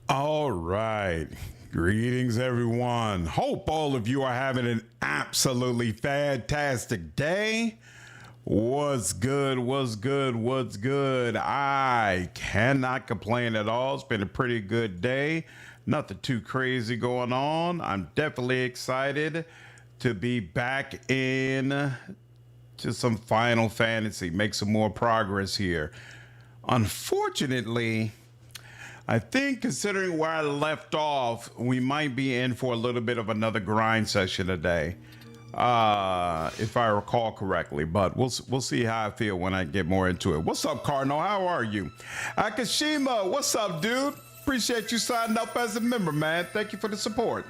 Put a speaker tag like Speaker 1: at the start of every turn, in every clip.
Speaker 1: All right. Greetings, everyone. Hope all of you are having an absolutely fantastic day. What's good? What's good? What's good? I cannot complain at all. It's been a pretty good day. Nothing too crazy going on. I'm definitely excited to be back in to some Final Fantasy, make some more progress here. Unfortunately, I think considering where I left off, we might be in for a little bit of another grind session today, if I recall correctly. But we'll see how I feel when I get more into it. What's up, Cardinal? How are you? Akashima, what's up, dude? Appreciate you signing up as a member, man. Thank you for the support.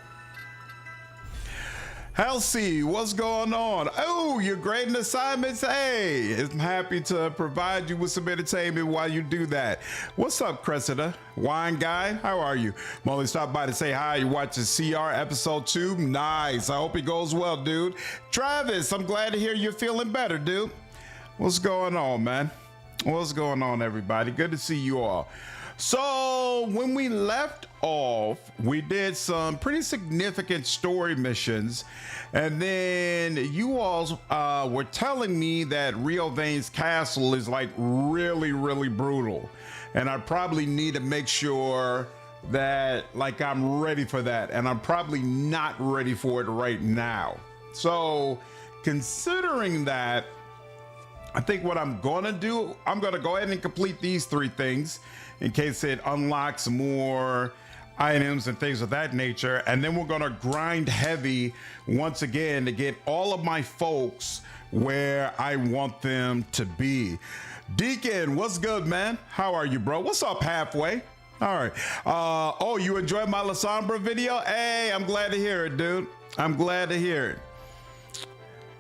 Speaker 1: Halsey, what's going on? Oh, you're grading assignments? Hey, I'm happy to provide you with some entertainment while you do that. What's up, Cressida? Wine Guy, how are you? Molly stopped by to say hi. You watching CR episode 2? Nice. I hope it goes well, dude. Travis, I'm glad to hear you're feeling better, dude. What's going on, man? What's going on, everybody? Good to see you all. So when we left off, we did some pretty significant story missions, and then you all were telling me that Rio Vane's castle is like really brutal, and I probably need to make sure that like I'm ready for that, and I'm probably not ready for it right now. So considering that, I think what I'm gonna do, I'm gonna go ahead and complete these 3 things in case it unlocks more items and things of that nature. And then we're gonna grind heavy once again to get all of my folks where I want them to be. Deacon, what's good, man? How are you, bro? What's up, halfway? All right. Oh, you enjoyed my La Sombra video? Hey, I'm glad to hear it, dude. I'm glad to hear it.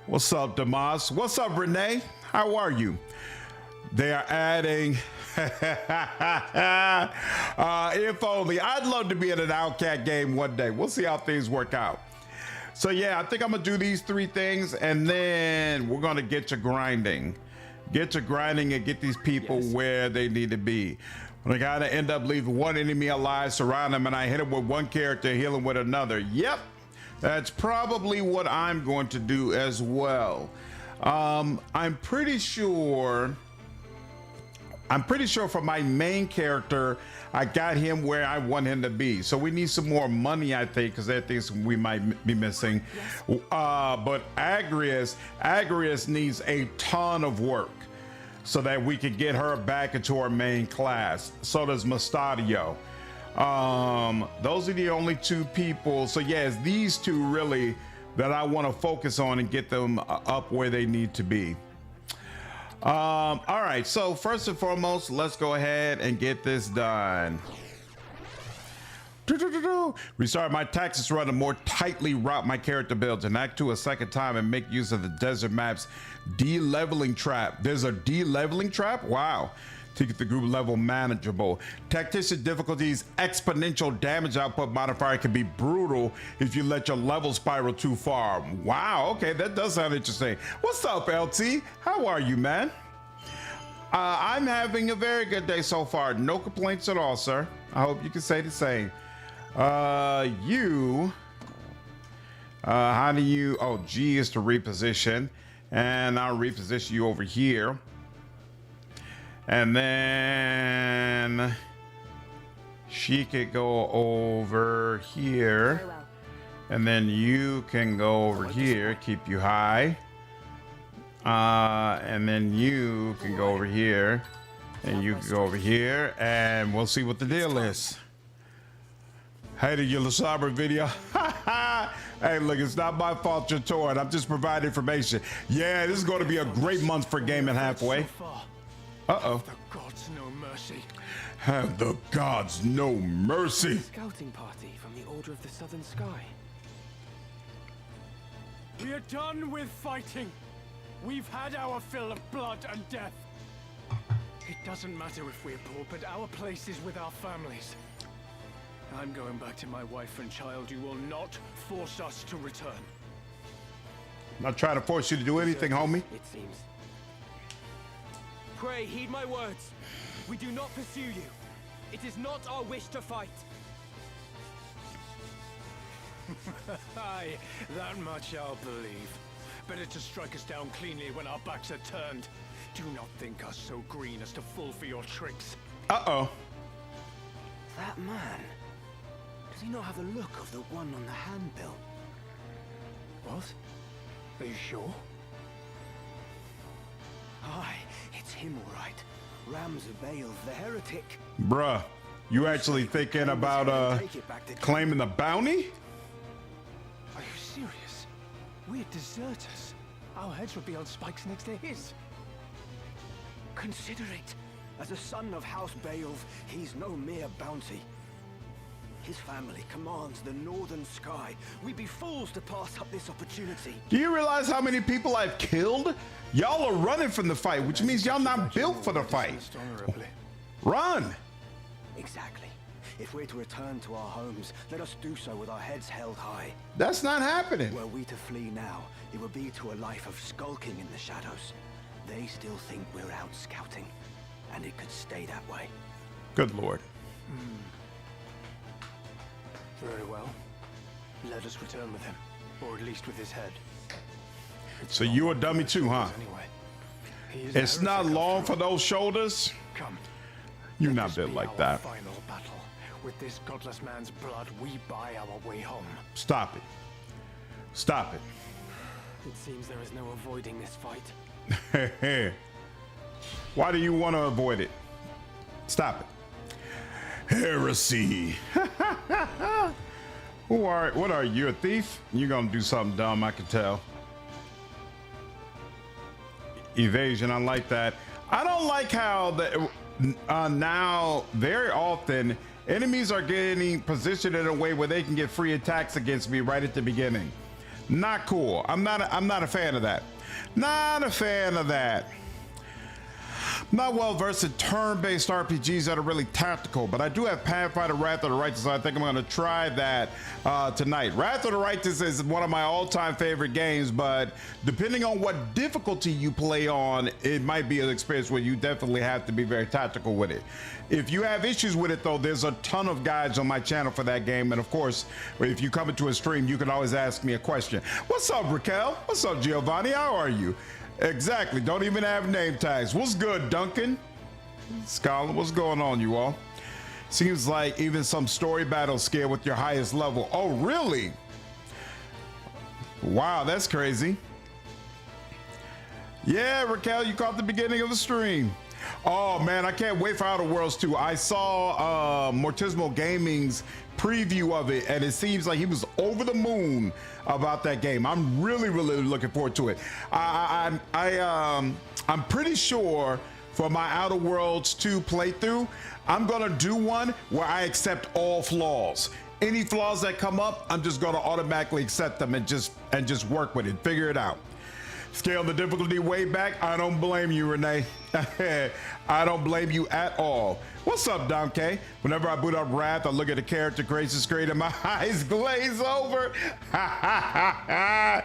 Speaker 1: What's up, Damas? What's up, Renee? How are you? They are adding if only. I'd love to be in an Outcat game one day. We'll see how things work out. So yeah, I think I'm gonna do these 3 things, and then we're gonna get to grinding. Get to grinding and get these people where they need to be. When I gotta end up leaving one enemy alive, surround them, and I hit him with one character, heal him with another. Yep, that's probably what I'm going to do as well. I'm pretty sure for my main character, I got him where I want him to be. So we need some more money, I think, because there are things we might be missing. But Agrias needs a ton of work so that we can get her back into our main class. So does Mustadio. Those are the only 2 people. So yeah, it's these 2 really that I want to focus on and get them up where they need to be. All right, so first and foremost, let's go ahead and get this done. Restart my taxes run to more tightly route my character builds and act 2 a second time and make use of the desert map's de-leveling trap. There's a de-leveling trap? Wow. To get the group level manageable. Tactician difficulties exponential damage output modifier can be brutal if you let your level spiral too far. Wow, okay, that does sound interesting. What's up, LT? How are you, man? I'm having a very good day so far. No complaints at all, sir. I hope you can say the same. How do you, oh, G is to reposition, and I'll reposition you over here. And then she could go over here, and then you can go over here, keep you high. And then you can go over here, and you can go over here, and we'll see what the deal is. Hey, did your La Sombra video? Hey, look, it's not my fault you're torn. I'm just providing information. Yeah, this is going to be a great month for Gaming Halfway. Uh-oh.
Speaker 2: The gods no mercy.
Speaker 1: Have the gods no mercy.
Speaker 2: Scouting party from the Order of the Southern Sky. We are done with fighting. We've had our fill of blood and death. It doesn't matter if we're poor, but our place is with our families. I'm going back to my wife and child. You will not force us to return.
Speaker 1: I'm not trying to force you to do anything, homie.
Speaker 2: It seems. Pray, heed my words. We do not pursue you. It is not our wish to fight. Aye, that much I'll believe. Better to strike us down cleanly when our backs are turned. Do not think us so green as to fall for your tricks.
Speaker 1: Uh-oh.
Speaker 3: That man, does he not have the look of the one on the handbill?
Speaker 2: What? Are you sure?
Speaker 3: Aye, it's him all right. Ramzabael the heretic.
Speaker 1: Bruh, you actually thinking about claiming the bounty?
Speaker 2: Are you serious? We're deserters. Our heads would be on spikes next to his.
Speaker 3: Consider it. As a son of House Baelv, he's no mere bounty. His family commands the northern sky. We'd be fools to pass up this opportunity.
Speaker 1: Do you realize how many people I've killed? Y'all are running from the fight, which means y'all not built for the fight. Run!
Speaker 3: Exactly. If we're to return to our homes, let us do so with our heads held high.
Speaker 1: That's not happening.
Speaker 3: Were we to flee now, it would be to a life of skulking in the shadows. They still think we're out scouting, and it could stay that way.
Speaker 1: Good Lord.
Speaker 2: Very well. Let us return with him, or at least with his head.
Speaker 1: So you a dummy too, huh?
Speaker 2: Anyway, he is
Speaker 1: It's
Speaker 2: a
Speaker 1: not
Speaker 2: heretic
Speaker 1: long
Speaker 2: after
Speaker 1: for
Speaker 2: all.
Speaker 1: those shoulders.
Speaker 2: Come.
Speaker 1: You're
Speaker 2: Let
Speaker 1: not
Speaker 2: this
Speaker 1: built
Speaker 2: be
Speaker 1: like
Speaker 2: our
Speaker 1: that.
Speaker 2: Final battle. With this godless man's blood, we buy our way home.
Speaker 1: Stop it. Stop
Speaker 2: It seems there is no avoiding this fight.
Speaker 1: it. Why do you want to avoid it? Stop it. Heresy. What are you, a thief? You're gonna do something dumb, I can tell. Evasion, I like that. I don't like how now very often enemies are getting positioned in a way where they can get free attacks against me right at the beginning. Not cool. I'm not a fan of that. Not a fan of that. Not well versed in turn-based RPGs that are really tactical, but I do have Pathfinder Wrath of the Righteous, so I think I'm going to try that tonight. Wrath of the Righteous is one of my all-time favorite games, but depending on what difficulty you play on, it might be an experience where you definitely have to be very tactical with it. If you have issues with it, though, there's a ton of guides on my channel for that game, and of course, if you come into a stream, you can always ask me a question. What's up, Raquel? What's up, Giovanni? How are you? Exactly. Don't even have name tags. What's good, Duncan? Scholar, what's going on, you all? Seems like even some story battles scale with your highest level. Oh, really? Wow, that's crazy. Yeah, Raquel, you caught the beginning of the stream. Oh, man, I can't wait for Outer Worlds 2. I saw Mortismo Gaming's preview of it, and it seems like he was over the moon about that game. I'm really looking forward to it. I'm pretty sure for my Outer Worlds 2 playthrough, I'm gonna do one where I accept all flaws. Any flaws that come up, I'm just gonna automatically accept them and just work with it, figure it out. Scale the difficulty way back. I don't blame you, Renee. I don't blame you at all. What's up, Donkey? Whenever I boot up Wrath, I look at the character creates the screen and my eyes glaze over. Nah.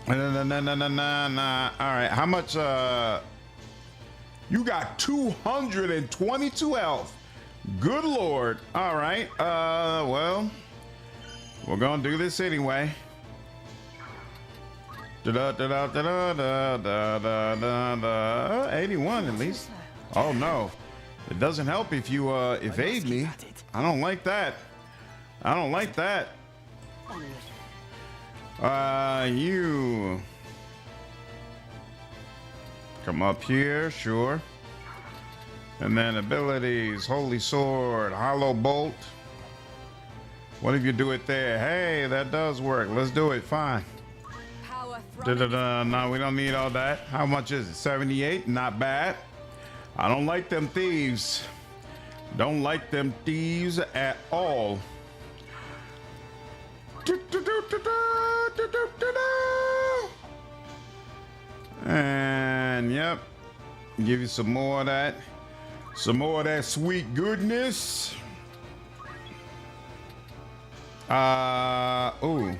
Speaker 1: All right, how much? You got 222 health. Good Lord. All right. Well, we're gonna do this anyway. 81 at least. Oh no, it doesn't help if you evade me. I don't like that. I don't like that. You come up here, sure. And then abilities, Holy Sword, Hollow Bolt. What if you do it there? Hey, that does work. Let's do it. Fine. No, we don't need all that. How much is it? 78? Not bad. I don't like them thieves. Don't like them thieves at all. And yep, give you some more of that. Some more of that sweet goodness. Ooh.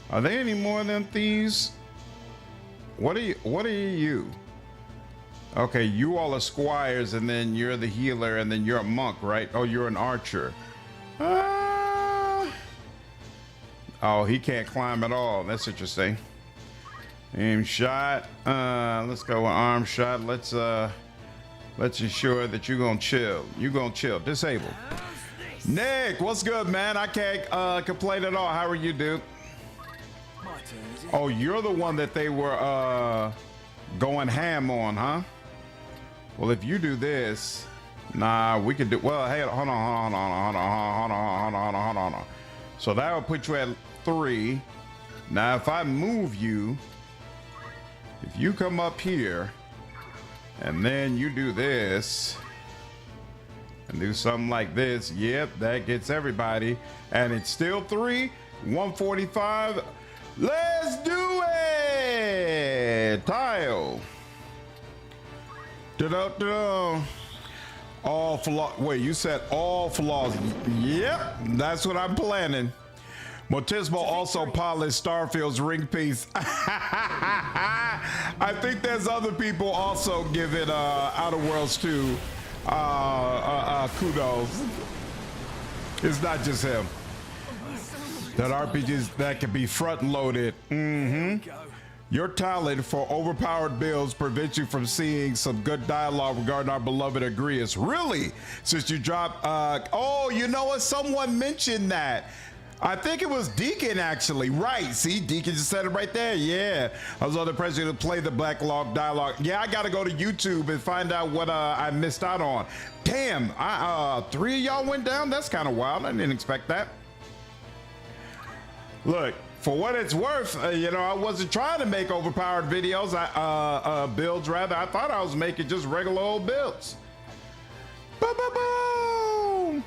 Speaker 1: Are there any more of them thieves? What are you? Okay, you all are squires, and then you're the healer, and then you're a monk, right? Oh, you're an archer. Oh, he can't climb at all. That's interesting. Aim shot. Let's go with arm shot. Let's ensure that you're gonna chill. You're gonna chill. Disable. Nick, what's good, man? I can't complain at all. How are you, dude?
Speaker 3: My turn, is it?
Speaker 1: Oh, you're the one that they were going ham on, huh? Well, if you do this, nah, we could do. Well, hey, hold on. So that will put you at 3. Now, if I move you, if you come up here, and then you do this, and do something like this, yep, that gets everybody, and it's still 3, 145. Let's do it! Tile. Da-da-da. All flaws. Wait, you said all flaws. Yep, that's what I'm planning. Mortismo also polished Starfield's ring piece. I think there's other people also giving Outer Worlds 2 kudos. It's not just him. That RPGs that can be front loaded. Your talent for overpowered builds prevents you from seeing some good dialogue regarding our beloved Agrius. Really? Since you dropped, oh, you know what? Someone mentioned that. I think it was Deacon, actually. Right. See, Deacon just said it right there. Yeah. I was under pressure to play the backlog dialogue. Yeah, I got to go to YouTube and find out what I missed out on. Damn, 3 of y'all went down? That's kind of wild. I didn't expect that. Look, for what it's worth, you know, I wasn't trying to make overpowered videos, builds rather. I thought I was making just regular old builds. Boom.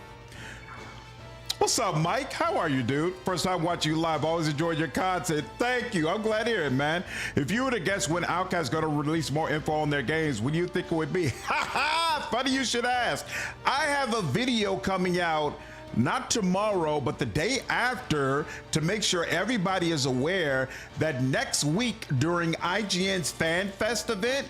Speaker 1: What's up, Mike? How are you, dude? First time watching you live. Always enjoyed your content. Thank you. I'm glad to hear it, man. If you were to guess when Outcast's going to release more info on their games, what do you think it would be? Funny you should ask. I have a video coming out not tomorrow, but the day after, to make sure everybody is aware that next week during IGN's Fan Fest event,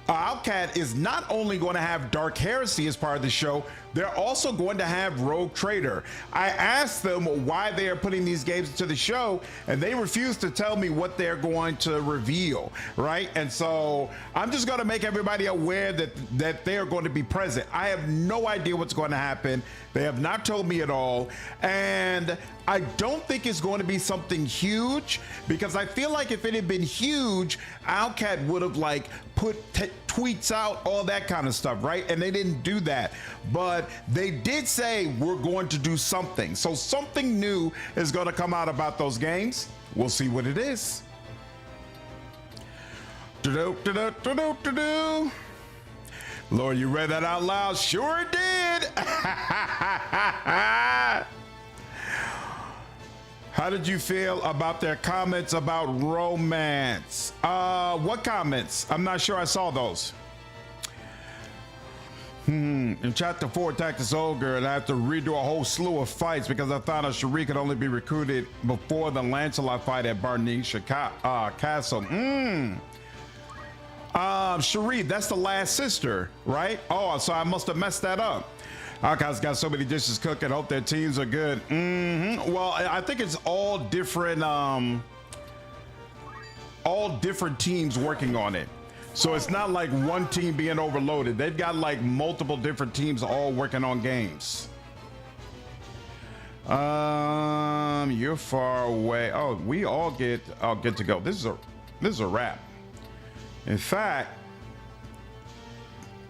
Speaker 1: Outcat is not only going to have Dark Heresy as part of the show, they're also going to have Rogue Trader. I asked them why they are putting these games into the show, and they refused to tell me what they're going to reveal, right? And so I'm just going to make everybody aware that they are going to be present. I have no idea what's going to happen. They have not told me at all. And I don't think it's going to be something huge, because I feel like if it had been huge, Outcat would have like put tweets out, all that kind of stuff, right? And they didn't do that. But they did say we're going to do something. So something new is going to come out about those games. We'll see what it is. Lord, you read that out loud? Sure did. How did you feel about their comments about romance? What comments? I'm not sure I saw those. In chapter 4, attacked this old girl, and I have to redo a whole slew of fights because I found out Cherie could only be recruited before the Lancelot fight at Barnisha Castle. Cherie, that's the last sister, right? Oh, so I must have messed that up. Outcast's got so many dishes cooking. Hope their teams are good. Well, I think it's all different teams working on it. So it's not like one team being overloaded. They've got like multiple different teams all working on games. You're far away. Oh, we all get to go. This is a wrap. In fact,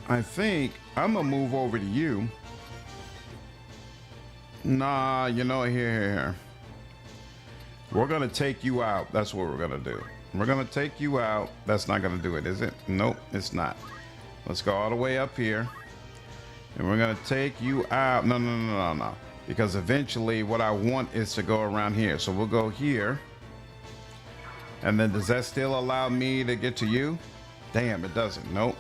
Speaker 1: I think I'm gonna move over to you. Nah, you know, here. We're gonna take you out. That's what we're gonna do. We're gonna take you out. That's not gonna do it, is it? Nope, it's not. Let's go all the way up here, and we're gonna take you out. No. Because eventually, what I want is to go around here. So we'll go here, and then does that still allow me to get to you? Damn, it doesn't. Nope.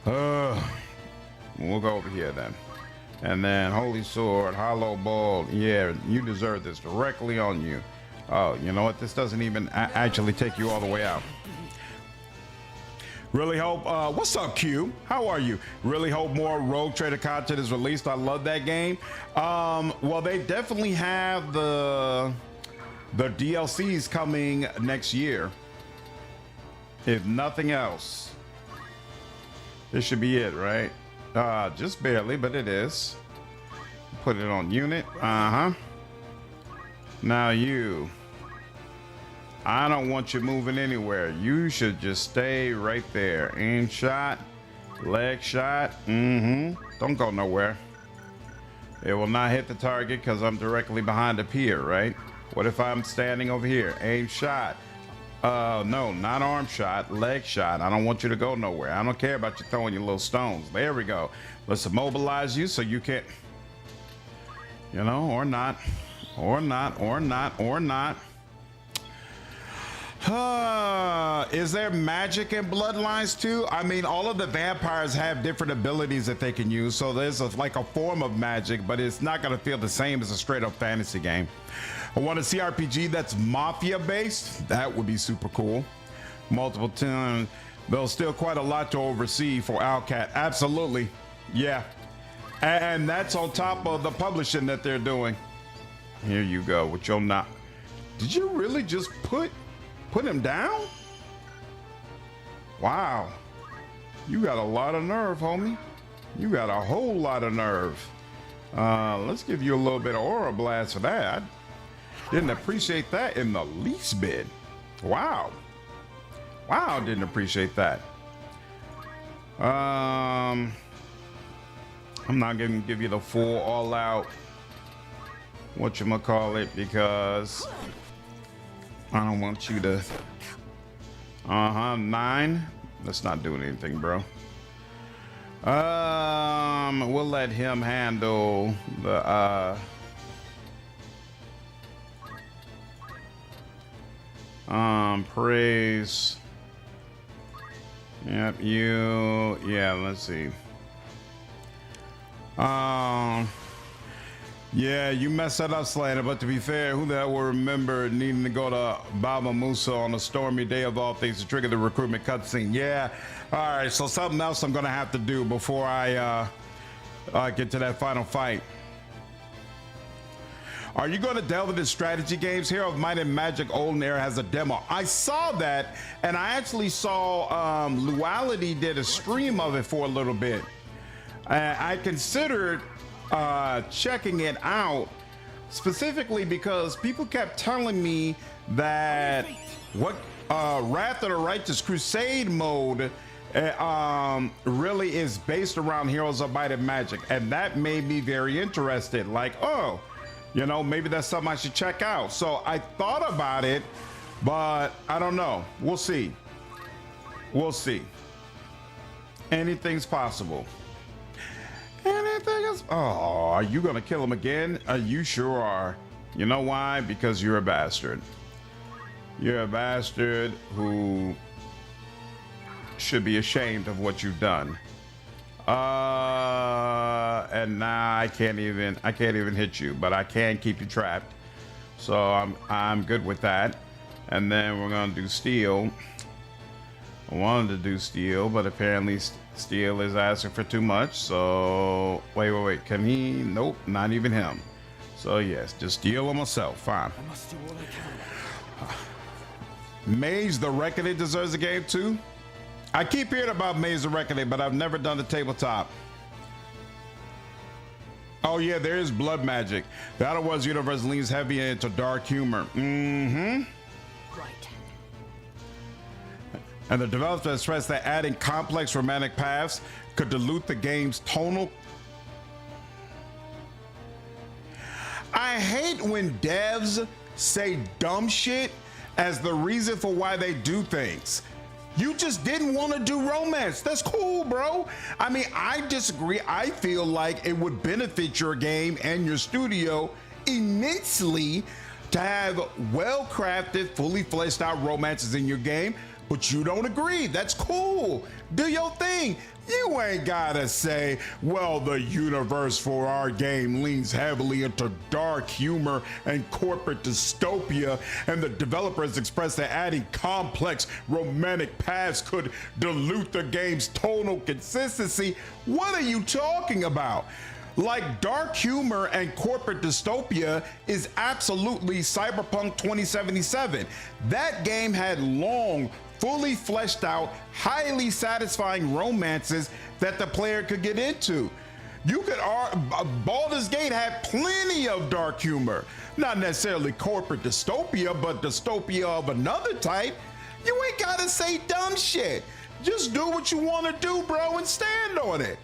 Speaker 1: We'll go over here then. And then Holy Sword, Hollow Bolt. Yeah, you deserve this directly on you. Oh, you know what? This doesn't even actually take you all the way out. Really hope, what's up, Q? How are you? Really hope more Rogue Trader content is released. I love that game. Well, they definitely have the The DLC is coming next year. If nothing else. This should be it, right? Just barely, but it is. Put it on unit. Uh-huh. Now you. I don't want you moving anywhere. You should just stay right there. Aim shot. Leg shot. Don't go nowhere. It will not hit the target because I'm directly behind the pier, right? What if I'm standing over here? Aim shot. No, not arm shot, leg shot. I don't want you to go nowhere. I don't care about you throwing your little stones. There we go. Let's immobilize you so you can't, you know, or not. Is there magic in Bloodlines too? I mean, all of the vampires have different abilities that they can use, so there's like a form of magic, but it's not going to feel the same as a straight up fantasy game. I want a CRPG that's mafia based. That would be super cool. Multiple times. There's still quite a lot to oversee for Owlcat. Absolutely. Yeah. And that's on top of the publishing that they're doing. Here you go with your not. Did you really just put him down? Wow. You got a lot of nerve, homie. You got a whole lot of nerve. Let's give you a little bit of aura blast for that. Didn't appreciate that in the least bit. Wow. Wow, didn't appreciate that. I'm not gonna give you the full all out whatchamacallit because I don't want you to 9. Let's not do anything, bro. We'll let him handle the praise. Yep, yeah, let's see. Yeah, you messed that up, Slater, but to be fair, who the hell will remember needing to go to Baba Musa on a stormy day of all things to trigger the recruitment cutscene? Yeah, all right, so something else I'm gonna have to do before I get to that final fight. Are you going to delve into strategy games? Hero of Might and Magic Olden Era has a demo. I saw that, and I actually saw Luality did a stream of it for a little bit. I considered checking it out specifically because people kept telling me that Wrath of the Righteous Crusade mode really is based around Heroes of Might and Magic, and that made me very interested. Like, oh, you know, maybe that's something I should check out. So I thought about it, but I don't know. We'll see. We'll see. Anything's possible. Anything is. Oh, are you gonna kill him again? You sure are. You know why? Because you're a bastard. You're a bastard who should be ashamed of what you've done. And now I can't even hit you, but I can keep you trapped. So I'm good with that. And then we're gonna do steel. I wanted to do steel, but apparently steel is asking for too much. So wait. Can he? Nope, not even him. So yes, just steel on myself. Fine.
Speaker 3: I must do all I can.
Speaker 1: Maze the Reckoning deserves a game too. I keep hearing about Maze the Reckoning, but I've never done the tabletop. Oh yeah, there is blood magic. The Outer Worlds universe leans heavy into dark humor. Right. And the developer has stressed that adding complex romantic paths could dilute the game's tonal. I hate when devs say dumb shit as the reason for why they do things. You just didn't want to do romance. That's cool, bro. I mean, I disagree. I feel like it would benefit your game and your studio immensely to have well-crafted, fully fleshed out romances in your game, but you don't agree. That's cool. Do your thing. You ain't gotta say, well, the universe for our game leans heavily into dark humor and corporate dystopia, and the developer has expressed that adding complex romantic paths could dilute the game's tonal consistency. What are you talking about? Like dark humor and corporate dystopia is absolutely Cyberpunk 2077. That game had long, fully fleshed out, highly satisfying romances that the player could get into. You could Baldur's Gate had plenty of dark humor, not necessarily corporate dystopia, but dystopia of another type. You ain't gotta say dumb shit. Just do what you want to do, bro, and stand on it.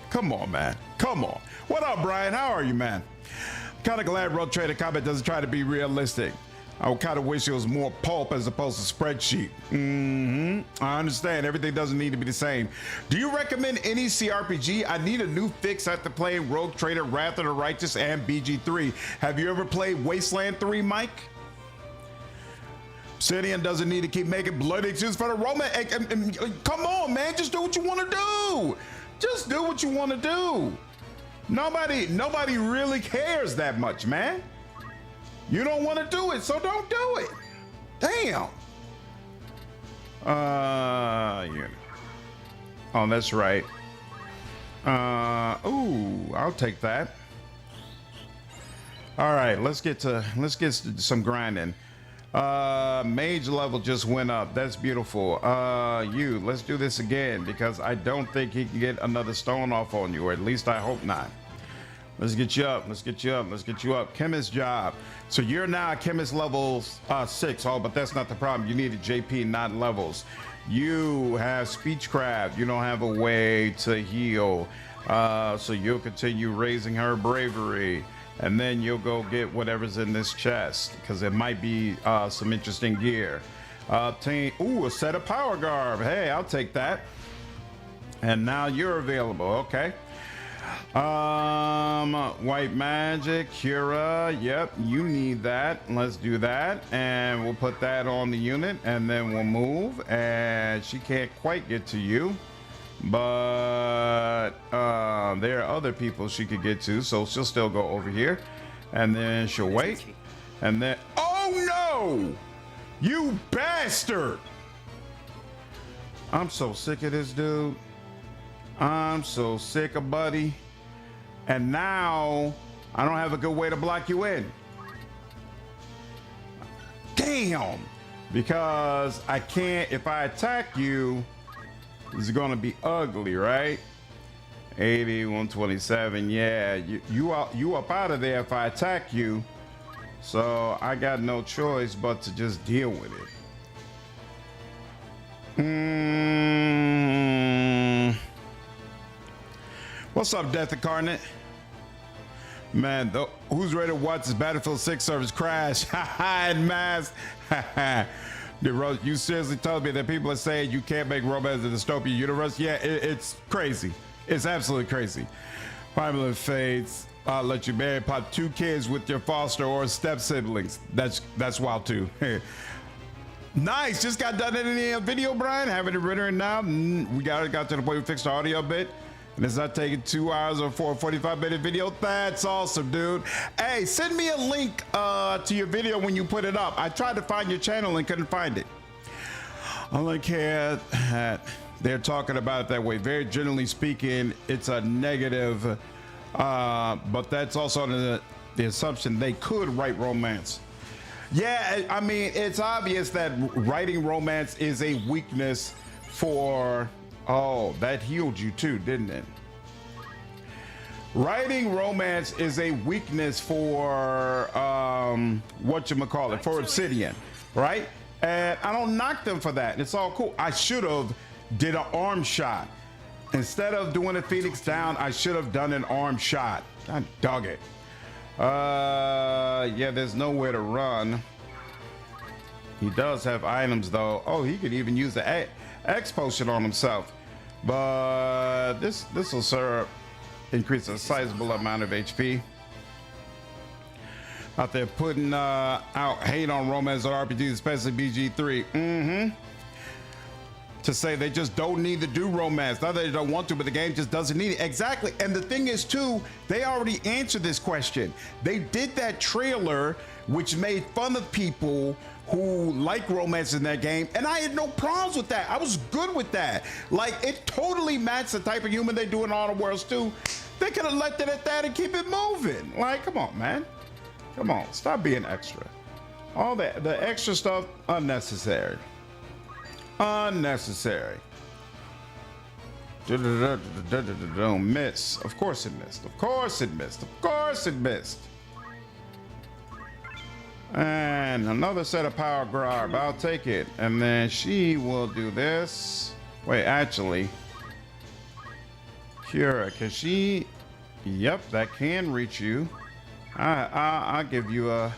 Speaker 1: Come on, man. Come on. What up, Brian? How are you, man? Kind of glad Rogue Trader Combat doesn't try to be realistic. I kind of wish it was more pulp as opposed to spreadsheet. I understand everything doesn't need to be the same. Do you recommend any CRPG? I need a new fix after playing Rogue Trader, Wrath of the Righteous, and BG3. Have you ever played Wasteland 3, Mike? Obsidian doesn't need to keep making bloody excuses for the romance. Come on, man. Just do what you want to do. Just do what you want to do. Nobody really cares that much, man. You don't want to do it, so don't do it. Damn. Yeah. Oh, that's right. Ooh, I'll take that. All right, let's get some grinding. Mage level just went up. That's beautiful. Let's do this again because I don't think he can get another stone off on you, or at least I hope not. Let's get you up. Let's get you up. Let's get you up. Chemist job. So you're now chemist level 6. Oh, but that's not the problem. You need a JP, not levels. You have speechcraft. You don't have a way to heal. So you'll continue raising her bravery. And then you'll go get whatever's in this chest because it might be some interesting gear. Obtain, a set of power garb. Hey, I'll take that. And now you're available. Okay. White magic, Cura. Yep, you need that. Let's do that. And we'll put that on the unit and then we'll move. And she can't quite get to you. But there are other people she could get to, so she'll still go over here and then she'll wait and then oh no, you bastard. I'm so sick of this dude. I'm so sick of buddy, and now I don't have a good way to block you in. Damn, because I can't. If I attack you, it's gonna be ugly, right? 80, 127. Yeah, you up out of there if I attack you. So I got no choice but to just deal with it. What's up, Death Incarnate? Man, who's ready to watch this Battlefield 6 service crash? And mass. You seriously told me that people are saying you can't make romance in the dystopia universe? Yeah, it's crazy. It's absolutely crazy. Primal Fates let you marry pop 2 kids with your foster or step siblings. That's wild too. Nice. Just got done editing a video, Brian. Having it written now. We got to the point we fixed the audio bit. And it's not taking 2 hours or 45-minute video. That's awesome, dude. Hey, send me a link to your video when you put it up. I tried to find your channel and couldn't find it. I don't care that they're talking about it that way. Very generally speaking, it's a negative, but that's also the assumption they could write romance. Yeah, I mean, it's obvious that writing romance is a weakness for... Oh, that healed you too, didn't it? Writing romance is a weakness for whatchamacallit, for Obsidian, right? And I don't knock them for that. It's all cool. I should have did an arm shot. Instead of doing a Phoenix down, I should have done an arm shot. I dug it. Yeah, there's nowhere to run. He does have items though. Oh, he could even use the X potion on himself. But this will increase a sizable amount of HP. Out there putting out hate on romance or RPGs, especially BG3. to say they just don't need to do romance. Not that they don't want to, but the game just doesn't need it. Exactly. And the thing is, too, they already answered this question. They did that trailer, which made fun of people who like romance in that game, and I had no problems with that. I was good with that. Like, it totally matched the type of human they do in all the worlds too. They could have left it at that and keep it moving. Like, come on, man. Come on, stop being extra. All that, the extra stuff, unnecessary. Unnecessary. Miss. Of course it missed. Of course it missed. Of course it missed. And another set of power grab. I'll take it. And then she will do this. Wait, actually, Kira, can she? Yep, that can reach you. I'll give you a.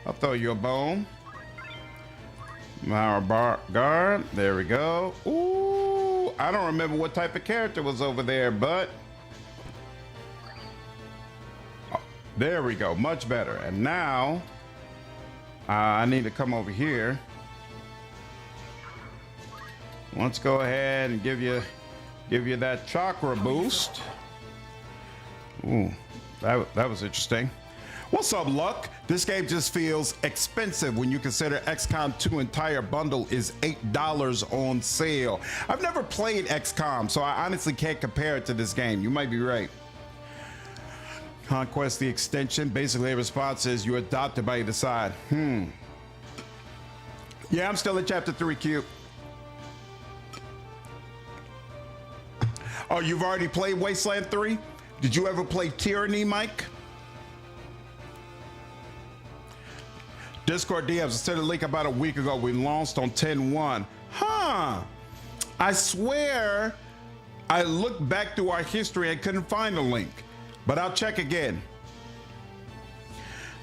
Speaker 1: I'll throw you a bone. Power bar guard. There we go. Ooh, I don't remember what type of character was over there, but oh, there we go. Much better. And now I need to come over here. Let's go ahead and give you that chakra boost. Ooh, that was interesting. What's up, Luck? This game just feels expensive when you consider XCOM 2 entire bundle is $8 on sale. I've never played XCOM, so I honestly can't compare it to this game. You might be right. Conquest the extension. Basically, the response is you adopted by either side. Yeah, I'm still in chapter 3, Q. Oh, you've already played Wasteland 3? Did you ever play Tyranny, Mike? Discord DMs sent a link about a week ago. We launched on 10/1. Huh. I swear I looked back through our history and couldn't find the link, but I'll check again.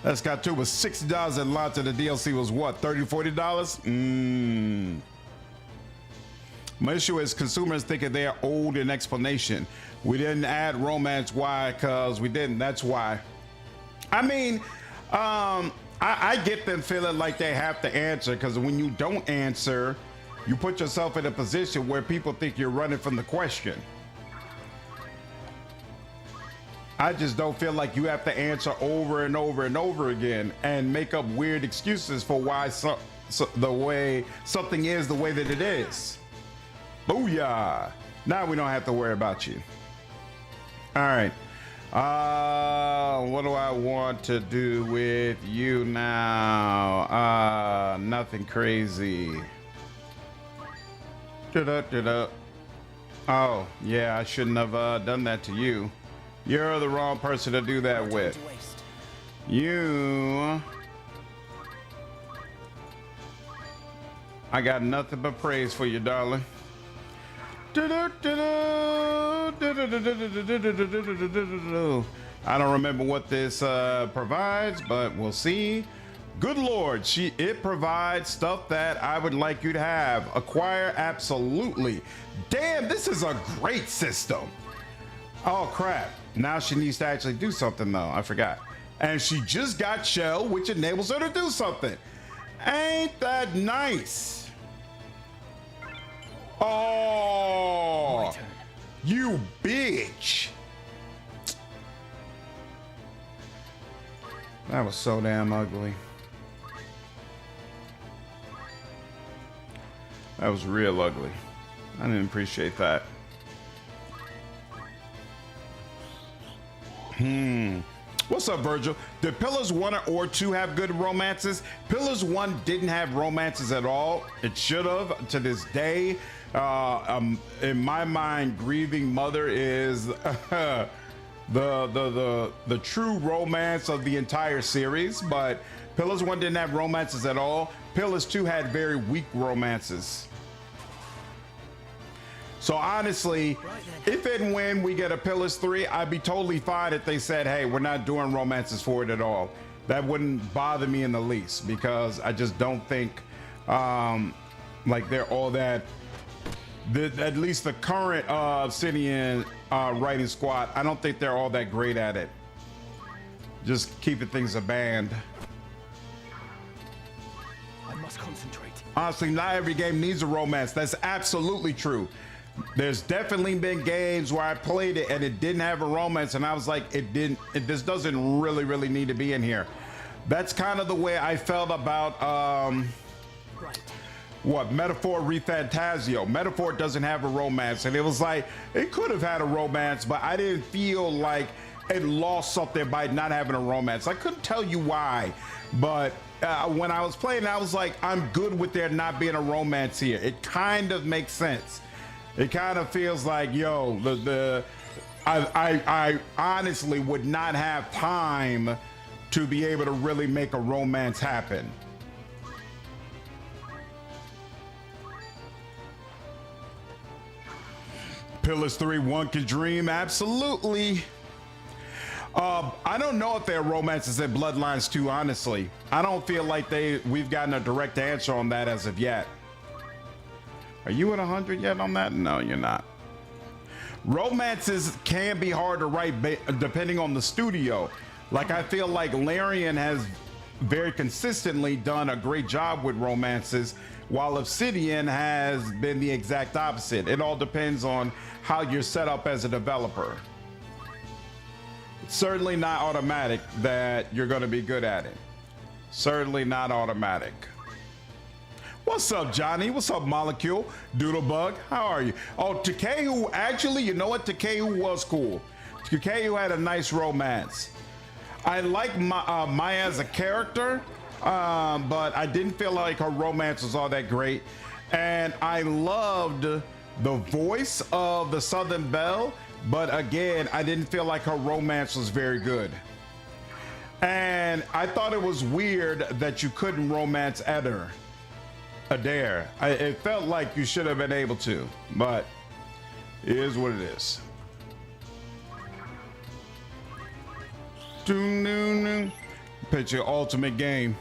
Speaker 1: That's got to was $60 at launch, and the DLC was what, $30, $40? My issue is consumers thinking they are old in explanation. We didn't add romance. Why? Because we didn't. That's why. I mean, I get them feeling like they have to answer, because when you don't answer, you put yourself in a position where people think you're running from the question. I just don't feel like you have to answer over and over and over again and make up weird excuses for why the way something is the way that it is. Booyah! Now we don't have to worry about you. All right. What do I want to do with you now? Nothing crazy. Oh, yeah, I shouldn't have done that to you. You're the wrong person to do that with. You... I got nothing but praise for you, darling. I don't remember what this provides, but we'll see. Good Lord, it provides stuff that I would like you to have. Acquire, absolutely. Damn, this is a great system. Oh crap, now she needs to actually do something though, I forgot. And she just got Shell, which enables her to do something. Ain't that nice? Oh, you bitch. That was so damn ugly. That was real ugly. I didn't appreciate that. What's up, Virgil? Did Pillars 1 or 2 have good romances? Pillars 1 didn't have romances at all. It should have to this day. In my mind, Grieving Mother is the true romance of the entire series, but Pillars 1 didn't have romances at all. Pillars 2 had very weak romances. So honestly, if and when we get a Pillars 3, I'd be totally fine if they said, hey, we're not doing romances for it at all. That wouldn't bother me in the least, because I just don't think like they're all that, at least the current Obsidian writing squad, I don't think they're all that great at it. Just keeping things a band.
Speaker 3: I must concentrate.
Speaker 1: Honestly, not every game needs a romance. That's absolutely true. There's definitely been games where I played it and it didn't have a romance, and I was like, this doesn't really need to be in here. That's kind of the way I felt about what, Metaphor ReFantazio. Metaphor doesn't have a romance, and it was like, it could have had a romance, but I didn't feel like it lost something by not having a romance. I couldn't tell you why, but when I was playing, I was like, I'm good with there not being a romance here. It kind of makes sense. It kind of feels like, yo, I honestly would not have time to be able to really make a romance happen. Pillars 3, One Can Dream, absolutely. I don't know if there are romances in Bloodlines 2, honestly. I don't feel like we've gotten a direct answer on that as of yet. Are you at 100 yet on that? No, you're not. Romances can be hard to write depending on the studio. Like, I feel like Larian has very consistently done a great job with romances, while Obsidian has been the exact opposite. It all depends on how you're set up as a developer. It's certainly not automatic that you're going to be good at it. Certainly not automatic. What's up, Johnny? What's up, Molecule? Doodlebug, how are you? Oh, Takehu, actually, you know what? Takehu was cool. Takehu had a nice romance. I like Maya as a character, but I didn't feel like her romance was all that great. And I loved the voice of the Southern Belle, but again, I didn't feel like her romance was very good. And I thought it was weird that you couldn't romance Adair. It felt like you should have been able to, but it is what it is. Picture ultimate game.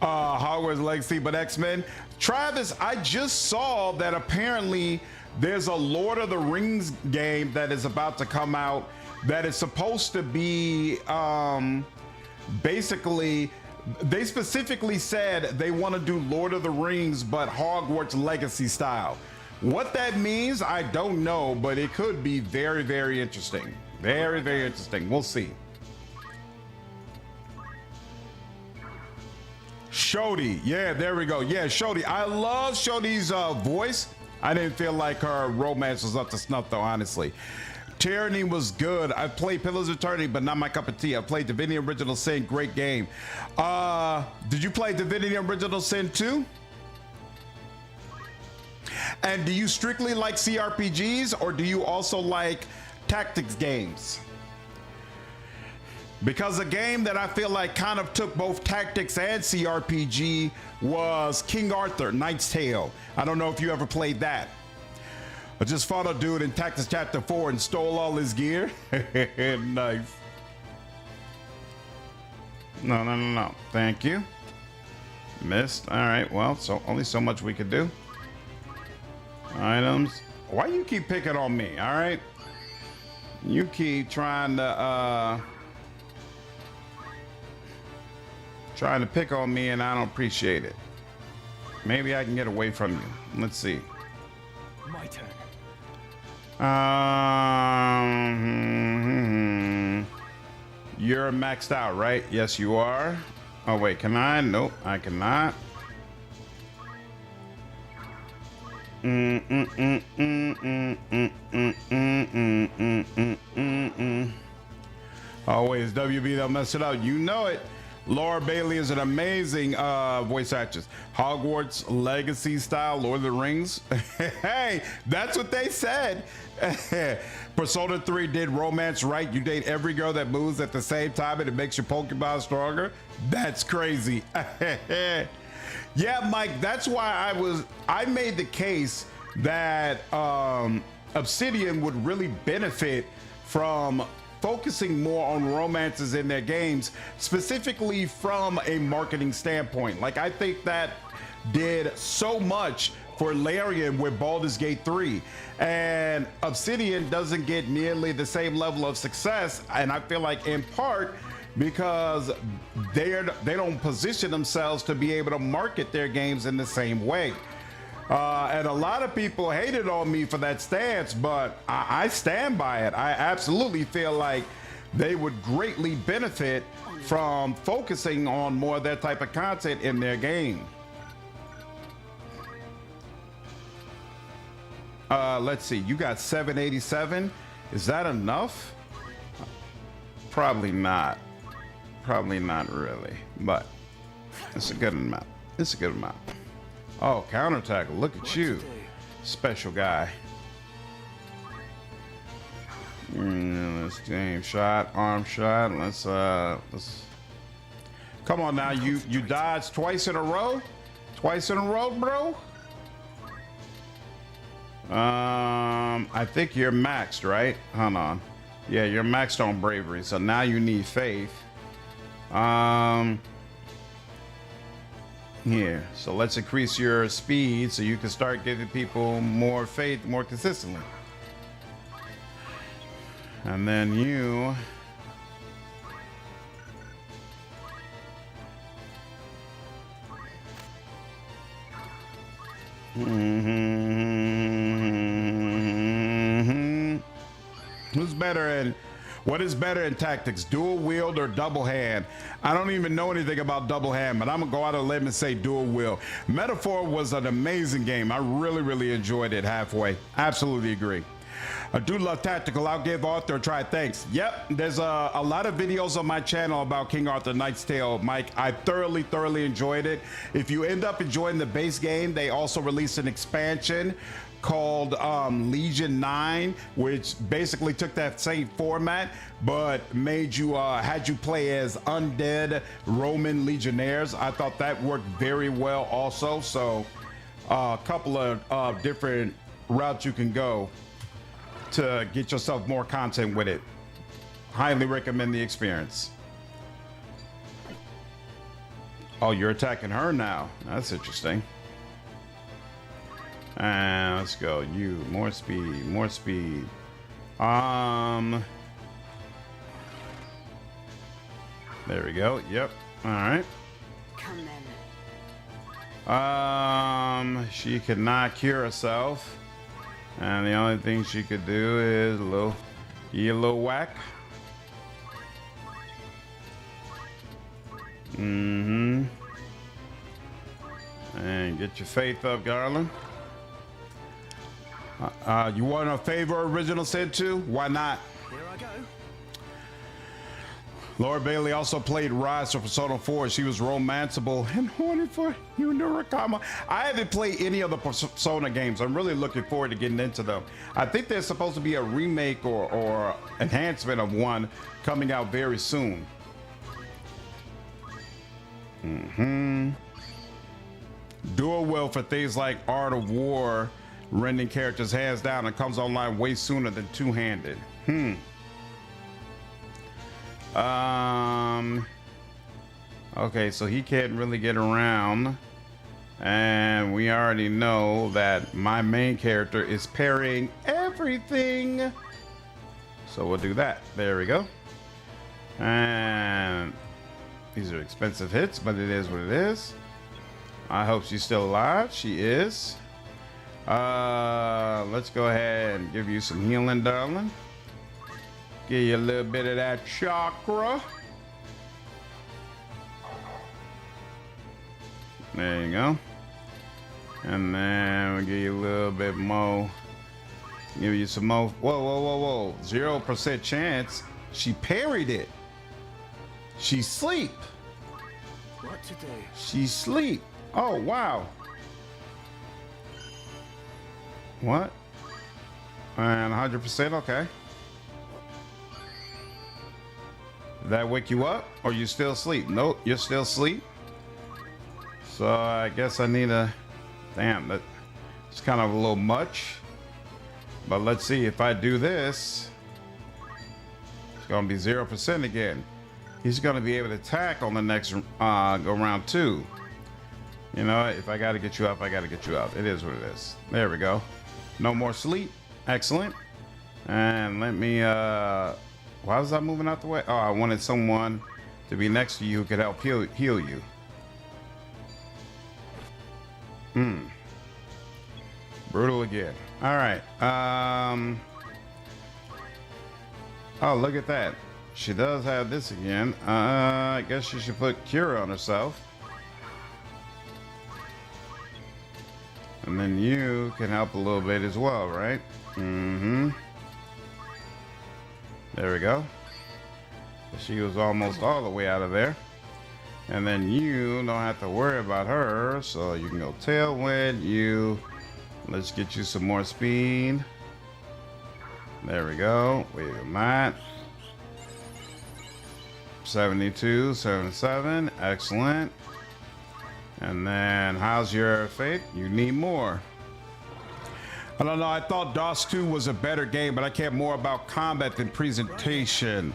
Speaker 1: Hogwarts Legacy, but X-Men. Travis, I just saw that apparently there's a Lord of the Rings game that is about to come out that is supposed to be basically, they specifically said they want to do Lord of the Rings but Hogwarts Legacy style. What that means, I don't know, but it could be very interesting. Very interesting. We'll see. Shodi, yeah, there we go. Yeah, Shodi. I love Shodi's voice. I didn't feel like her romance was up to snuff, though, honestly. Tyranny was good. I played Pillars of Eternity, but not my cup of tea. I played Divinity Original Sin, great game. Did you play Divinity Original Sin 2? And do you strictly like CRPGs, or do you also like tactics games? Because a game that I feel like kind of took both tactics and CRPG was King Arthur, Knight's Tale. I don't know if you ever played that. I just fought a dude in Tactics Chapter 4 and stole all his gear. Nice. No. Thank you. Missed. All right, well, so only so much we could do. Items. Why you keep picking on me, all right? You keep trying to pick on me, and I don't appreciate it. Maybe I can get away from you. Let's see.
Speaker 2: My turn.
Speaker 1: You're maxed out, right? Yes, you are. Oh, wait, can I? Nope, I cannot. Always WB, they'll mess it up. You know it. Laura Bailey is an amazing voice actress. Hogwarts Legacy style, Lord of the Rings. Hey, that's what they said. Persona 3 did romance right. You date every girl that moves at the same time and it makes your Pokemon stronger. That's crazy. Yeah, Mike, that's why I made the case that Obsidian would really benefit from focusing more on romances in their games, specifically from a marketing standpoint. Like, I think that did so much for Larian with Baldur's Gate 3, and Obsidian doesn't get nearly the same level of success, and I feel like in part because they don't position themselves to be able to market their games in the same way. And a lot of people hated on me for that stance, but I stand by it. I absolutely feel like they would greatly benefit from focusing on more of that type of content in their game. Let's see, you got 787. Is that enough? Probably not. Probably not really, but it's a good amount. It's a good amount. Oh, counterattack. Look at you. Special guy. Let's aim shot, arm shot. Let's come on now. You dodged twice in a row? Twice in a row, bro? I think you're maxed, right? Hold on. Yeah, you're maxed on bravery, so now you need faith. Here, so let's increase your speed so you can start giving people more faith more consistently. And then you who's better in what is better in tactics, dual wield or double hand? I don't even know anything about double hand, but I'm gonna go out on a limb and say dual wield. Metaphor was an amazing game. I really enjoyed it halfway. Absolutely agree. I do love tactical. I'll give Arthur a try. Thanks. Yep, there's a lot of videos on my channel about King Arthur Knight's Tale, Mike. I thoroughly enjoyed it. If you end up enjoying the base game, they also released an expansion called Legion 9, which basically took that same format but made you had you play as undead Roman legionnaires. I thought that worked very well also. So a couple of different routes you can go to get yourself more content with it. Highly recommend the experience. Oh, you're attacking her now. That's interesting. And let's go. You more speed, more speed. There we go. Yep. All right.
Speaker 4: Come then.
Speaker 1: She could not cure herself, and the only thing she could do is a little whack. And get your faith up, Garland. You want a favor original said too? Why not?
Speaker 3: Here I go.
Speaker 1: Laura Bailey also played Rise for Persona 4. She was romanceable and horny for you, Nurakama. I haven't played any of the Persona games. I'm really looking forward to getting into them. I think there's supposed to be a remake or enhancement of one coming out very soon. Dual wield for things like Art of War, rending characters hands down, and comes online way sooner than two-handed. Okay, so he can't really get around, and we already know that my main character is parrying everything, so we'll do that. There we go. And these are expensive hits, but it is what it is. I hope she's still alive. She is. Let's go ahead and give you some healing, darling. Give you a little bit of that chakra. There you go. And then we'll give you a little bit more. Give you some more. Whoa. 0% chance. She parried it. She sleep.
Speaker 3: What to do?
Speaker 1: She sleep. Oh, wow. What? And 100%, okay. Did that wake you up, or you still asleep? Nope, you're still asleep. So I guess I need a... Damn, that's kind of a little much. But let's see, if I do this, it's gonna be 0% again. He's gonna be able to attack on the next go round 2. You know, if I gotta get you up, I gotta get you up. It is what it is. There we go. No more sleep. Excellent. And let me, why was I moving out the way? Oh, I wanted someone to be next to you who could help heal you. Brutal again. All right. Oh, look at that. She does have this again. I guess she should put Cure on herself. And then you can help a little bit as well, right? Mm-hmm. There we go. She was almost all the way out of there. And then you don't have to worry about her. So you can go Tailwind, you. Let's get you some more speed. There we go. Wait a minute. 72, 77. Excellent. And then how's your faith? You need more. I don't know. I thought DOS 2 was a better game, but I cared more about combat than presentation.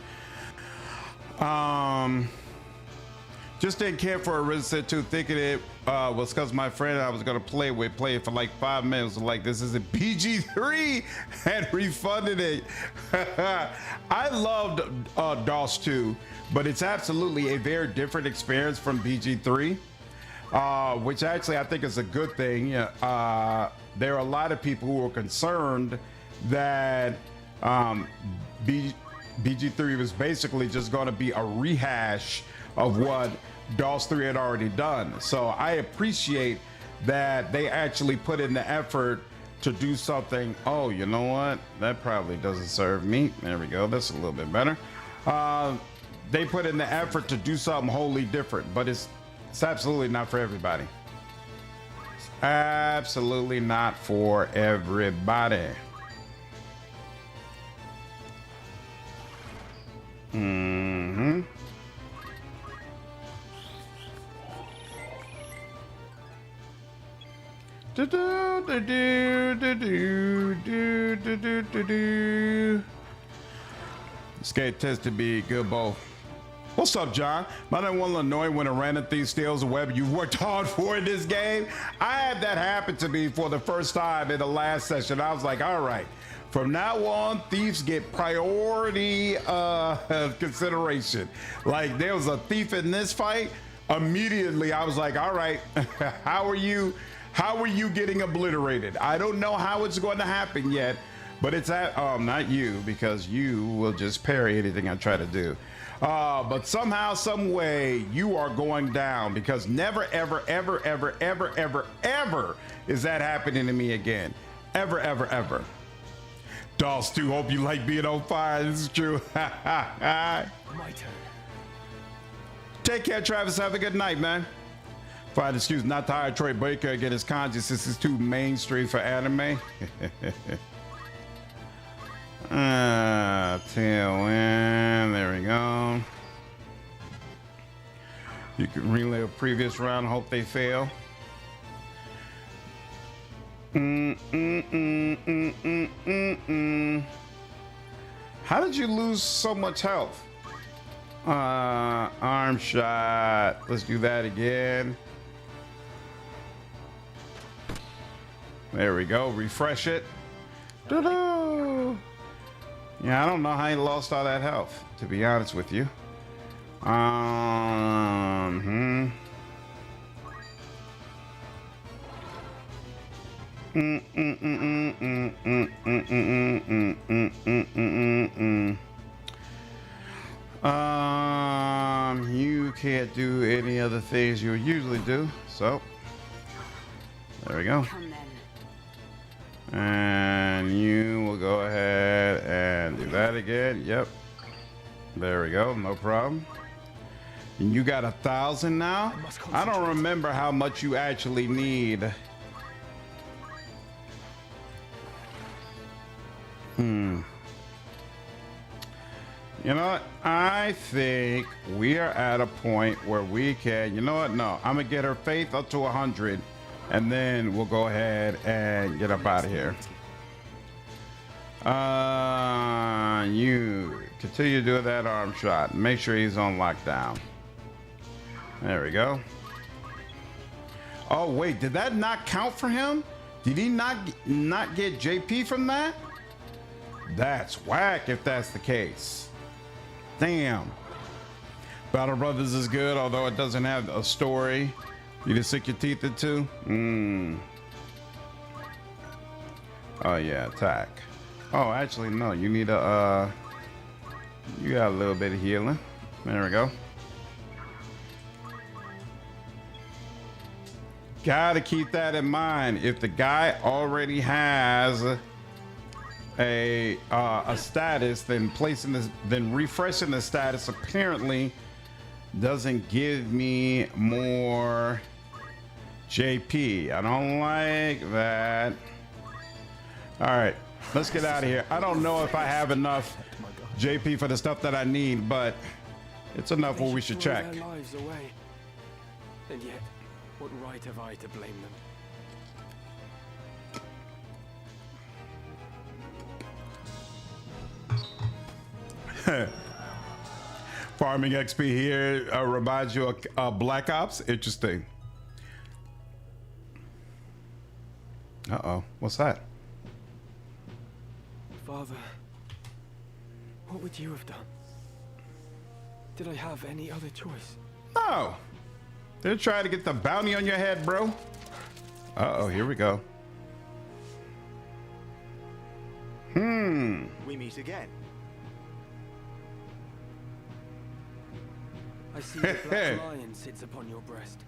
Speaker 1: Just didn't care for Arisen 2, thinking it was because my friend I was going to play it for like 5 minutes. Like, this isn't PG-3 and refunded it. I loved DOS 2, but it's absolutely a very different experience from PG-3, which actually I think is a good thing. There are a lot of people who are concerned that BG3 was basically just going to be a rehash of what DOS 3 had already done. So I appreciate that they actually put in the effort to do something. Oh, you know what? That probably doesn't serve me. There we go. That's a little bit better. They put in the effort to do something wholly different, but it's absolutely not for everybody. It's absolutely not for everybody. Mm-hmm. Do do do do do do do do do do. Skate test to be good both. What's up, John? My name was annoying when a random thief steals a weapon you've worked hard for in this game. I had that happen to me for the first time in the last session. I was like, all right, from now on, thieves get priority consideration. Like, there was a thief in this fight. Immediately, I was like, all right, how are you getting obliterated? I don't know how it's going to happen yet, but it's not you, because you will just parry anything I try to do. But somehow, some way, you are going down, because never, ever, ever, ever, ever, ever, ever is that happening to me again. Ever, ever, ever. DOS 2, hope you like being on fire. This is true.
Speaker 3: My turn.
Speaker 1: Take care, Travis. Have a good night, man. Find excuse not to hire Troy Baker and get his conscience. This is too mainstream for anime. Tailwind. There we go. You can relive a previous round. Hope they fail. How did you lose so much health? Arm shot. Let's do that again. There we go. Refresh it. Doo-doo. Yeah, I don't know how he lost all that health, to be honest with you. You can't do any other things you would usually do, so there we go.
Speaker 4: Come then.
Speaker 1: And you will go ahead and do that again. Yep. There we go. No problem. And you got 1,000 now? I don't remember how much you actually need. You know what? I think we are at a point where we can, you know what? No, I'm gonna get her faith up to 100, and then we'll go ahead and get up out of here. You continue to do that arm shot. Make sure he's on lockdown. There we go. Oh wait, did that not count for him? Did he not get JP from that? That's whack if that's the case. Damn. Battle Brothers is good, although it doesn't have a story you can sink your teeth into. Oh yeah, attack. Oh, actually no, you need a you got a little bit of healing. There we go. Gotta keep that in mind. If the guy already has a status, then refreshing the status apparently doesn't give me more JP. I don't like that. All right, let's get out of here. I don't know if I have enough JP for the stuff that I need, but it's enough where we should check.
Speaker 2: Their lives away. And yet, what right have I to blame them?
Speaker 1: Farming XP here reminds you of Black Ops. Interesting. Uh-oh, what's that?
Speaker 2: Father, what would you have done? Did I have any other choice?
Speaker 1: No. They're trying to get the bounty on your head, bro. Uh-oh, here we go.
Speaker 3: We meet again.
Speaker 2: I see the black lion sits upon your breast.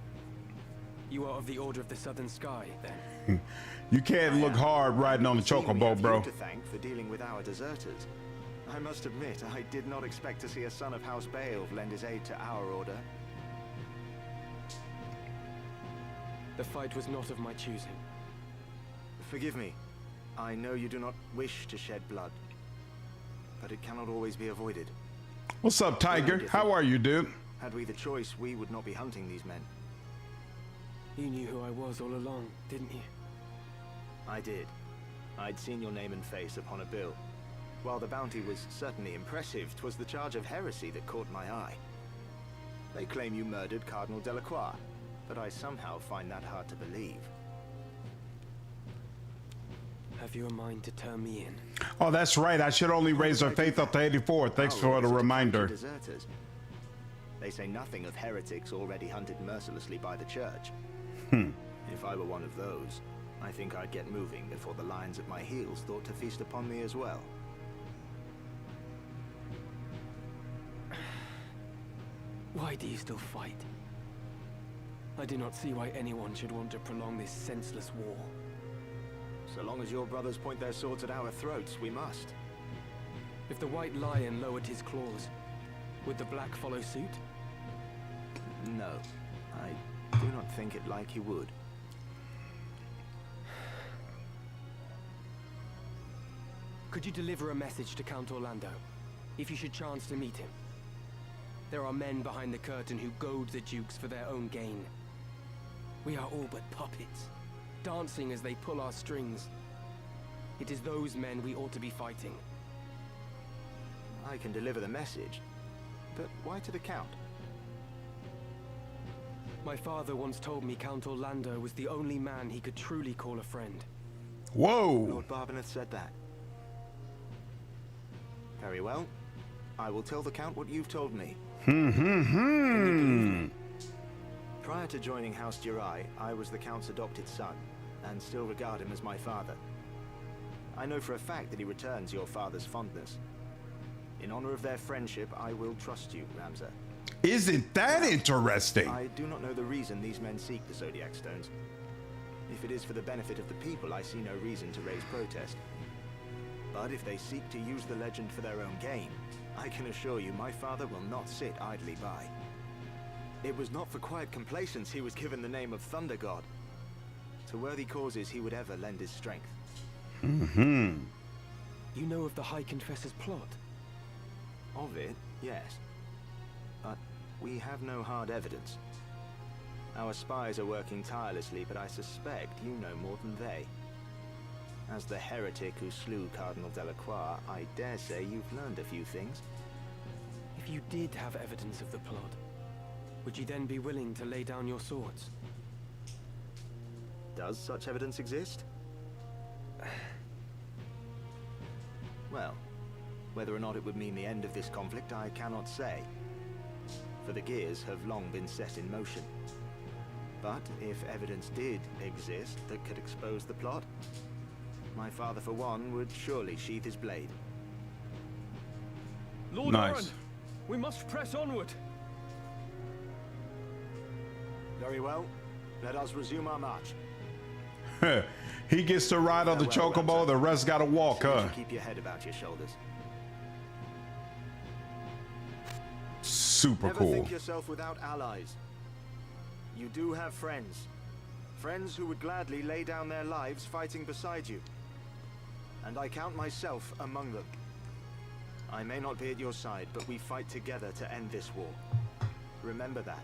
Speaker 2: You are of the Order of the Southern Sky, then?
Speaker 1: You can't look hard riding on the chocobo, bro.
Speaker 3: To thank for dealing with our deserters. I must admit, I did not expect to see a son of House Beowulf lend his aid to our order.
Speaker 2: The fight was not of my choosing.
Speaker 3: Forgive me. I know you do not wish to shed blood, but it cannot always be avoided.
Speaker 1: What's up, Tiger? How are you, dude?
Speaker 3: Had we the choice, we would not be hunting these men.
Speaker 2: You knew who I was all along, didn't you?
Speaker 3: I did. I'd seen your name and face upon a bill. While the bounty was certainly impressive, 'twas the charge of heresy that caught my eye. They claim you murdered Cardinal Delacroix, but I somehow find that hard to believe.
Speaker 2: Have you a mind to turn me in?
Speaker 1: Oh, that's right. I should only raise our faith up to 84. Thanks for the reminder.
Speaker 3: Deserters. They say nothing of heretics already hunted mercilessly by the church. If I were one of those, I think I'd get moving before the lions at my heels thought to feast upon me as well.
Speaker 2: Why do you still fight? I do not see why anyone should want to prolong this senseless war.
Speaker 3: So long as your brothers point their swords at our throats, we must.
Speaker 2: If the white lion lowered his claws, would the black follow suit?
Speaker 3: No, I do not think it like he would.
Speaker 2: Could you deliver a message to Count Orlando, if you should chance to meet him? There are men behind the curtain who goad the dukes for their own gain. We are all but puppets, dancing as they pull our strings. It is those men we ought to be fighting.
Speaker 3: I can deliver the message, but why to the Count?
Speaker 2: My father once told me Count Orlando was the only man he could truly call a friend.
Speaker 1: Whoa.
Speaker 3: Lord Barbeneth said that. Very well. I will tell the Count what you've told me. Prior to joining House Durai, I was the Count's adopted son, and still regard him as my father. I know for a fact that he returns your father's fondness. In honor of their friendship, I will trust you, Ramza.
Speaker 1: Isn't that interesting?
Speaker 3: I do not know the reason these men seek the Zodiac Stones. If it is for the benefit of the people, I see no reason to raise protest. But if they seek to use the legend for their own gain, I can assure you my father will not sit idly by. It was not for quiet complacence he was given the name of Thunder God. To worthy causes he would ever lend his strength.
Speaker 2: You know of the High Confessor's plot?
Speaker 3: Of it, yes. But we have no hard evidence. Our spies are working tirelessly, but I suspect you know more than they. As the heretic who slew Cardinal Delacroix, I dare say you've learned a few things.
Speaker 2: If you did have evidence of the plot, would you then be willing to lay down your swords?
Speaker 3: Does such evidence exist? Well, whether or not it would mean the end of this conflict, I cannot say. for the gears have long been set in motion. But if evidence did exist that could expose the plot, my father, for one, would surely sheath his blade.
Speaker 2: Lord
Speaker 1: Nice.
Speaker 2: Oren, we must press onward.
Speaker 3: Very well. Let us resume our march.
Speaker 1: He gets to ride on the
Speaker 3: Farewell,
Speaker 1: chocobo,
Speaker 3: Raptor.
Speaker 1: the rest gotta walk,
Speaker 3: See that
Speaker 1: huh?
Speaker 3: you keep your head about your shoulders.
Speaker 1: Super
Speaker 3: Never
Speaker 1: cool.
Speaker 3: think yourself without allies. You do have friends. Friends who would gladly lay down their lives fighting beside you. And I count myself among them. I may not be at your side, but we fight together to end this war. Remember that.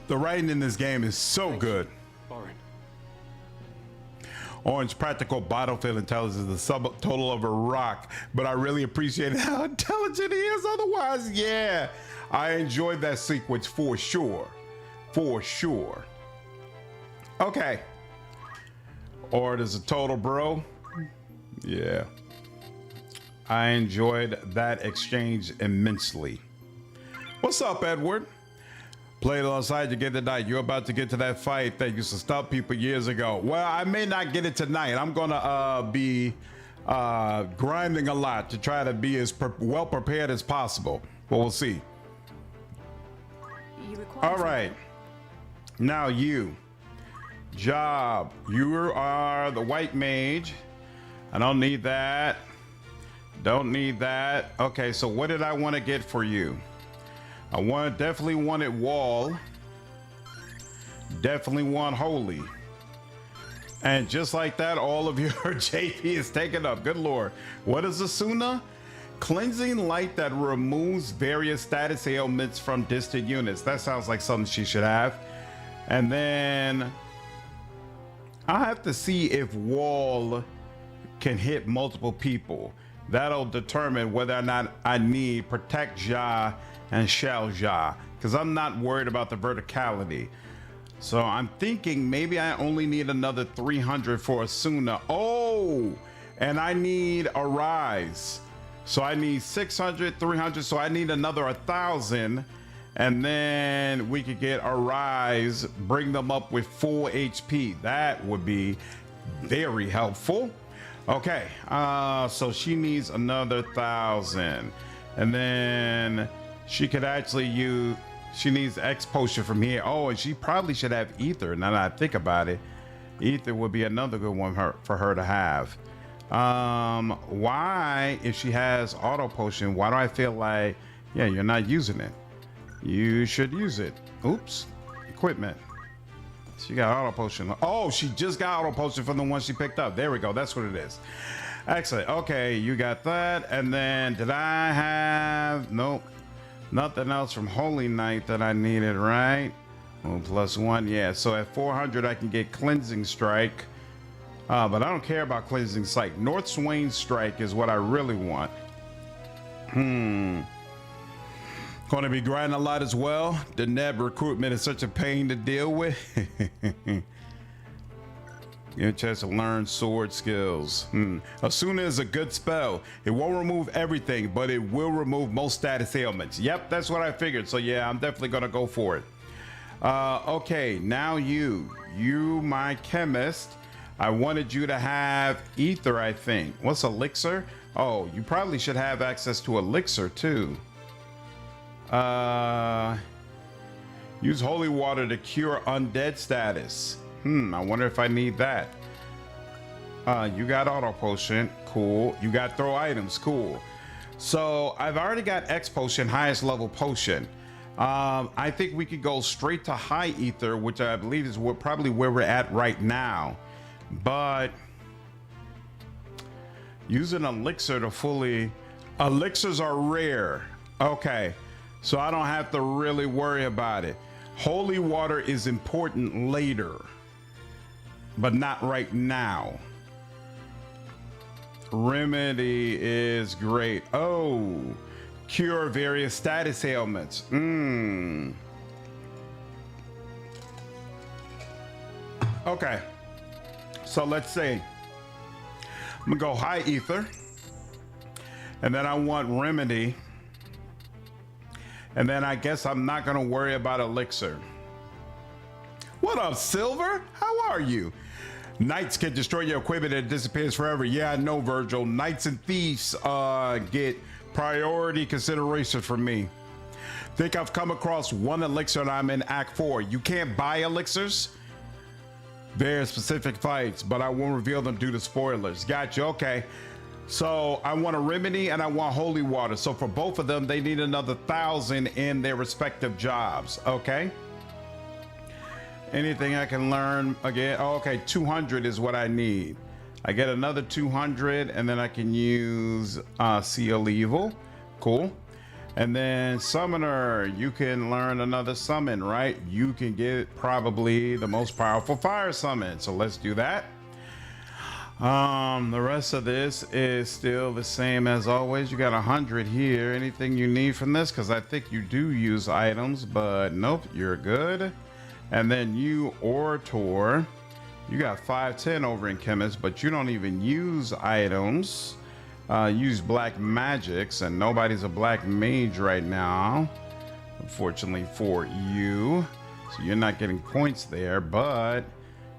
Speaker 1: The writing in this game is so good.
Speaker 2: Oren.
Speaker 1: Oran's practical battlefield intelligence is the subtotal of a rock, but I really appreciate how intelligent he is otherwise. Yeah, I enjoyed that sequence for sure. For sure. Okay. Ord is a total bro. Yeah. I enjoyed that exchange immensely. What's up, Edward? Played alongside you again tonight. You're about to get to that fight that used to stop people years ago. Well, I may not get it tonight. I'm gonna be grinding a lot to try to be as well prepared as possible. But we'll see.
Speaker 4: You require
Speaker 1: All right. Now you. Job. You are the white mage. I don't need that. Don't need that. Okay, so what did I want to get for you? I definitely wanted wall. Definitely want holy. And just like that, all of your JP is taken up. Good lord. What is Asuna? Cleansing light that removes various status ailments from distant units. That sounds like something she should have. And then I have to see if wall can hit multiple people. That'll determine whether or not I need protect Ja and shell Ja, because I'm not worried about the verticality. So I'm thinking maybe I only need another 300 for Asuna. Oh, and I need a rise. So I need 600, 300. So I need another 1,000. And then we could get a rise, bring them up with full HP. That would be very helpful. Okay, so she needs another 1,000. And then she could actually use, she needs X potion from here. Oh, and she probably should have ether. Now that I think about it, ether would be another good one for her to have. Why, if she has auto potion, why do I feel like, yeah, you're not using it? You should use it. Oops, equipment. She got auto potion. Oh, she just got auto potion from the one she picked up. There we go. That's what it is. Excellent. Okay, you got that. And then did I have, nope, nothing else from Holy Night that I needed, right? Oh, +1. Yeah, so at 400 I can get Cleansing Strike. But I don't care about Cleansing Strike. North Swain Strike is what I really want. Going to be grinding a lot as well. The Neb recruitment is such a pain to deal with. Get a chance to learn sword skills. Asuna is a good spell. It won't remove everything, but it will remove most status ailments. Yep, that's what I figured. So yeah, I'm definitely going to go for it. Okay, now you my chemist. I wanted you to have ether, I think. What's elixir? Oh, you probably should have access to elixir too. Use holy water to cure undead status. I wonder if I need that. You got auto potion, cool. You got throw items, cool. So I've already got X potion, highest level potion. I think we could go straight to high ether, which I believe is probably where we're at right now. But using elixir to fully, elixirs are rare. Okay. So I don't have to really worry about it. Holy water is important later, but not right now. Remedy is great. Oh, cure various status ailments. Okay, so let's see. I'm gonna go high ether. And then I want remedy. And then I guess I'm not gonna worry about elixir. What up, Silver? How are you? Knights can destroy your equipment and it disappears forever. Yeah, I know, Virgil. Knights and thieves get priority consideration from me. Think I've come across one elixir and I'm in Act 4. You can't buy elixirs. Very specific fights, but I won't reveal them due to spoilers. Gotcha, okay. So I want a remedy and I want holy water. So for both of them, they need another 1,000 in their respective jobs, okay? Anything I can learn again? Oh, okay, 200 is what I need. I get another 200 and then I can use Seal Evil. Cool. And then Summoner, you can learn another summon, right? You can get probably the most powerful fire summon. So let's do that. The rest of this is still the same as always. You got 100 here. Anything you need from this? Because I think you do use items, but nope, you're good. And then you, Orator, you got 510 over in Chemist, but you don't even use items. Use black magics, and nobody's a black mage right now, unfortunately for you. So you're not getting points there, but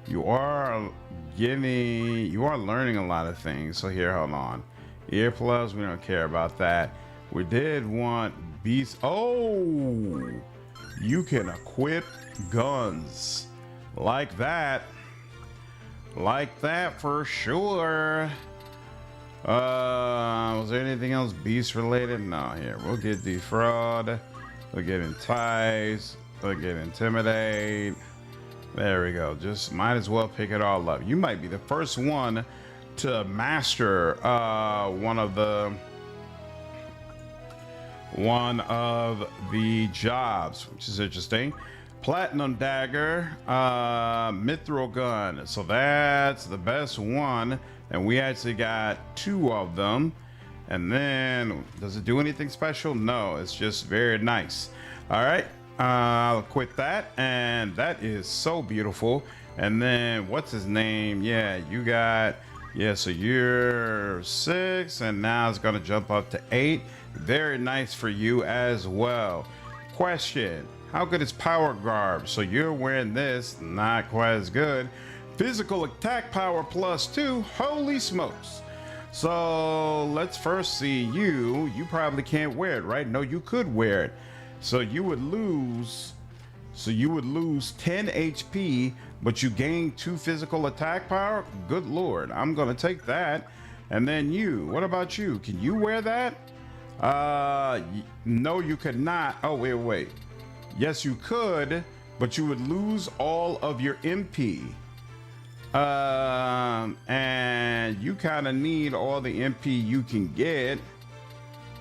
Speaker 1: you are learning a lot of things. So here, hold on. Earplugs, we don't care about that. We did want beast. Oh, you can equip guns like that for sure. Was there anything else beast related? No. Here, we'll get defraud, we'll get entice, we'll get intimidate. There we go. Just might as well pick it all up. You might be the first one to master one of the jobs, which is interesting. Platinum dagger, mithril gun. So that's the best one, and we actually got 2 of them. And then, does it do anything special? No, it's just very nice. All right, I'll quit that, and that is so beautiful. And then, what's his name? Yeah, you got, yeah, so you're 6, and now it's gonna jump up to 8. Very nice for you as well. Question. How good is power garb? So you're wearing this, not quite as good. Physical attack power +2, holy smokes. So let's first see you. You probably can't wear it, right? No, you could wear it. So you would lose 10 HP, but you gain 2 physical attack power? Good Lord, I'm gonna take that. And then you, what about you? Can you wear that? No, you could not. Oh, wait. Yes, you could, but you would lose all of your MP. And you kind of need all the MP you can get.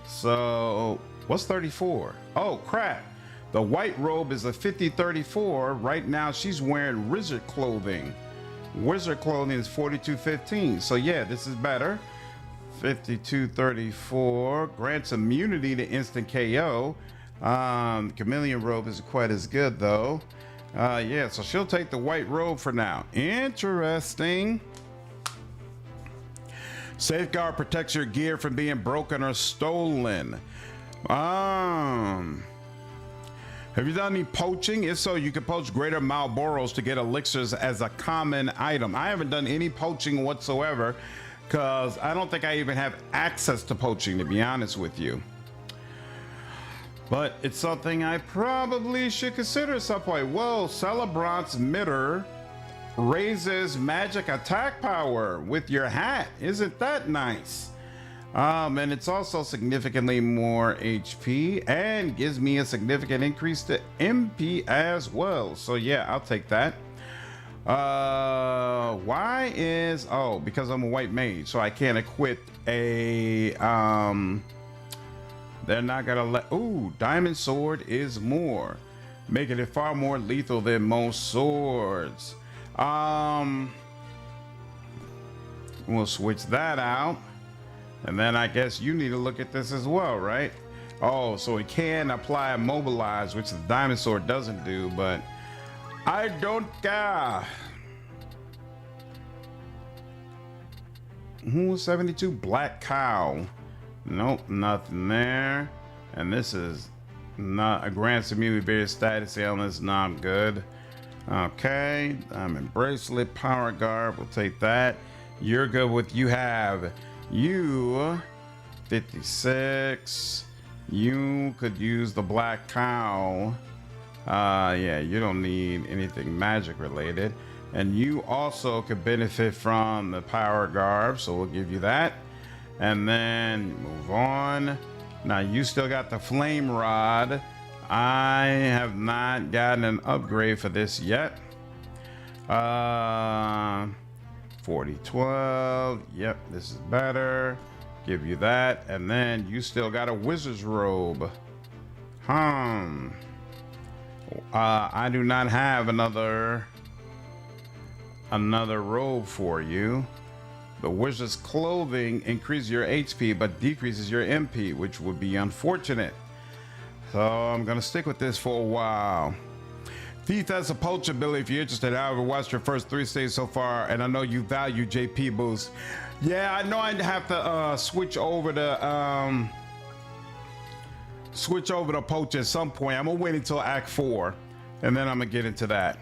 Speaker 1: So, what's 34? Oh, crap. The white robe is a 5034. Right now, she's wearing wizard clothing. Wizard clothing is 4215. So, yeah, this is better. 5234 grants immunity to instant KO. Chameleon robe isn't quite as good though. Yeah, so she'll take the white robe for now. Interesting. Safeguard protects your gear from being broken or stolen. Have you done any poaching? If so, you can poach greater Malboros to get elixirs as a common item. I haven't done any poaching whatsoever because I don't think I even have access to poaching, to be honest with you. But it's something I probably should consider at some point. Whoa, Celebrant's Mitter raises magic attack power with your hat. Isn't that nice? And it's also significantly more HP and gives me a significant increase to MP as well. So yeah, I'll take that. Why is, oh, because I'm a white mage, so I can't equip a, they're not gonna let, ooh, diamond sword is more, making it far more lethal than most swords. We'll switch that out. And then I guess you need to look at this as well, right? Oh, so it can apply immobilize, which the diamond sword doesn't do, but I don't care. 72 black cow. Nope, nothing there. And this is not a grants immunity various status ailments, not good. Okay, diamond bracelet, power guard, we'll take that. You're good with, you have you 56. You could use the black cow. Yeah, you don't need anything magic related. And you also could benefit from the power garb, so we'll give you that. And then move on. Now you still got the flame rod. I have not gotten an upgrade for this yet. 4012. Yep, this is better. Give you that. And then you still got a wizard's robe. I do not have another robe for you. The wizard's clothing increases your HP but decreases your MP, which would be unfortunate. So I'm gonna stick with this for a while. Thief has a poach ability if you're interested. However, watch your first 3 stages so far, and I know you value JP boost. Yeah, I know I'd have to switch over to poach at some point. I'm gonna wait until Act 4, and then I'm gonna get into that.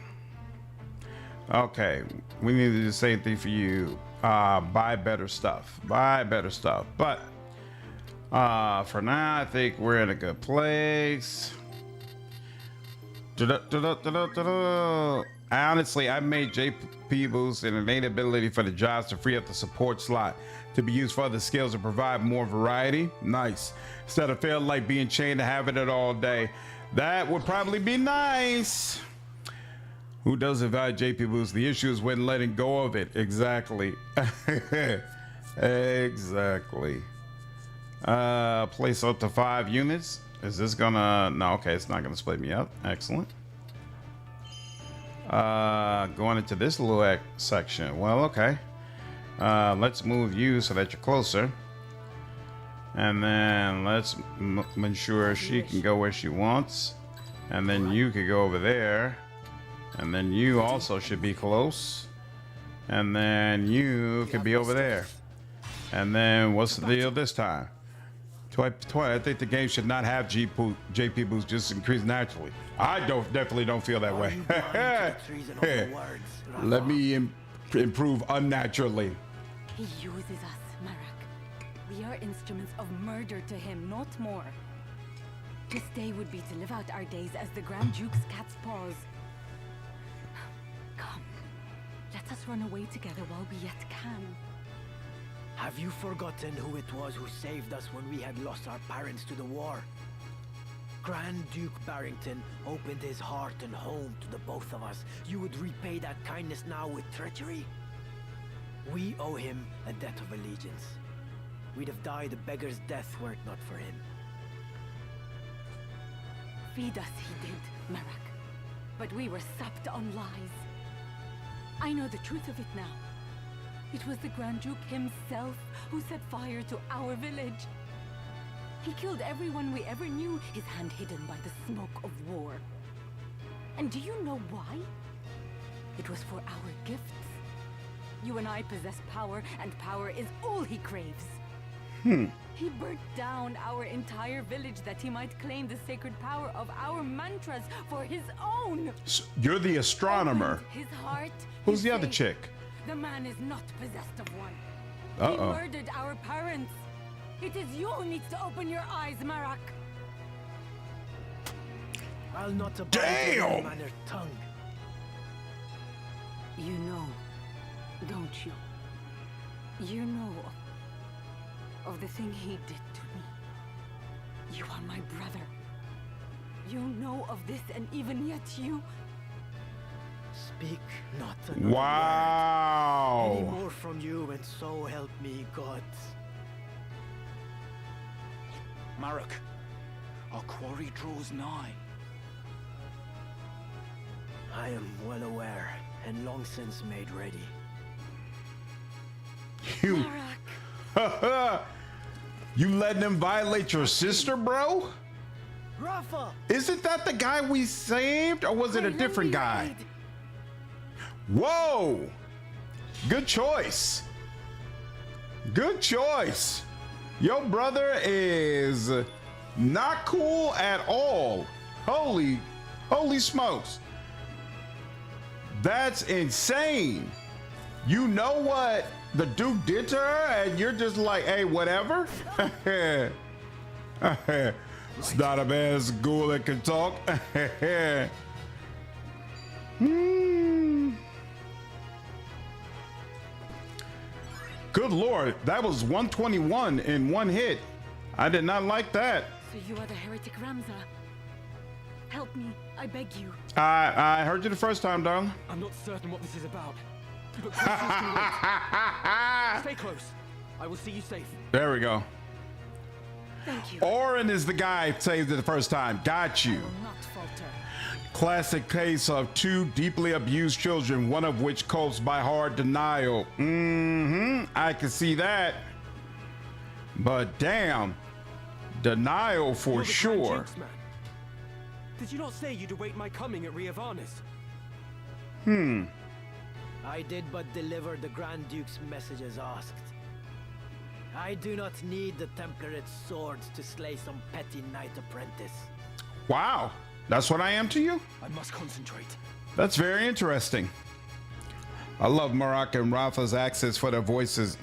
Speaker 1: Okay, we need to do the same thing for you. Buy better stuff. Buy better stuff. But for now, I think we're in a good place. Honestly, I made JP boost an innate ability for the jobs to free up the support slot to be used for other skills and provide more variety. Nice. Instead of feeling like being chained to having it all day. That would probably be nice. Who doesn't value JP boost? The issue is when letting go of it. Exactly. Exactly. Place up to 5 units. Is this gonna, no, okay, it's not gonna split me up. Excellent. Going into this little section. Well, okay. Let's move you so that you're closer. And then let's ensure she can go where she wants. And then you could go over there. And then you also should be close. And then you could be over there. And then what's the deal this time? I think the game should not have JP boost, just increase naturally. I definitely don't feel that way. Let me improve unnaturally.
Speaker 5: He uses us, Marak. We are instruments of murder to him, not more. This day would be to live out our days as the Grand Duke's cat's paws. Come, let us run away together while we yet can.
Speaker 6: Have you forgotten who it was who saved us when we had lost our parents to the war? Grand Duke Barrington opened his heart and home to the both of us. You would repay that kindness now with treachery? We owe him a debt of allegiance. We'd have died a beggar's death were it not for him.
Speaker 5: Feed us he did, Marak. But we were sapped on lies. I know the truth of it now. It was the Grand Duke himself who set fire to our village. He killed everyone we ever knew, his hand hidden by the smoke of war. And do you know why? It was for our gifts. You and I possess power, and power is all he craves. He burnt down our entire village that he might claim the sacred power of our mantras for his own.
Speaker 1: So you're the astronomer.
Speaker 5: Opened his heart.
Speaker 1: Who's the other
Speaker 5: faith.
Speaker 1: chick?
Speaker 5: The man is not possessed of one.
Speaker 1: Uh-oh.
Speaker 5: He murdered our parents. It is you who needs to open your eyes, Marak.
Speaker 6: I'll not abide
Speaker 1: Damn!
Speaker 6: your mannered tongue.
Speaker 5: You know, don't you? You know of the thing he did to me. You are my brother. You know of this, and even yet you...
Speaker 6: Speak not another word.
Speaker 1: Wow.
Speaker 6: Any more from you, and so help me God.
Speaker 7: Marak, our quarry draws nigh.
Speaker 6: I am well aware, and long since made ready.
Speaker 1: You,
Speaker 5: Marak!
Speaker 1: you letting them violate your sister, bro?
Speaker 6: Rafa!
Speaker 1: Isn't that the guy we saved, or was it a
Speaker 5: Let
Speaker 1: different
Speaker 5: me
Speaker 1: guy?
Speaker 5: ride.
Speaker 1: Whoa! Good choice. Good choice. Your brother is not cool at all. Holy smokes. That's insane. You know what the Duke did to her, and you're just like, hey, whatever. It's not a man's ghoul that can talk. Good Lord, that was 121 in one hit. I did not like that.
Speaker 5: So you are the heretic Ramza. Help me, I beg you.
Speaker 1: I heard you the first time, darling.
Speaker 2: I'm not certain what this is about. But questions can wait. Stay close. I will see you safe.
Speaker 1: There we go.
Speaker 5: Thank you.
Speaker 1: Orin is the guy who saved it the first time. Got you.
Speaker 5: I will not falter.
Speaker 1: Classic case of two deeply abused children, one of which copes by hard denial. I can see that. But damn, denial for
Speaker 2: You're the Grand
Speaker 1: sure.
Speaker 2: Duke's man. Did you not say you'd await my coming at Ivalice?
Speaker 6: I did but deliver the Grand Duke's message as asked. I do not need the Template swords to slay some petty knight apprentice.
Speaker 1: Wow, that's what I am to you?
Speaker 2: I must concentrate.
Speaker 1: That's very interesting. I love Marak and Rafa's accents for their voices.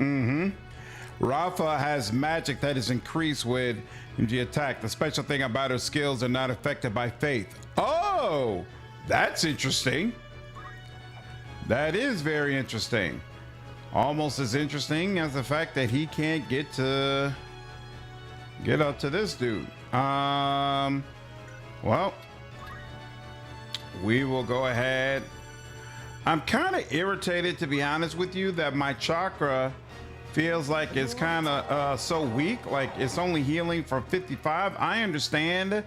Speaker 1: Rafa has magic that is increased with the attack. The special thing about her skills are not affected by faith. Oh, that's interesting. That is very interesting. Almost as interesting as the fact that he can't get up to this dude. Well, we will go ahead. I'm kind of irritated, to be honest with you, that my chakra feels like it's kind of so weak. Like it's only healing for 55. I understand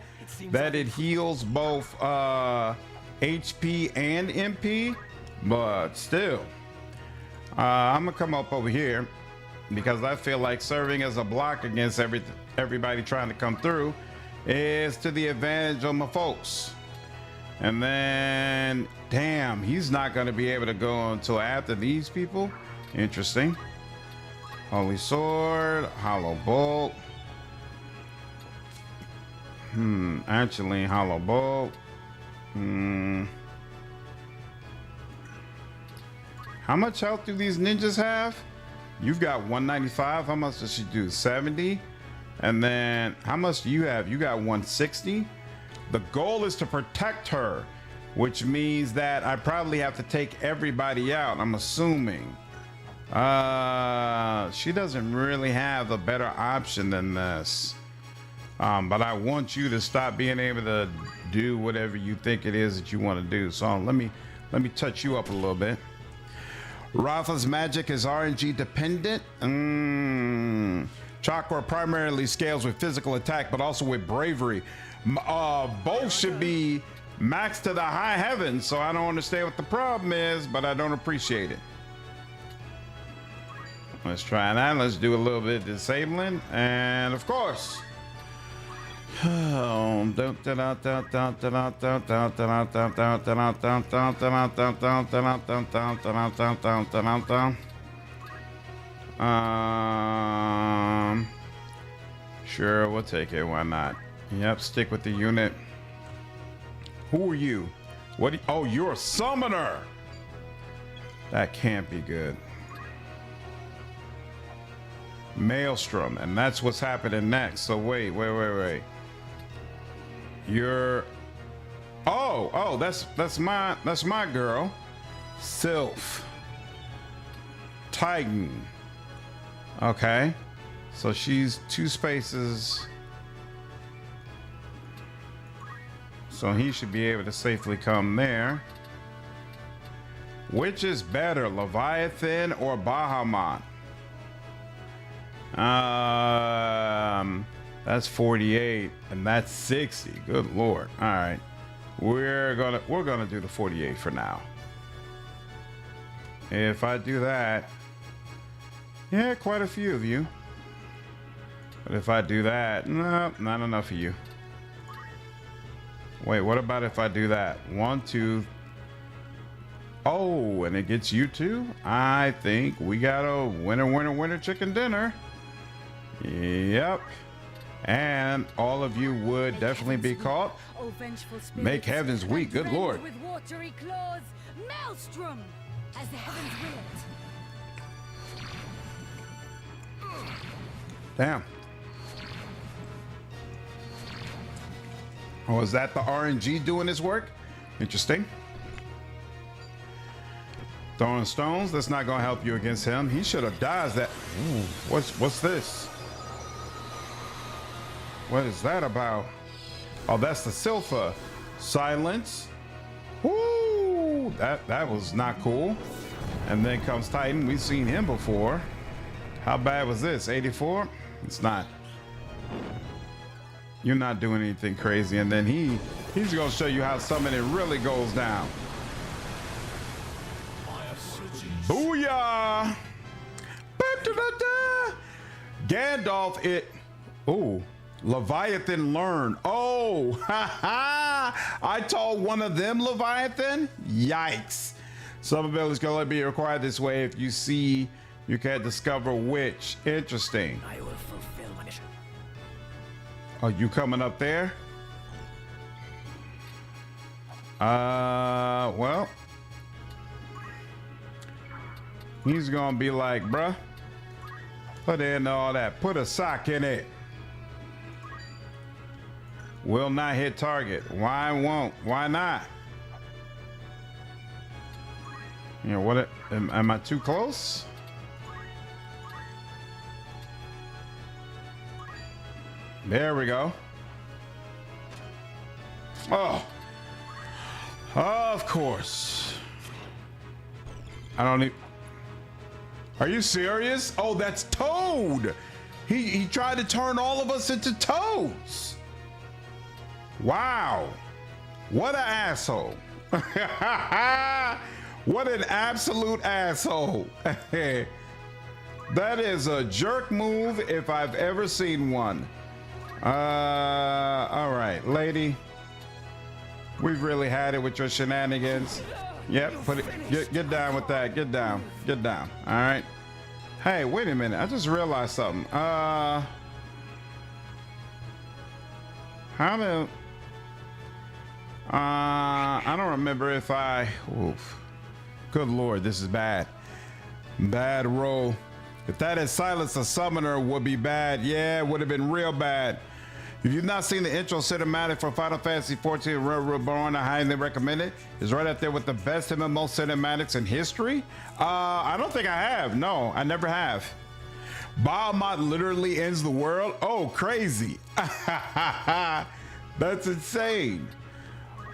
Speaker 1: that it heals both HP and MP, but still. I'm gonna come up over here because I feel like serving as a block against everybody trying to come through is to the advantage of my folks. And then, damn, he's not gonna be able to go until after these people. Interesting. Holy Sword, Hollow Bolt. Actually, Hollow Bolt. How much health do these ninjas have? You've got 195. How much does she do? 70. And then how much do you have? You got 160. The goal is to protect her, which means that I probably have to take everybody out, I'm assuming. She doesn't really have a better option than this. But I want you to stop being able to do whatever you think it is that you want to do. So let me touch you up a little bit. Rafa's magic is RNG dependent. Chakra primarily scales with physical attack, but also with bravery. Both should be maxed to the high heavens, so I don't understand what the problem is, but I don't appreciate it. Let's try that. Let's do a little bit of disabling, and of course. Sure, we'll take it. Why not? Yep, stick with the unit. Who are you? What? Oh, you're a summoner. That can't be good. Maelstrom, and that's what's happening next. So wait. You're oh, that's my girl. Sylph. Titan. Okay. So she's 2 spaces. So he should be able to safely come there. Which is better, Leviathan or Bahamut? That's 48 and that's 60. Good Lord. All right. We're gonna do the 48 for now. If I do that, yeah, quite a few of you. But if I do that, no, not enough of you. Wait, what about if I do that? 1, 2. Oh, and it gets you too? I think we got a winner chicken dinner. Yep. And all of you would definitely be caught.
Speaker 5: Oh, vengeful spirits,
Speaker 1: Make heavens weak, good
Speaker 5: and
Speaker 1: lord.
Speaker 5: with watery claws, Maelstrom, as the heavens will it.
Speaker 1: Damn. Oh, is that the RNG doing his work? Interesting. Throwing stones, that's not gonna help you against him. He should have dodged that. Ooh, what's this? What is that about? Oh, that's the Silpha. Silence. Woo! That was not cool. And then comes Titan. We've seen him before. How bad was this? 84? It's not. You're not doing anything crazy. And then he's gonna show you how summoning really goes down. Booyah! Ba-da-da-da! Gandalf, ooh, Leviathan learn. Oh, ha ha! I told one of them Leviathan? Yikes. Some abilities can only be required this way if you see you can't discover which. Interesting.
Speaker 6: I will fulfill my mission.
Speaker 1: Are you coming up there? Well. He's gonna be like, bruh, put in all that. Put a sock in it. Will not hit target. Why won't? Why not? You know what? Am I too close? There we go. Oh, of course. I don't need. Are you serious? Oh, that's Toad. He tried to turn all of us into toads. Wow. What an asshole. What an absolute asshole. That is a jerk move if I've ever seen one. All right, lady. We've really had it with your shenanigans. Yep, put it. Get down with that. Get down. Get down. All right. Hey, wait a minute. I just realized something. How do? I don't remember if I. Oof. Good lord, this is bad. Bad roll. If that had silenced a summoner, would be bad. Yeah, it would have been real bad. If you've not seen the intro cinematic for Final Fantasy XIV Reborn, I highly recommend it. It's right up there with the best MMO cinematics in history. I don't think I have. No, I never have. Bahamut literally ends the world. Oh, crazy. That's insane.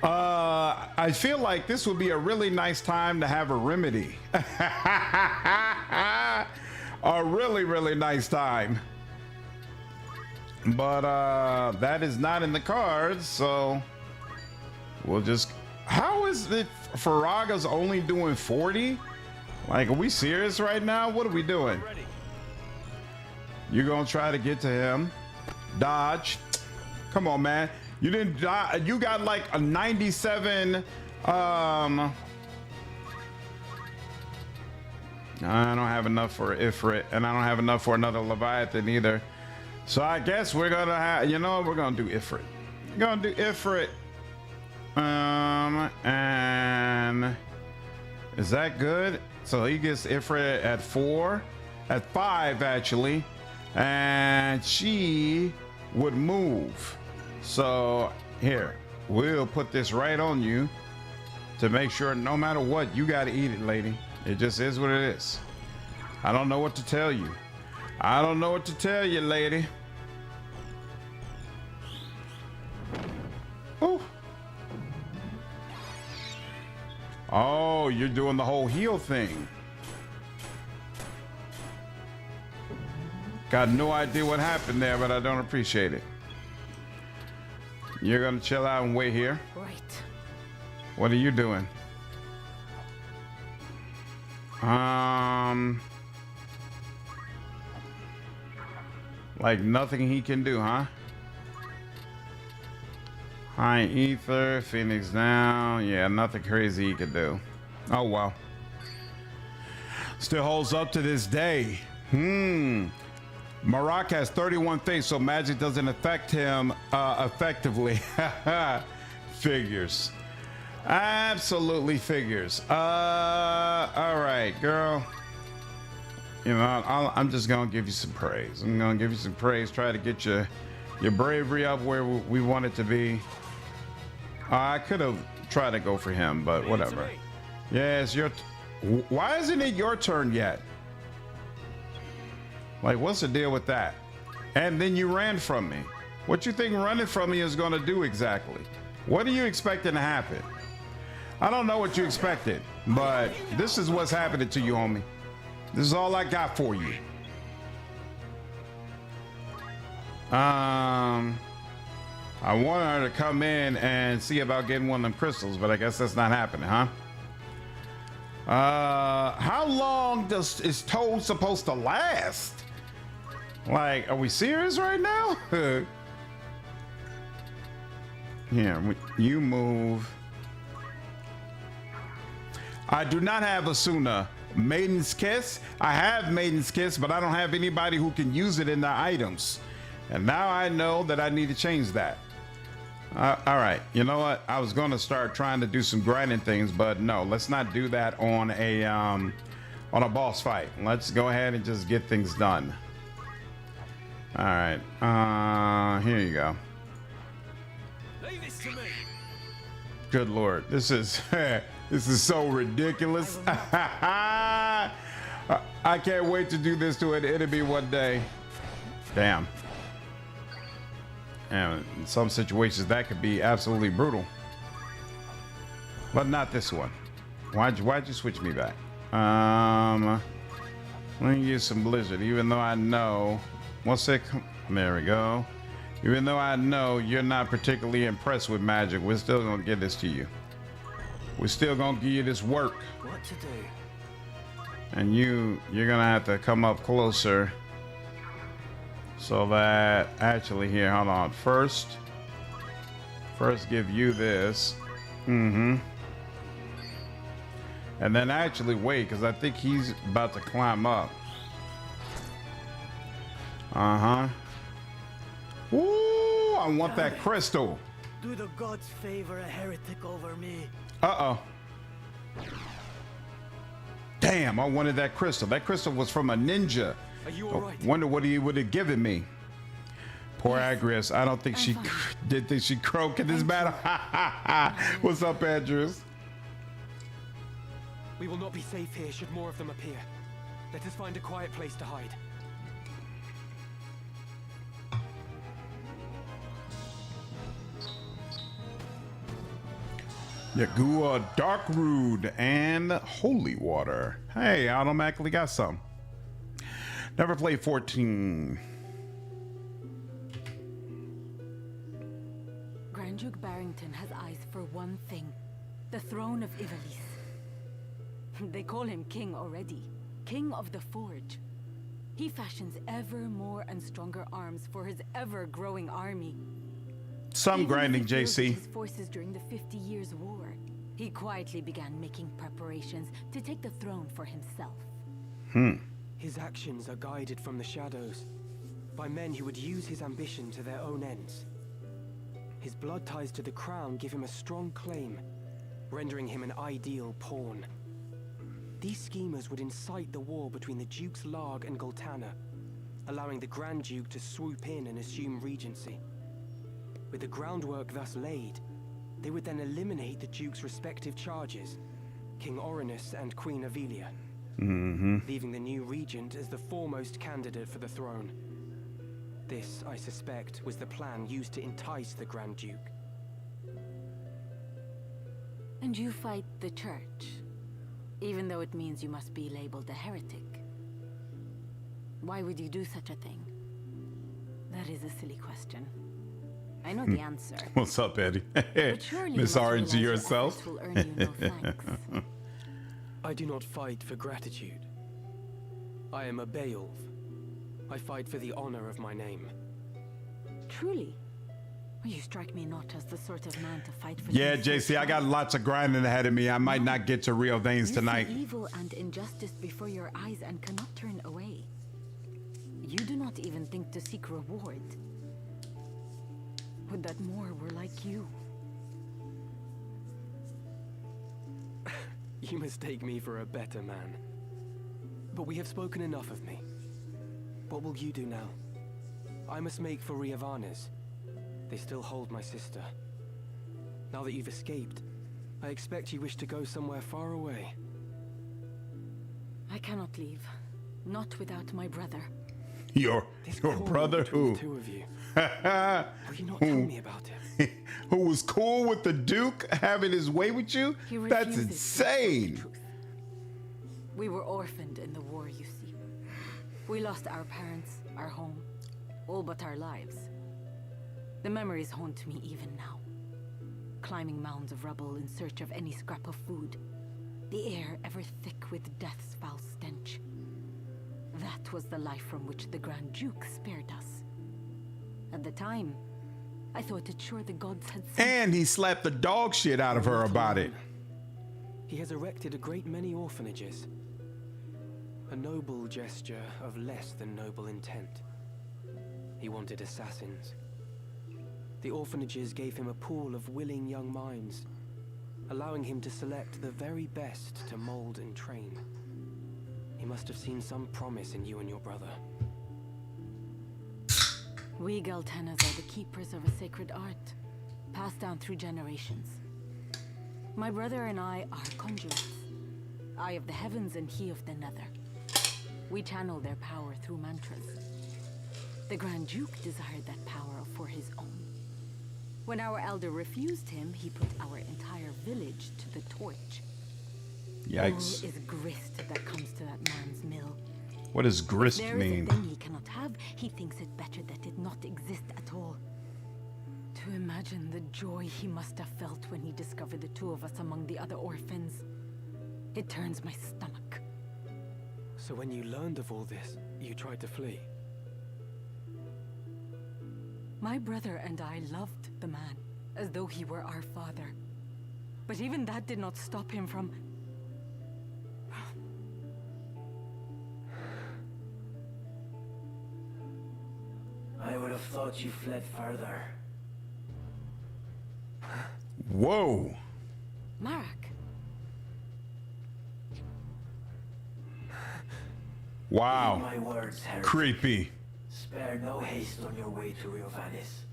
Speaker 1: I feel like this would be a really nice time to have a remedy. A really, really nice time. But that is not in the cards, so we'll just. How is it Faraga's only doing 40? Like, are we serious right now? What are we doing? You're gonna try to get to him. Dodge. Come on, man. You didn't die. You got like a 97. I don't have enough for Ifrit, and I don't have enough for another Leviathan either. So I guess we're gonna have, you know, we're gonna do Ifrit. We're gonna do Ifrit. And is that good? So he gets Ifrit at 4, at 5 actually, and she would move. So here, we'll put this right on you to make sure no matter what, you gotta eat it, lady. It just is what it is. I don't know what to tell you. I don't know what to tell you, lady. Oh. Oh, you're doing the whole heal thing. Got no idea what happened there, but I don't appreciate it. You're gonna chill out and wait here.
Speaker 5: Right.
Speaker 1: What are you doing? Like nothing he can do, huh? High ether, Phoenix down. Yeah, nothing crazy he could do. Oh well. Still holds up to this day. Marak has 31 things, so magic doesn't affect him effectively. Figures. Absolutely figures. All right, girl. You know, I'm just gonna give you some praise. I'm gonna give you some praise. Try to get your bravery up where we want it to be. I could have tried to go for him, but whatever. Yeah, it's your. Why isn't it your turn yet? Like, what's the deal with that? And then you ran from me. What you think running from me is gonna do exactly? What are you expecting to happen? I don't know what you expected, but this is what's happening to you, homie. This is all I got for you. I want her to come in and see about getting one of them crystals, but I guess that's not happening, huh? How long is Toad supposed to last? Like, are we serious right now? Here, you move. I do not have Asuna. Maiden's Kiss. I have Maiden's Kiss, but I don't have anybody who can use it in the items. And now I know that I need to change that. All right, you know what? I was going to start trying to do some grinding things, but no, let's not do that on a boss fight. Let's go ahead and just get things done. All right, here you go.
Speaker 6: Leave this to me.
Speaker 1: Good Lord, this is this is so ridiculous. I can't wait to do this to an enemy one day. Damn. And in some situations that could be absolutely brutal, but not this one. Why'd you switch me back? Let me use some Blizzard, even though I know. What's it? There we go. Even though I know you're not particularly impressed with magic, we're still gonna get this to you. We're still gonna give you this work.
Speaker 6: What to do?
Speaker 1: And you're gonna have to come up closer. So that actually here, hold on. First give you this. And then actually wait, because I think he's about to climb up. Ooh, I want that crystal.
Speaker 6: Do the gods favor a heretic over me?
Speaker 1: Damn, I wanted that crystal. That crystal was from a ninja.
Speaker 2: Are you all right?
Speaker 1: Wonder what he would have given me. Poor Agrius. I don't think she did think she croaked in this battle. What's up, Andrews?
Speaker 2: We will not be safe here should more of them appear. Let us find a quiet place to hide.
Speaker 1: Yagua, Dark Rood, and Holy Water. Hey, I automatically got some. Never played 14.
Speaker 5: Grand Duke Barrington has eyes for one thing. The throne of Ivalice. They call him king already. King of the Forge. He fashions ever more and stronger arms for his ever-growing army.
Speaker 1: Some grinding, JC.
Speaker 5: His forces during the 50 Years' War. He quietly began making preparations to take the throne for himself.
Speaker 2: His actions are guided from the shadows by men who would use his ambition to their own ends. His blood ties to the crown give him a strong claim, rendering him an ideal pawn. These schemers would incite the war between the Dukes Larg and Goltana, allowing the Grand Duke to swoop in and assume regency. With the groundwork thus laid, they would then eliminate the Duke's respective charges, King Orinus and Queen Avelia, leaving the new regent as the foremost candidate for the throne. This, I suspect, was the plan used to entice the Grand Duke.
Speaker 5: And you fight the church, even though it means you must be labeled a heretic. Why would you do such a thing? That is a silly question. I know the answer.
Speaker 1: What's up, Eddie?
Speaker 5: But surely
Speaker 1: Miss
Speaker 5: you must
Speaker 1: Orange,
Speaker 5: realize your
Speaker 1: yourself?
Speaker 5: efforts will earn you no thanks.
Speaker 2: I do not fight for gratitude. I am a Beowulf. I fight for the honor of my name.
Speaker 5: Truly? Well, you strike me not as the sort of man to fight for.
Speaker 1: Yeah,
Speaker 5: things so
Speaker 1: JC, I got
Speaker 5: small.
Speaker 1: lots of grinding ahead of me. I might not get to real things
Speaker 5: You
Speaker 1: tonight.
Speaker 5: see evil and injustice before your eyes and cannot turn away. You do not even think to seek reward. Would that more were like you.
Speaker 2: You mistake me for a better man. But we have spoken enough of me. What will you do now? I must make for Ivalice. They still hold my sister. Now that you've escaped, I expect you wish to go somewhere far away.
Speaker 5: I cannot leave. Not without my brother.
Speaker 1: Your
Speaker 2: quarrel
Speaker 1: brother
Speaker 2: between
Speaker 1: who?
Speaker 2: the two of you. Will you not tell me about him?
Speaker 1: Who was cool with the Duke having his way with you?
Speaker 5: He
Speaker 1: That's
Speaker 5: refuses to accept the
Speaker 1: insane.
Speaker 5: truth. We were orphaned in the war, you see. We lost our parents, our home, all but our lives. The memories haunt me even now. Climbing mounds of rubble in search of any scrap of food. The air ever thick with death's foul stench. That was the life from which the Grand Duke spared us. At the time, I thought it sure the gods had sent.
Speaker 1: And he slapped the dog shit out of her about it.
Speaker 2: He has erected a great many orphanages. A noble gesture of less than noble intent. He wanted assassins. The orphanages gave him a pool of willing young minds, allowing him to select the very best to mold and train. He must have seen some promise in you and your brother.
Speaker 5: We Galtanas are the keepers of a sacred art, passed down through generations. My brother and I are conduits. I of the heavens and he of the nether. We channel their power through mantras. The Grand Duke desired that power for his own. When our elder refused him, he put our entire village to the torch.
Speaker 1: Yikes.
Speaker 5: All is grist that comes to that man's mill.
Speaker 1: What does grist
Speaker 5: There
Speaker 1: mean?
Speaker 5: is a thing he cannot have, he thinks it better that it not exist at all. To imagine the joy he must have felt when he discovered the two of us among the other orphans. It turns my stomach.
Speaker 2: So when you learned of all this, you tried to flee?
Speaker 5: My brother and I loved the man, as though he were our father. But even that did not stop him from...
Speaker 6: I would have thought you fled further.
Speaker 1: Whoa.
Speaker 5: Marak.
Speaker 1: Wow.
Speaker 6: Heed my words, Harry.
Speaker 1: Creepy.
Speaker 6: Spare no haste on your way to Ivalice.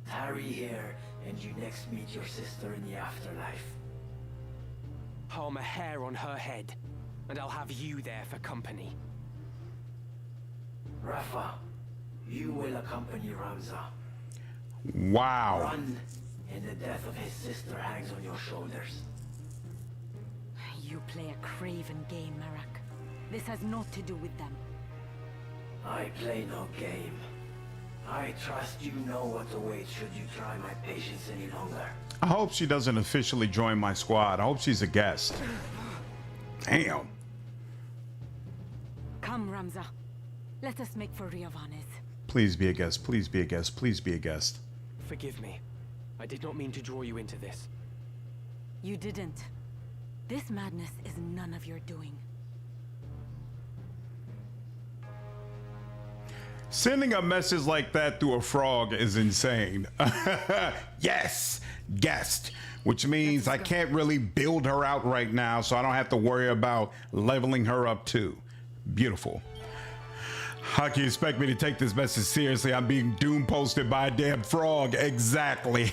Speaker 6: Tarry here, and you next meet your sister in the afterlife.
Speaker 2: Harm a hair on her head, and I'll have you there for company.
Speaker 6: Rafa, you will accompany Ramza.
Speaker 1: Wow.
Speaker 6: Run, and the death of his sister hangs on your shoulders.
Speaker 5: You play a craven game, Marak. This has naught to do with them.
Speaker 6: I play no game. I trust you know what awaits should you try my patience any longer.
Speaker 1: I hope she doesn't officially join my squad. I hope she's a guest. Damn.
Speaker 5: Come, Ramza. Let us make for Ivalice.
Speaker 1: Please be a guest. Please be a guest. Please be a guest.
Speaker 2: Forgive me. I did not mean to draw you into this.
Speaker 5: You didn't. This madness is none of your doing.
Speaker 1: Sending a message like that through a frog is insane. Yes, guest. Which means I can't really build her out right now, so I don't have to worry about leveling her up too. Beautiful. How can you expect me to take this message seriously? I'm being doom posted by a damn frog. Exactly.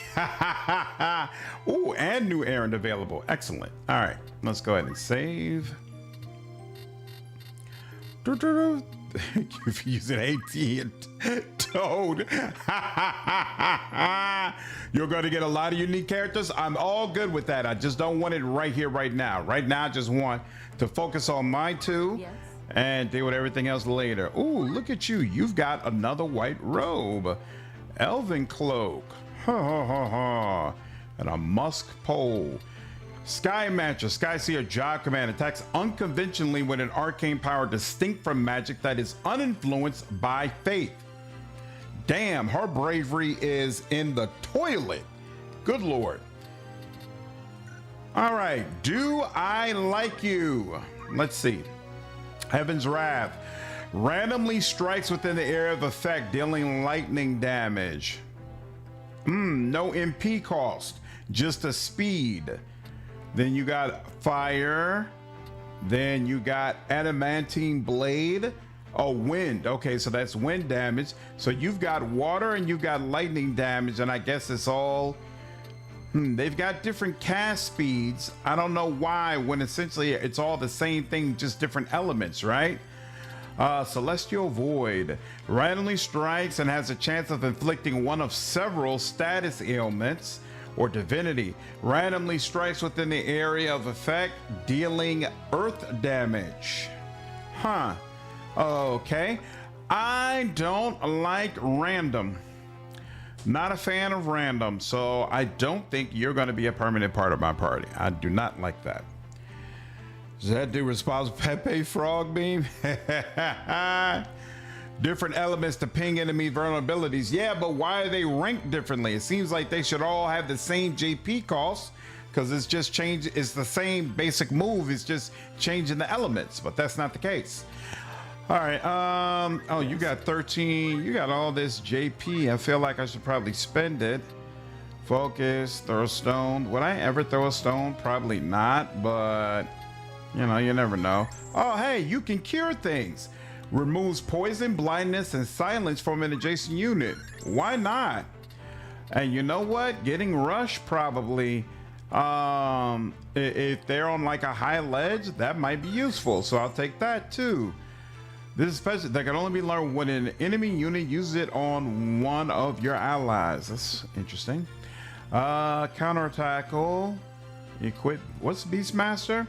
Speaker 1: Ooh, and new errand available. Excellent. All right, let's go ahead and save. If you use an AT and Toad, you're going to get a lot of unique characters. I'm all good with that. I just don't want it right here, right now. Right now, I just want to focus on my two.
Speaker 5: Yes.
Speaker 1: And deal with everything else later. Ooh, look at you. You've got another white robe. Elven cloak. Ha ha ha ha. And a musk pole. Sky Matcher. Sky Seer job command attacks unconventionally with an arcane power distinct from magic that is uninfluenced by faith. Damn, her bravery is in the toilet. Good lord. All right. Do I like you? Let's see. Heaven's Wrath. Randomly strikes within the area of effect, dealing lightning damage. No MP cost, just a speed. Then you got fire. Then you got adamantine blade. Oh, wind. Okay, so that's wind damage. So you've got water and you've got lightning damage, and I guess it's all... they've got different cast speeds. I don't know why, when essentially it's all the same thing, just different elements, right? Celestial Void randomly strikes and has a chance of inflicting one of several status ailments or divinity. Randomly strikes within the area of effect, dealing earth damage. Huh. Okay. I don't like random. Not a fan of random, so I don't think you're going to be a permanent part of my party. I do not like that. Does that dude responsible for Pepe Frog Beam? Different elements to ping enemy vulnerabilities. Yeah, but why are they ranked differently? It seems like they should all have the same JP cost, because it's just change. It's the same basic move. It's just changing the elements, but that's not the case. All right. Oh, you got 13. You got all this JP. I feel like I should probably spend it. Focus, throw a stone. Would I ever throw a stone? Probably not, but you know, you never know. Oh, hey, you can cure things. Removes poison, blindness, and silence from an adjacent unit. Why not? And you know what? Getting rush probably. If they're on like a high ledge, that might be useful. So I'll take that too. This is special. That can only be learned when an enemy unit uses it on one of your allies. That's interesting. Counterattack. Equip. What's Beastmaster?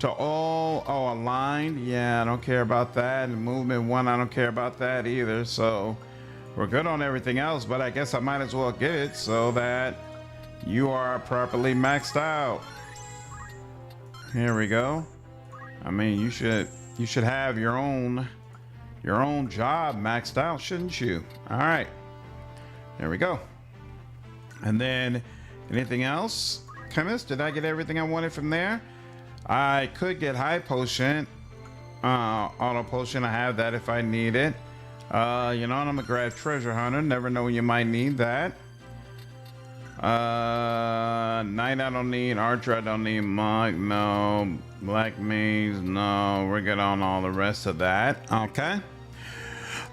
Speaker 1: To all. Oh, aligned. Yeah, I don't care about that. And movement 1, I don't care about that either. So we're good on everything else, but I guess I might as well get it so that you are properly maxed out. Here we go. I mean, you should have your own job maxed out, shouldn't you? All right, there we go. And then anything else? Chemist, did I get everything I wanted from there? I could get high potion, auto potion. I have that if I need it. You know what? I'm gonna grab treasure hunter. Never know when you might need that. Knight I don't need. Archer I don't need. Monk no. Black mage no. We're good on all the rest of that. Okay.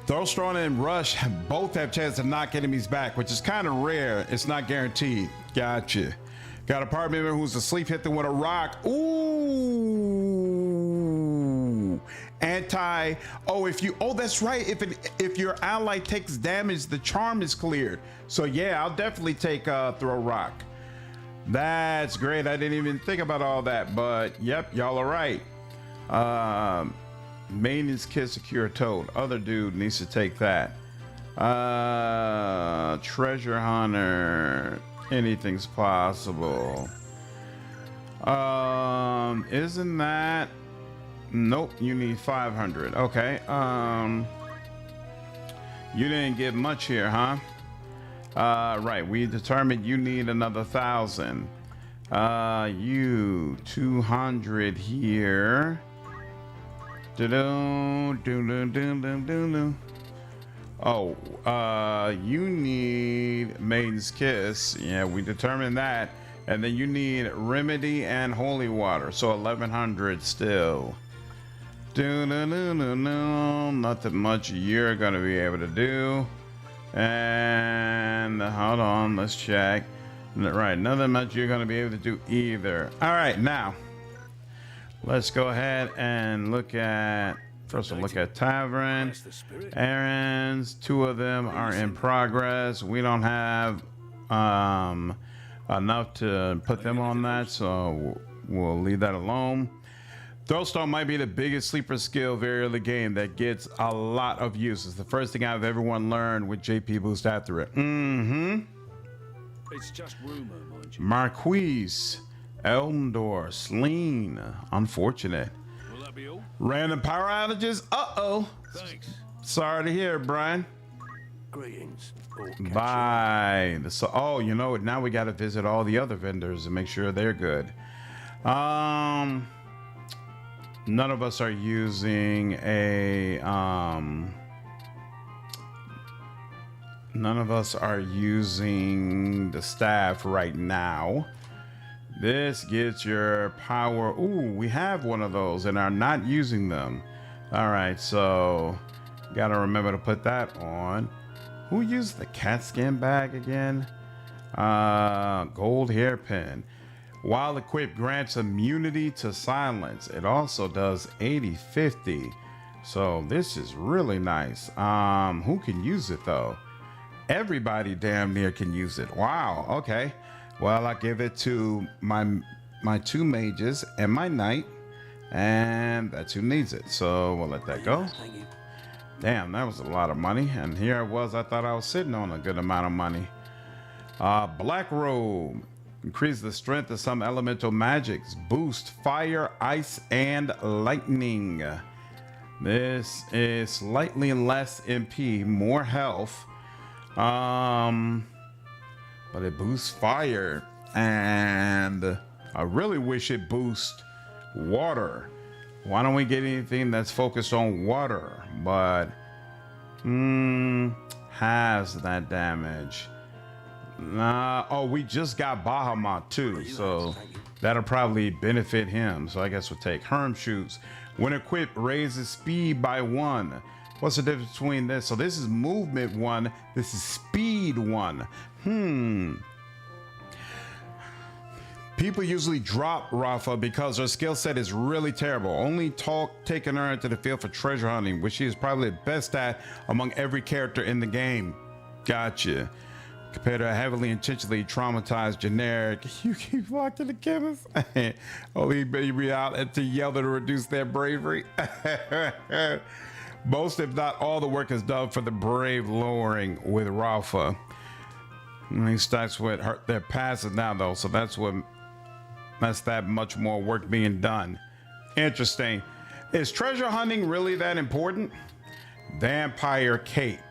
Speaker 1: Throwstone and Rush both have chance to knock enemies back, which is kind of rare. It's not guaranteed. Gotcha. Got a party member who's asleep, hit them with a rock. Ooh. Anti. Oh, that's right. If your ally takes damage, the charm is cleared. So yeah, I'll definitely take throw rock. That's great. I didn't even think about all that, but yep, y'all are right. Maintenance kit, secure toad. Other dude needs to take that. Treasure hunter. Anything's possible. Isn't that? Nope, you need 500. Okay. You didn't get much here, huh? Right, we determined you need another 1,000. You 200 here. Oh, you need Maiden's Kiss. Yeah, we determined that. And then you need Remedy and Holy Water. So 1,100 still. Nothing much you're going to be able to do. And hold on, let's check. Right, nothing much you're going to be able to do either. All right, now let's go ahead and look at. First, we'll look at Tavern. Errands, 2 of them are in progress. We don't have enough to put them on that, so we'll leave that alone. Throwstone might be the biggest sleeper skill variant of the game that gets a lot of use. It's the first thing I've ever learned with JP boost after it.
Speaker 7: It's just rumor, mind you.
Speaker 1: Marquise, Elmdor, Sleen. Unfortunate.
Speaker 7: Will that be all?
Speaker 1: Random power outages. Uh-oh.
Speaker 7: Thanks.
Speaker 1: Sorry to hear, Brian.
Speaker 2: Greetings.
Speaker 1: Bye. Oh, you know what? Now we got to visit all the other vendors and make sure they're good. None of us are using a none of us are using the staff right now. This gets your power. Ooh, we have one of those and are not using them. All right, so gotta remember to put that on. Who used the cat skin bag again? Gold hairpin. While equipped, grants immunity to silence. It also does 80/50. So this is really nice. Who can use it though? Everybody damn near can use it. Wow. Okay. Well, I give it to my two mages and my knight, and that's who needs it. So we'll let that go. Damn, that was a lot of money. And here I was. I thought I was sitting on a good amount of money. Black robe. Increase the strength of some elemental magics. Boost fire, ice, and lightning. This is slightly less MP, more health. But it boosts fire. And I really wish it boosts water. Why don't we get anything that's focused on water? But has that damage. Oh, we just got Bahamut too, so that'll probably benefit him. So I guess we'll take Herm Shoots. When equipped, raises speed by 1. What's the difference between this? So this is movement 1. This is speed 1. People usually drop Rafa because her skill set is really terrible. Only taking her into the field for treasure hunting, which she is probably the best at among every character in the game. Gotcha. Compared to a heavily intentionally traumatized generic, you keep locked in the chemist. Only baby out and to yell to reduce their bravery. Most, if not all, the work is done for the brave lowering with Rafa. He starts with her, their passive now though, so that's that much more work being done. Interesting. Is treasure hunting really that important? Vampire cape.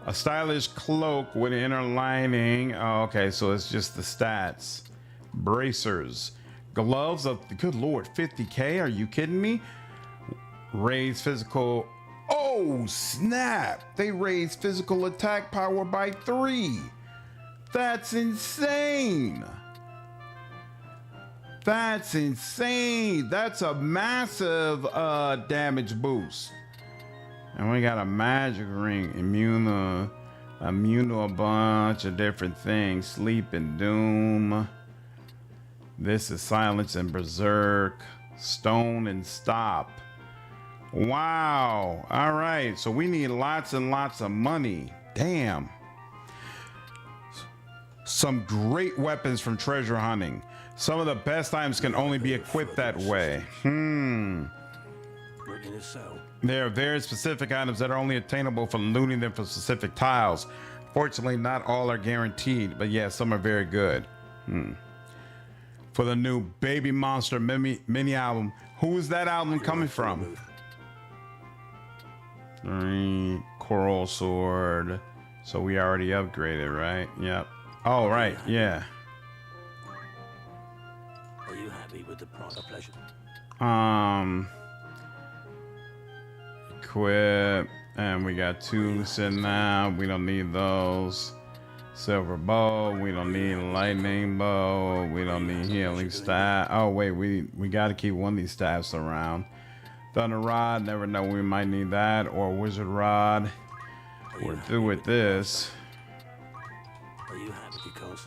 Speaker 1: A stylish cloak with inner lining. Oh, okay, so it's just the stats. Bracers. Gloves of, good lord, 50k? Are you kidding me? Raise physical. Oh, snap. They raise physical attack power by 3. That's insane. That's insane. That's a massive damage boost. And we got a magic ring, immune to a bunch of different things. Sleep and doom. This is silence and berserk. Stone and stop. Wow. All right. So we need lots and lots of money. Damn. Some great weapons from treasure hunting. Some of the best items can only be equipped that way. There are very specific items that are only attainable from looting them from specific tiles. Fortunately, not all are guaranteed, but yeah, some are very good. For the new Baby Monster mini album, who is that album coming from? Coral Sword. So we already upgraded, right? Yep. Oh, right, yeah.
Speaker 6: Are you happy with the price of pleasure?
Speaker 1: Equip, and we got 2 sitting now. We don't need those. Silver bow, we don't need lightning bow. We don't need healing staff. Oh wait, we got to keep one of these staffs around. Thunder rod, never know, we might need that, or wizard rod. We're through with this.
Speaker 6: Are you happy because?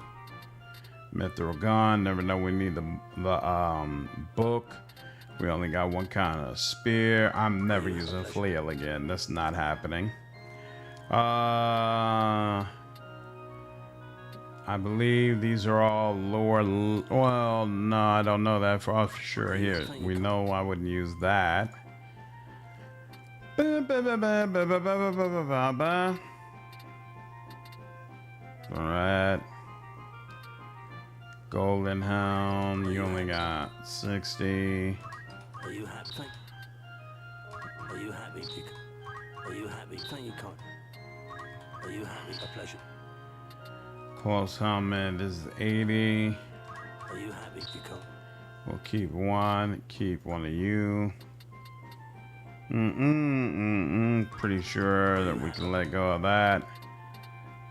Speaker 1: Mithril gun, never know, we need the book. We only got one kind of spear. I'm never using flail again. That's not happening. I believe these are all lower. Well, no, I don't know that for sure. Here, we know I wouldn't use that. All right. Golden Hound, you only got 60.
Speaker 6: Are you happy? Are you happy? Are you happy? Thank you, Con. Are you happy? A pleasure.
Speaker 1: Close helmet is 80.
Speaker 6: Are you happy, Pico?
Speaker 1: We'll keep one of you. Pretty sure that we can let go of that.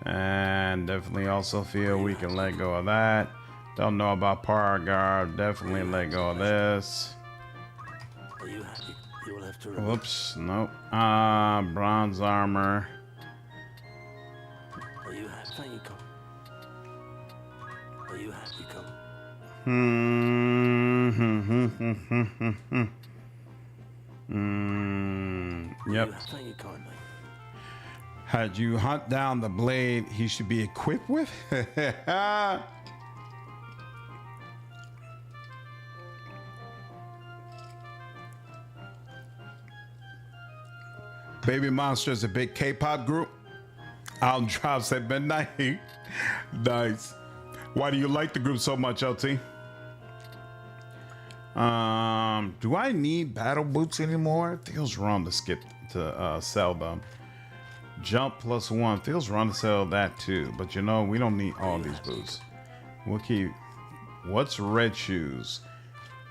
Speaker 1: And definitely also feel we can let go of that. Don't know about power guard. Definitely let go of this.
Speaker 6: Are you happy? You will have to.
Speaker 1: Whoops, nope. Bronze armor.
Speaker 6: Are you happy? Thank you, Cole. Are you happy, Cole?
Speaker 1: Yep.
Speaker 6: Thank you kindly.
Speaker 1: Had you hunt down the blade he should be equipped with? Baby Monster is a big K-pop group. Album drops at midnight. Nice. Why do you like the group so much, LT? Do I need battle boots anymore? It feels wrong to skip to sell them. Jump +1 feels wrong to sell that too, but you know we don't need all these boots. We'll keep. What's red shoes?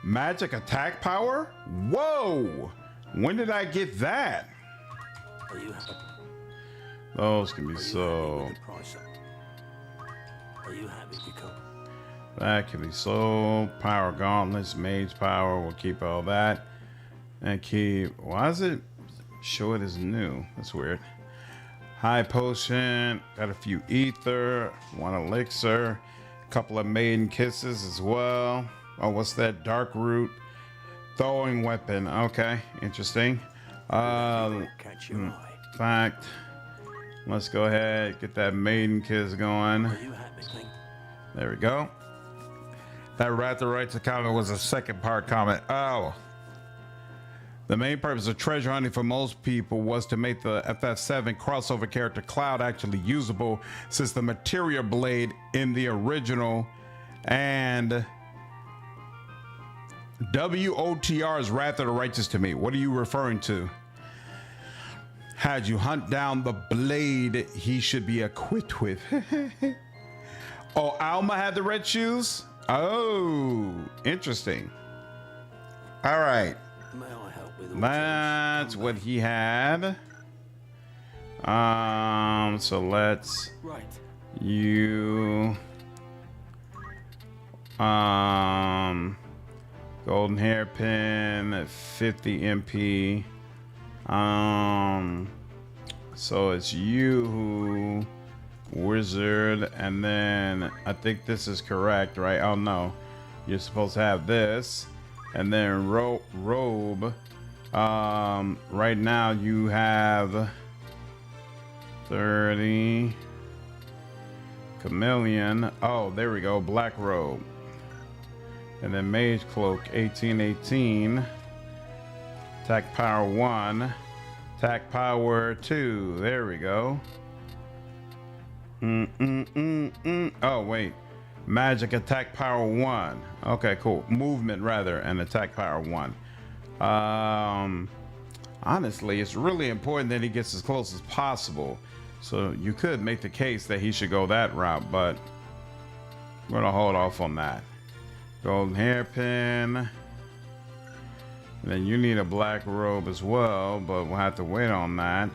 Speaker 1: Magic attack power? Whoa! When did I get that?
Speaker 6: Are you happy?
Speaker 1: Those can be so.
Speaker 6: Are you happy, Cole?
Speaker 1: That can be sold. Power gauntlets, mage power. We'll keep all that. And keep. Why is it show it as new? That's weird. High potion. Got a few ether. One elixir. A couple of maiden kisses as well. Oh, what's that? Dark root. Throwing weapon. Okay, interesting.
Speaker 6: Catch your eye.
Speaker 1: Fact. Let's go ahead. Get that maiden kiss going.
Speaker 6: Are you happy, Clink?
Speaker 1: There we go. That Raptor Writes a comment was a second part comment. Oh. The main purpose of treasure hunting for most people was to make the FF7 crossover character Cloud actually usable, since the materia blade in the original and WOTR is Wrath of the Righteous to me. What are you referring to? Had you hunt down the blade he should be equipped with. Oh, Alma had the red shoes? Oh, interesting. All right.
Speaker 6: May I help with all
Speaker 1: That's what he had. So let's
Speaker 6: right.
Speaker 1: you golden hairpin, 50 MP. So it's you who wizard, and then I think this is correct, right? Oh no, you're supposed to have this, and then robe. Right now you have 30 chameleon. Oh, there we go, black robe, and then mage cloak 1818. Attack power 1, attack power 2. There we go. Oh wait, magic attack power 1. Okay, cool. Movement rather, and attack power 1. Honestly, it's really important that he gets as close as possible. So you could make the case that he should go that route, but we're gonna hold off on that. Golden hairpin. And then you need a black robe as well, but we'll have to wait on that.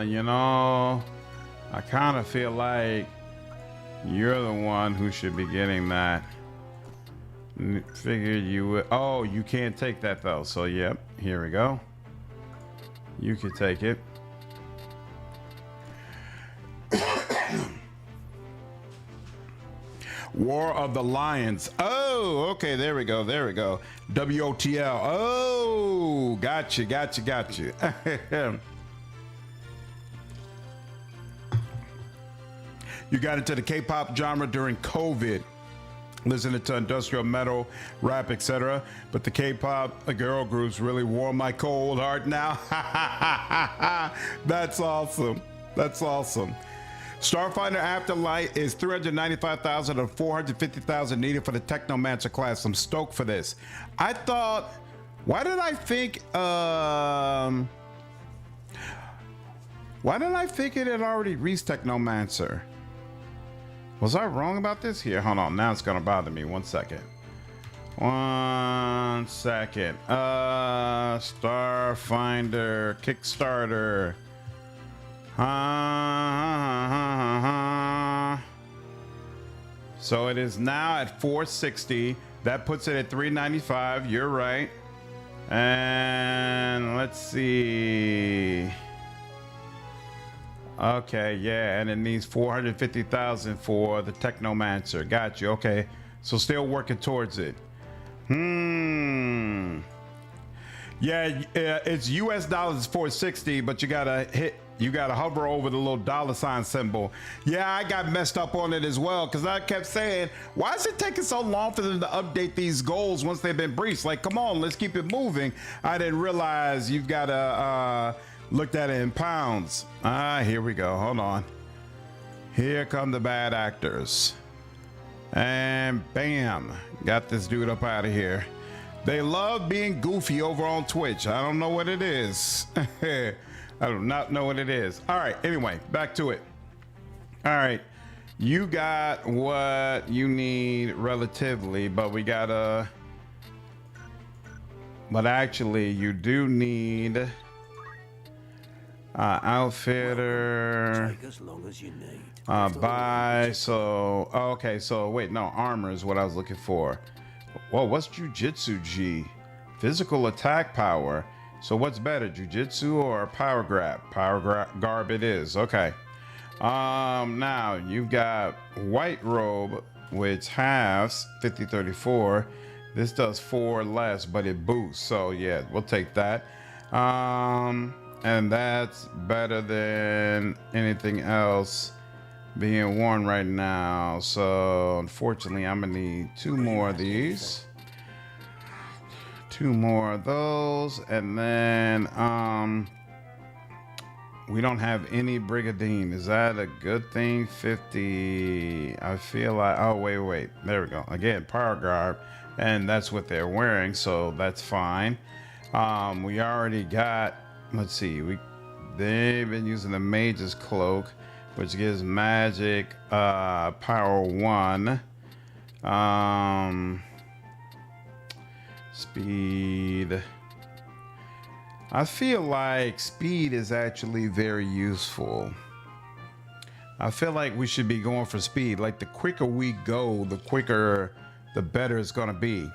Speaker 1: You know, I kind of feel like you're the one who should be getting that. Figured you would. Oh, you can't take that though. So yep, here we go. You could take it. War of the Lions. Oh, okay, there we go, there we go. WOTL. Oh, gotcha. You got into the K-pop genre during COVID, listening to industrial metal, rap, etc. But the K-pop girl groups really warm my cold heart now. That's awesome. That's awesome. Starfighter Afterlight is 395,000 of 450,000 needed for the Technomancer class. I'm stoked for this. I thought, why did I think it had already reached Technomancer? Was I wrong about this? Here, hold on. Now it's gonna bother me. 1 second. 1 second. Starfinder Kickstarter. So it is now at 460. That puts it at 395. You're right. And let's see. Okay, yeah, and it needs 450,000 for the Technomancer. Got you. Okay, so still working towards it. Yeah, it's US dollars 460, but you gotta hover over the little $ symbol. Yeah, I got messed up on it as well because I kept saying, why is it taking so long for them to update these goals once they've been breached? Like, come on, let's keep it moving. I didn't realize you've got to look at it in pounds. Here we go. Hold on. Here come the bad actors. And bam, got this dude up out of here. They love being goofy over on Twitch. I don't know what it is. I do not know what it is. All right, anyway, back to it. All right, you got what you need relatively, but we gotta, but actually you do need outfitter.
Speaker 7: Take as long as you need.
Speaker 1: Buy, so, okay, so wait, no, armor is what I was looking for. Whoa, what's Jujitsu G? Physical attack power. So what's better, Jujitsu or power grab? Garb it is, okay. Now you've got white robe, which halves 50-34. This does 4 less, but it boosts, so yeah, we'll take that. And that's better than anything else being worn right now. So unfortunately, I'm gonna need 2 more of these. 2 more of those, and then we don't have any Brigadine. Is that a good thing? 50. I feel like, oh wait, there we go. Again, power garb, and that's what they're wearing, so that's fine. We already got, let's see, they've been using the mage's cloak, which gives magic power 1. Speed. I feel like speed is actually very useful. I feel like we should be going for speed. Like, the quicker we go, the quicker, the better it's gonna be.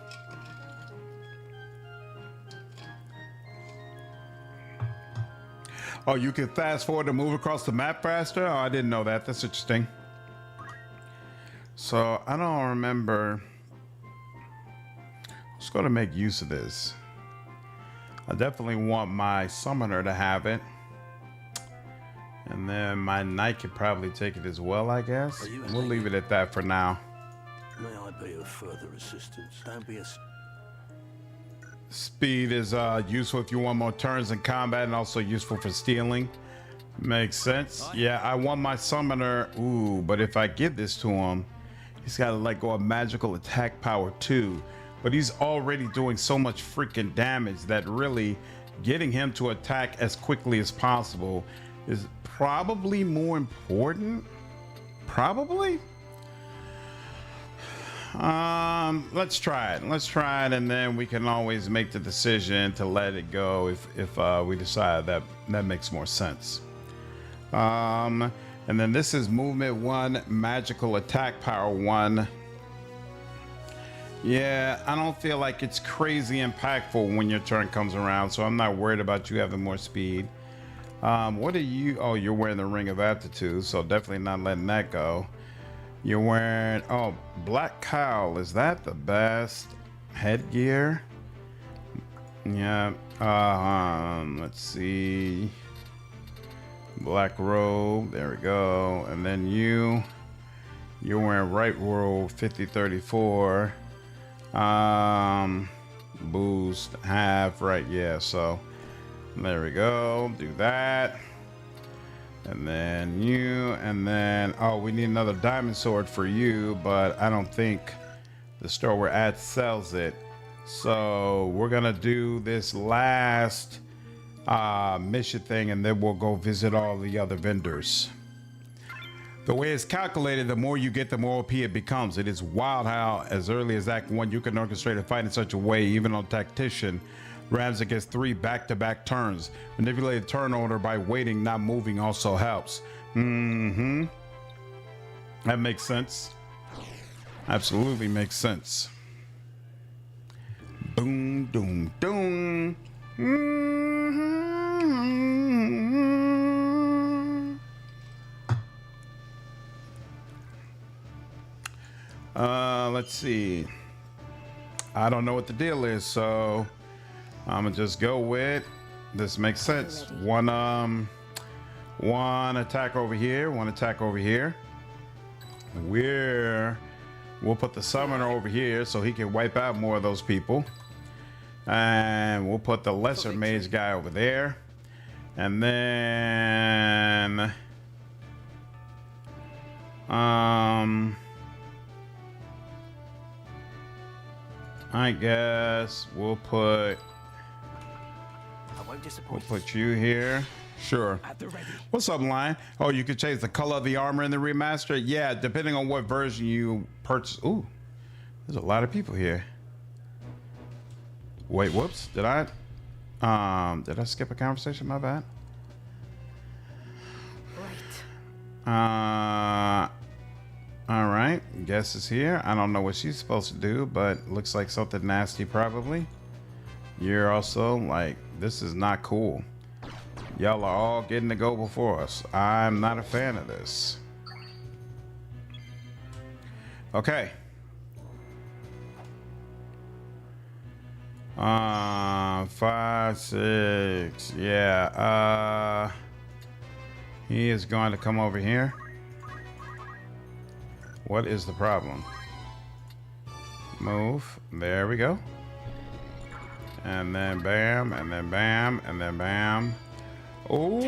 Speaker 1: Oh, you can fast forward to move across the map faster? Oh, I didn't know that. That's interesting. So I don't remember. I'm just gonna make use of this. I definitely want my summoner to have it. And then my knight could probably take it as well, I guess. We'll leave it at that for now.
Speaker 7: May I be of further assistance? Don't be a...
Speaker 1: Speed is useful if you want more turns in combat, and also useful for stealing. Makes sense. Yeah, I want my summoner. Ooh, but if I give this to him, he's got to let go of magical attack power 2. But he's already doing so much freaking damage that really getting him to attack as quickly as possible is probably more important. Probably. Let's try it. And then we can always make the decision to let it go if we decide that makes more sense. And then this is movement 1, magical attack power 1. Yeah, I don't feel like it's crazy impactful when your turn comes around, so I'm not worried about you having more speed. What are you? Oh, you're wearing the Ring of Aptitude, so definitely not letting that go. You're wearing, oh, Black Cowl. Is that the best headgear? Yeah. Let's see. Black robe. There we go. And then you're wearing right robe 50-34. Boost half, right? Yeah. So there we go. Do that. And then you, and then, oh, we need another diamond sword for you, but I don't think the store we're at sells it. So we're gonna do this last mission thing, and then we'll go visit all the other vendors. The way it's calculated, the more you get, the more OP it becomes. It is wild how, as early as Act 1, you can orchestrate a fight in such a way, even on Tactician, Rams against 3 back-to-back turns. Manipulate the turn order by waiting, not moving also helps. That makes sense. Absolutely makes sense. Boom, doom, doom. Let's see. I don't know what the deal is, so I'm gonna just go with this. Makes sense. One attack over here, one attack over here. We'll put the summoner over here so he can wipe out more of those people. And we'll put the lesser mage guy over there. And then I guess we'll put you here. Sure. What's up, Lion? Oh, you could change the color of the armor in the remaster? Yeah, depending on what version you purchase. Ooh, there's a lot of people here. Wait, whoops. Did I skip a conversation? My bad.
Speaker 5: Right.
Speaker 1: All right. Guess is here. I don't know what she's supposed to do, but looks like something nasty probably. You're also like, this is not cool. Y'all are all getting to go before us. I'm not a fan of this. Okay. 5, 6. Yeah. He is going to come over here. What is the problem? Move. There we go. And then bam, and then bam, and then bam. Oh,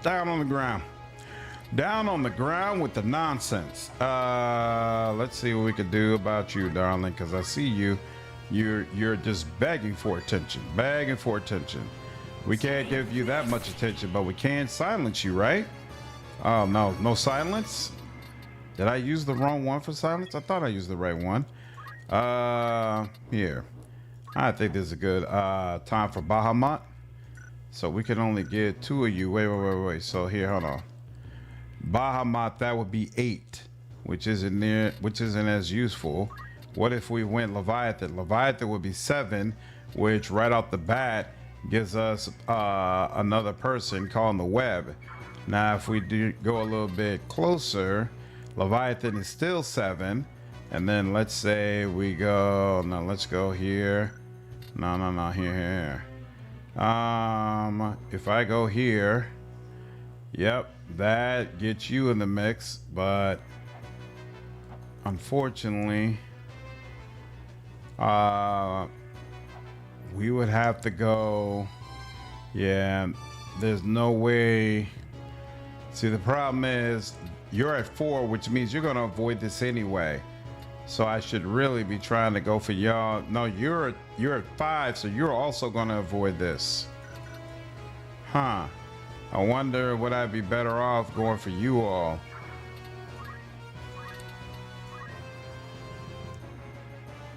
Speaker 1: down on the ground. Down on the ground with the nonsense. Let's see what we could do about you, darling, because I see you. You're just begging for attention. Begging for attention. We can't give you that much attention, but we can silence you, right? Oh, no. No silence? Did I use the wrong one for silence? I thought I used the right one. Here. I think this is a good time for Bahamut. So we can only get 2 of you. Wait. So here, hold on. Bahamut, that would be 8, which isn't as useful. What if we went Leviathan? Leviathan would be 7, which right off the bat gives us another person calling the web. Now, if we do go a little bit closer, Leviathan is still 7. And then let's say we go, no, let's go here. No, here. If I go here, yep, that gets you in the mix, but unfortunately, we would have to go, yeah, there's no way. See, the problem is you're at 4, which means you're gonna avoid this anyway. So I should really be trying to go for y'all. No, you're at 5, so you're also gonna avoid this. Huh. I wonder would I be better off going for you all?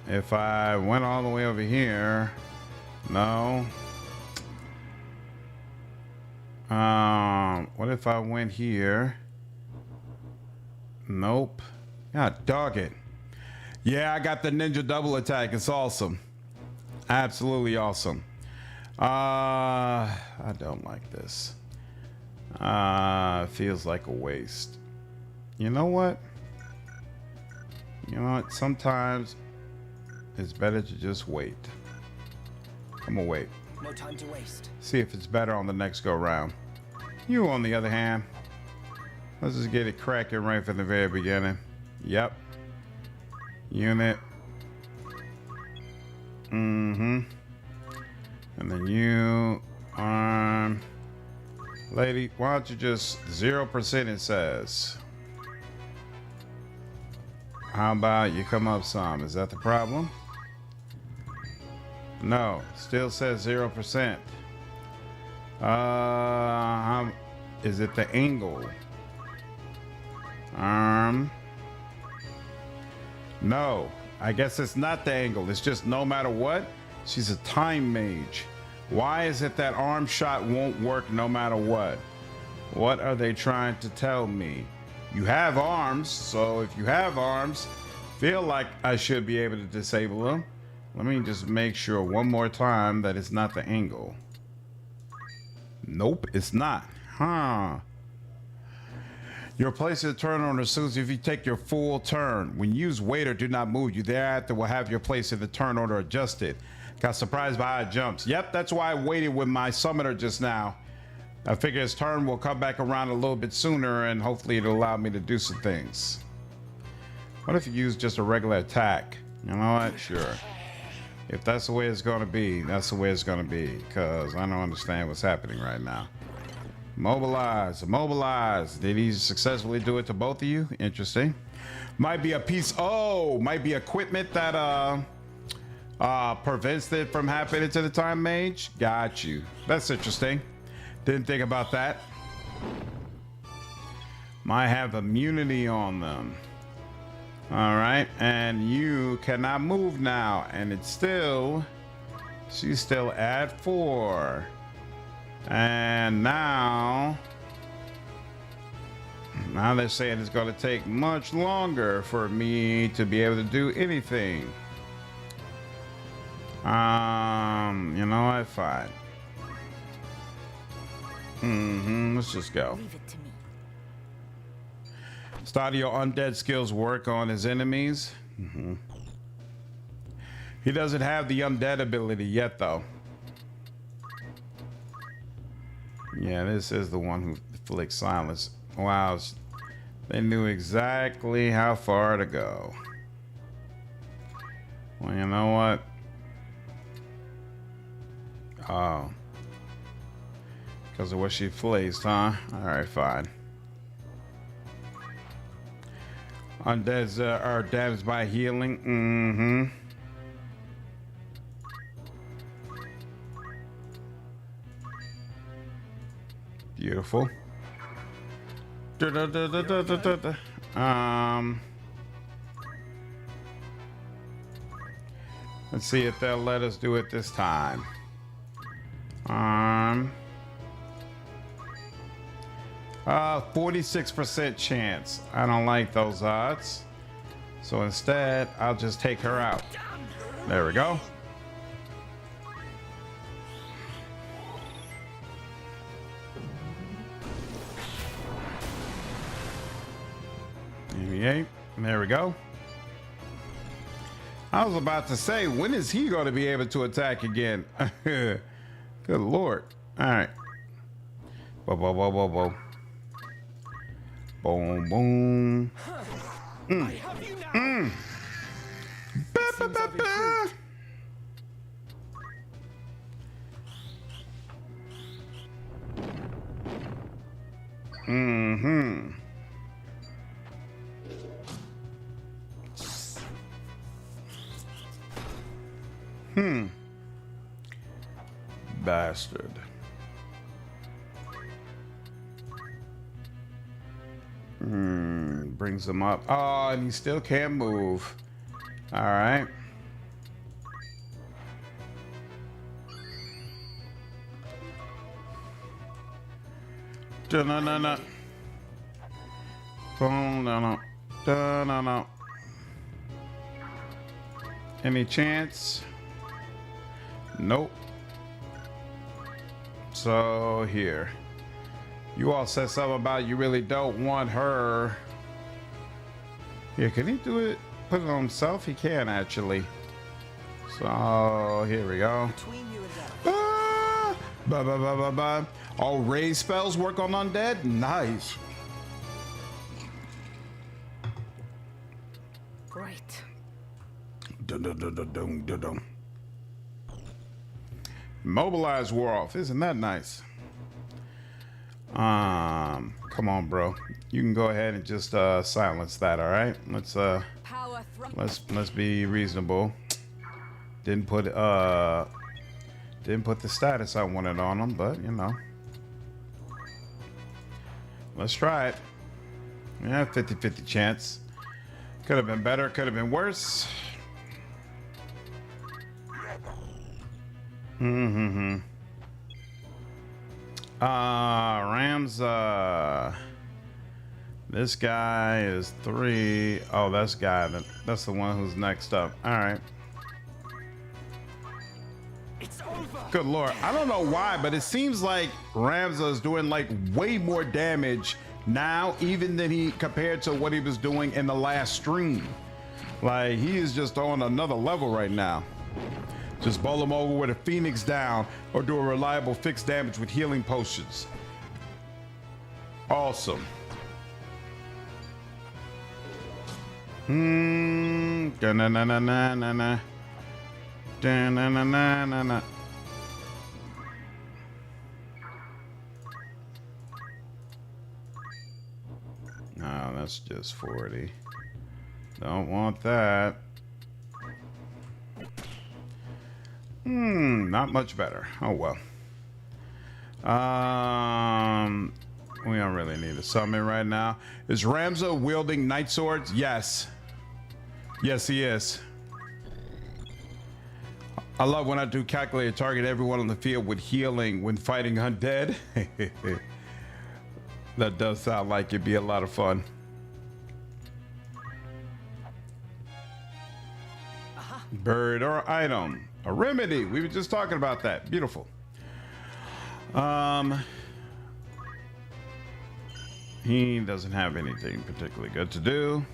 Speaker 1: If I went all the way over here, no. What if I went here? Nope. God dog it. Yeah, I got the ninja double attack. It's awesome. Absolutely awesome. I don't like this. Feels like a waste. You know what? Sometimes it's better to just wait. I'm gonna wait.
Speaker 6: No time to waste.
Speaker 1: See if it's better on the next go round. You, on the other hand, let's just get it cracking right from the very beginning. Yep. Unit. And then you, arm. Lady, why don't you just 0% it says. How about you come up some? Is that the problem? No, still says 0%. is it the angle? No, I guess it's not the angle. It's just no matter what, she's a time mage. Why is it that arm shot won't work no matter what? What are they trying to tell me? You have arms, so if you have arms, feel like I should be able to disable them. Let me just make sure one more time that it's not the angle. Nope, it's not. Huh. Your place of turn order assumes if you take your full turn. When you use wait or do not move, you thereafter will have your place of the turn order adjusted. Got surprised by how it jumps. Yep, that's why I waited with my summoner just now. I figure his turn will come back around a little bit sooner and hopefully it'll allow me to do some things. What if you use just a regular attack? You know what? Sure. If that's the way it's gonna be, that's the way it's gonna be, because I don't understand what's happening right now. Mobilize, mobilize. Did he successfully do it to both of you? Interesting. Might be a piece, oh, might be equipment that prevents it from happening to the time mage. Got you. That's interesting. Didn't think about that. Might have immunity on them. All right, and you cannot move now, and it's still, she's still at 4. And now they're saying it's going to take much longer for me to be able to do anything. You know what? Fine. Let's just go.
Speaker 4: Leave it to me.
Speaker 1: Start your undead skills work on his enemies. He doesn't have the undead ability yet, though. Yeah, this is the one who flicks silence. Wow, they knew exactly how far to go. Well, you know what? Oh. Because of what she flicks, huh? Alright, fine. Undeads are damaged by healing. Beautiful. Let's see if they'll let us do it this time. 46% chance. I don't like those odds. So instead, I'll just take her out. There we go. There we go. I was about to say, when is he going to be able to attack again? Good Lord. All right. Whoa, whoa, whoa, whoa, whoa. Boom, boom. Ba, ba, ba, ba. Bastard. Brings him up. Oh, and he still can't move. All right. Da-na-na-na. Da-na-na. Da-na-na. Any chance? Nope. So here. You all said something about you really don't want her. Here, can he do it? Put it on himself? He can actually. So here we go. Ah! Ba ba ba ba ba. All raise spells work on undead? Nice.
Speaker 4: Great.
Speaker 1: Dun, dun, dun, dun, dun, dun, dun. Mobilize wore off. Isn't that nice? Come on, bro. You can go ahead and just silence that, all right? Let's be reasonable. Didn't put the status I wanted on him, but you know. let's try it. Yeah, 50-50 chance. Could have been better, could have been worse. Rams, this guy is 3. Oh, that's the one who's next up. All right.
Speaker 2: It's over.
Speaker 1: Good Lord. I don't know why, but it seems like Ramza is doing like way more damage now, even than he compared to what he was doing in the last stream. Like, he is just on another level right now. Just bowl him over with a Phoenix down or do a reliable fixed damage with healing potions. Awesome. Da-na-na-na-na-na-na. Da-na-na-na-na-na. No, that's just 40. Don't want that. Not much better. Oh well. We don't really need a summon right now. Is Ramza wielding night swords? Yes. Yes, he is. I love when I do calculate a target everyone on the field with healing when fighting undead. That does sound like it'd be a lot of fun. Bird or item. A remedy. We were just talking about that. Beautiful. He doesn't have anything particularly good to do.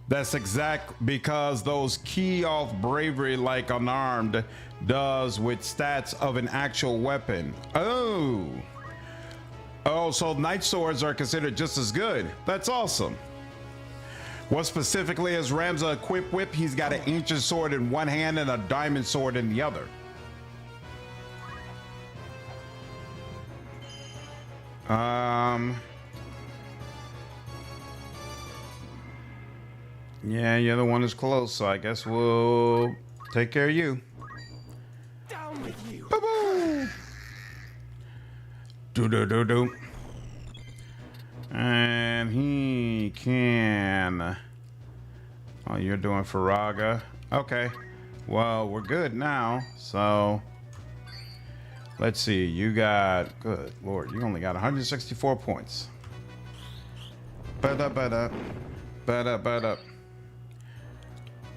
Speaker 1: That's exact because those key off bravery like unarmed does with stats of an actual weapon. Oh, so night swords are considered just as good. That's awesome. What specifically is Ramza equipped with? He's got an ancient sword in one hand and a diamond sword in the other. Yeah, the other one is close, so I guess we'll take care of you.
Speaker 2: Down with you.
Speaker 1: Boo-boo. Do. And he can. Oh, you're doing Faraga. Okay. Well, we're good now. So let's see. You got, good Lord, you only got 164 points. Ba-da-ba-da. Ba-da-ba-da.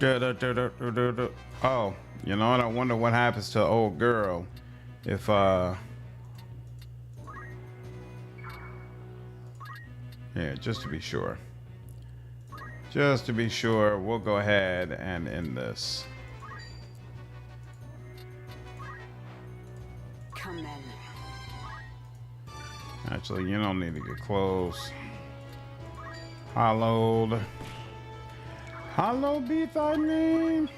Speaker 1: Da-da-da-da-da-da. Oh, you know what? I wonder what happens to old girl if yeah, just to be sure. Just to be sure, we'll go ahead and end this.
Speaker 4: Come in.
Speaker 1: Actually, you don't need to get close. Hallowed be thy name.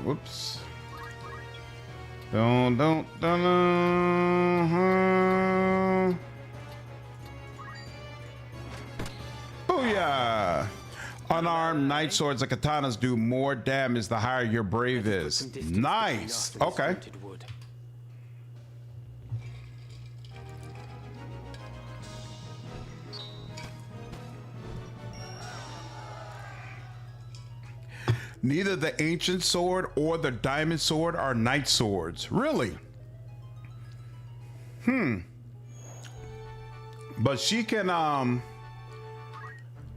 Speaker 1: Whoops. Don't. Booyah! Unarmed night swords and katanas do more damage the higher your brave is. Nice. Okay. Neither the ancient sword or the diamond sword are night swords. Really? But she can,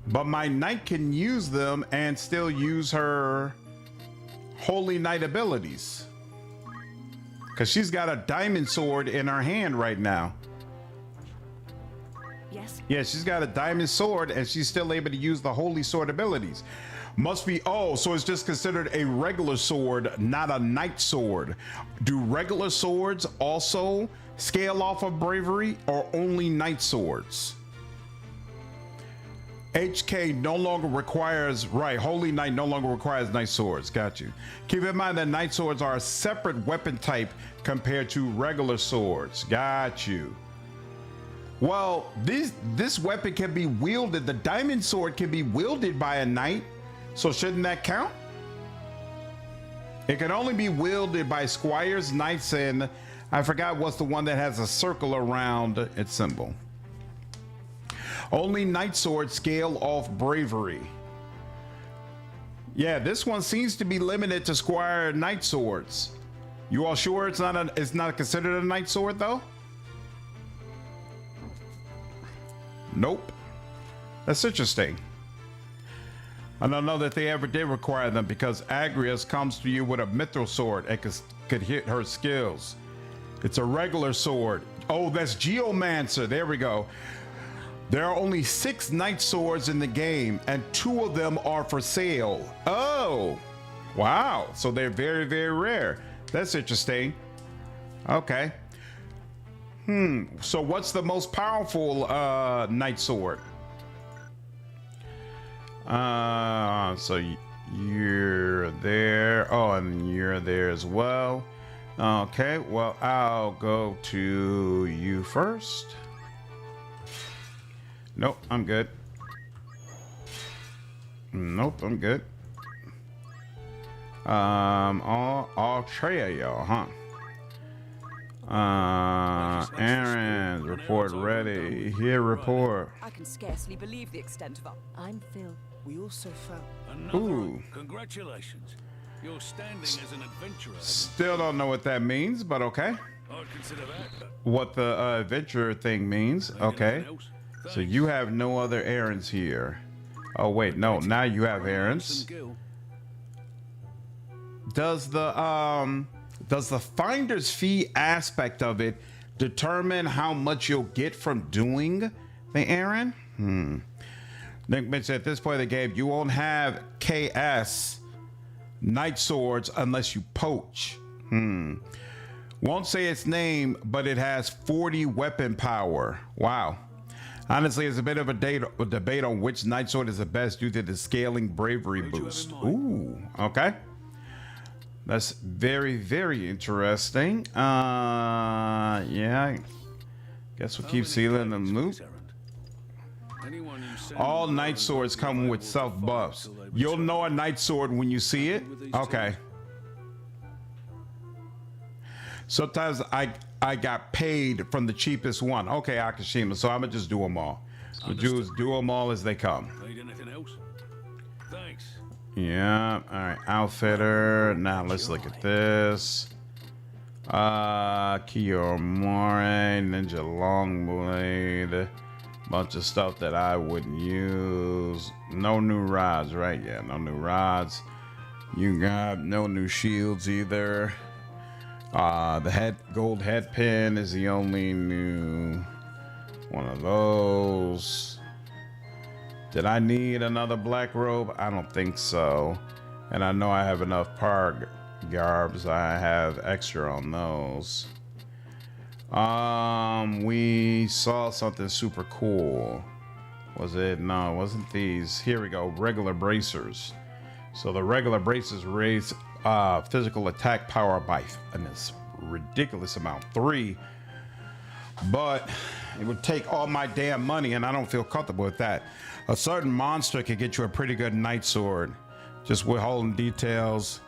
Speaker 1: but my knight can use them and still use her holy knight abilities. Because she's got a diamond sword in her hand right now.
Speaker 4: Yes?
Speaker 1: Yeah, she's got a diamond sword and she's still able to use the holy sword abilities. Must be, oh, so it's just considered a regular sword, not a knight sword. Do regular swords also scale off of bravery or only knight swords? HK no longer requires, right, Holy Knight no longer requires knight swords. Got you. Keep in mind that knight swords are a separate weapon type compared to regular swords. Got you. Well, this weapon can be wielded, the diamond sword can be wielded by a knight. So shouldn't that count? It can only be wielded by squires, knights, and I forgot what's the one that has a circle around its symbol. Only knight swords scale off bravery. Yeah, this one seems to be limited to squire knight swords. You all sure it's not considered a knight sword though? Nope. That's interesting. I don't know that they ever did require them because Agrias comes to you with a mithril sword and could hit her skills. It's a regular sword. Oh, that's Geomancer. There we go. There are only 6 knight swords in the game, and 2 of them are for sale. Oh, wow. So they're very, very rare. That's interesting. Okay. So what's the most powerful knight sword? So you're there. Oh, and you're there as well. Okay, well, I'll go to you first. Nope, I'm good. Nope, I'm good. All three of y'all, huh? Aaron, report ready. Here, report.
Speaker 8: I can scarcely believe the extent of our... I'm Phil.
Speaker 3: We also found...
Speaker 1: Ooh.
Speaker 7: Congratulations. You're standing as an adventurer.
Speaker 1: Still don't know what that means, but okay.
Speaker 7: I'd consider that.
Speaker 1: What the adventure thing means. Okay. So you have no other errands here. Oh wait, no. Now you have errands. Does the finder's fee aspect of it determine how much you'll get from doing the errand? Nick mentioned at this point of the game, you won't have KS knight swords unless you poach. Won't say its name, but it has 40 weapon power. Wow. Honestly, it's a bit of a debate on which knight sword is the best due to the scaling bravery boost. Ooh, okay. That's very, very interesting. Yeah. Guess we'll keep sealing the loop. All knight swords come with self buffs. You'll know a knight sword when you see it? Okay. Sometimes I got paid from the cheapest one. Okay, Akashima, so I'm gonna just do them all. We'll just do them all as they come.
Speaker 7: Need anything else? Thanks.
Speaker 1: Yeah, all right, outfitter. Now let's look at this. Kiyomori, Ninja Longblade. Bunch of stuff that I wouldn't use. No new rods, right? Yeah, no new rods. You got no new shields either. The gold head pin is the only new one of those. Did I need another black robe? I don't think so. And I know I have enough power garbs. I have extra on those. We saw something super cool. Was it? No, it wasn't these. Here we go. Regular bracers. So the regular bracers raise physical attack power by an ridiculous amount, 3. But it would take all my damn money, and I don't feel comfortable with that. A certain monster could get you a pretty good knight sword, just withholding details.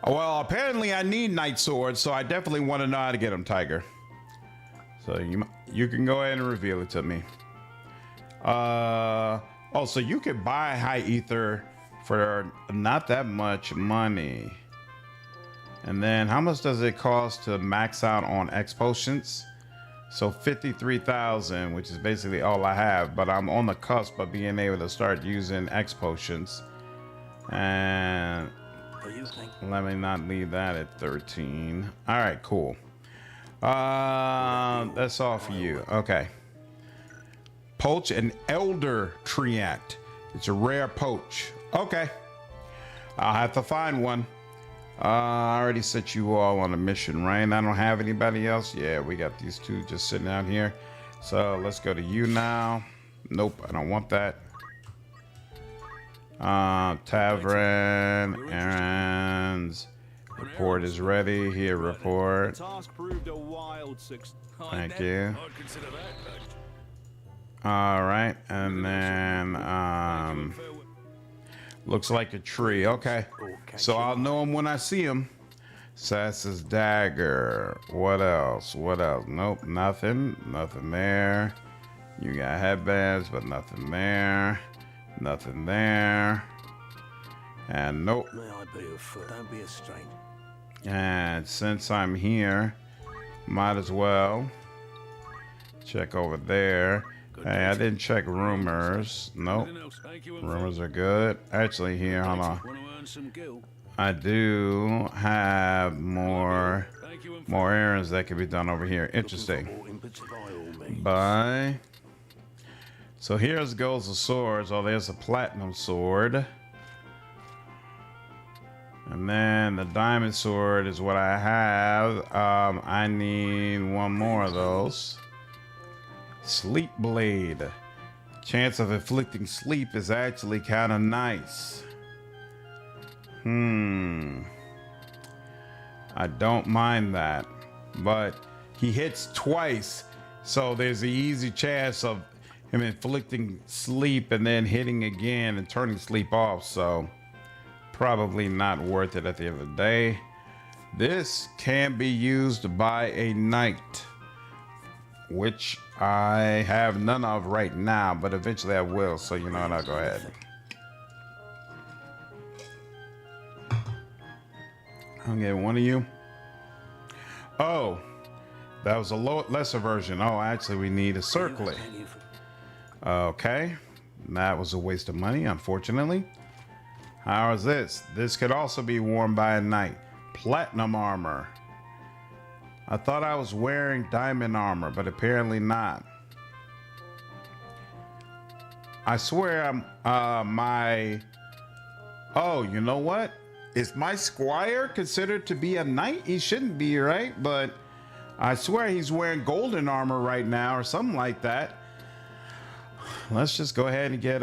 Speaker 1: Well, apparently I need knight swords, so I definitely want to know how to get them, Tiger. So you can go ahead and reveal it to me. Oh, so you could buy high ether for not that much money. And then how much does it cost to max out on X potions? So 53,000, which is basically all I have, but I'm on the cusp of being able to start using X potions. And let me not leave that at 13. All right, cool. That's all for you. Okay. Poach an elder treant. It's a rare poach. Okay. I'll have to find one. I already set you all on a mission, right? I don't have anybody else. Yeah, we got these 2 just sitting out here. So let's go to you now. Nope, I don't want that. Tavern, errands. Report is ready. Here, report.
Speaker 9: Task proved a wild success.
Speaker 1: Thank you. All right, and then looks like a tree. Okay, so I'll know him when I see him. Sass's dagger. What else? What else? Nope, nothing. Nothing there. You got headbands, but nothing there. Nothing there. And nope.
Speaker 7: May I be of further? Don't be a stranger.
Speaker 1: And since I'm here, might as well check over there. Hey, I didn't check rumors. Nope. Rumors are good. Actually, here, hold on. I do have more errands that can be done over here. Interesting. Bye. So here's goes the swords. Oh, there's a platinum sword. And then the diamond sword is what I have. I need one more of those. Sleep blade. Chance of inflicting sleep is actually kind of nice. I don't mind that. But he hits twice. So there's an easy chance of him inflicting sleep and then hitting again and turning sleep off. So probably not worth it at the end of the day. This can be used by a knight, which I have none of right now, but eventually I will. So you know what, I'll go ahead. I'll get one of you. Oh, that was a lesser version. Oh, actually we need a circlet. Okay, that was a waste of money, unfortunately. How is this? This could also be worn by a knight. Platinum armor. I thought I was wearing diamond armor, but apparently not. I swear I'm oh, you know what? Is my squire considered to be a knight? He shouldn't be, right? But I swear he's wearing golden armor right now or something like that. Let's just go ahead and get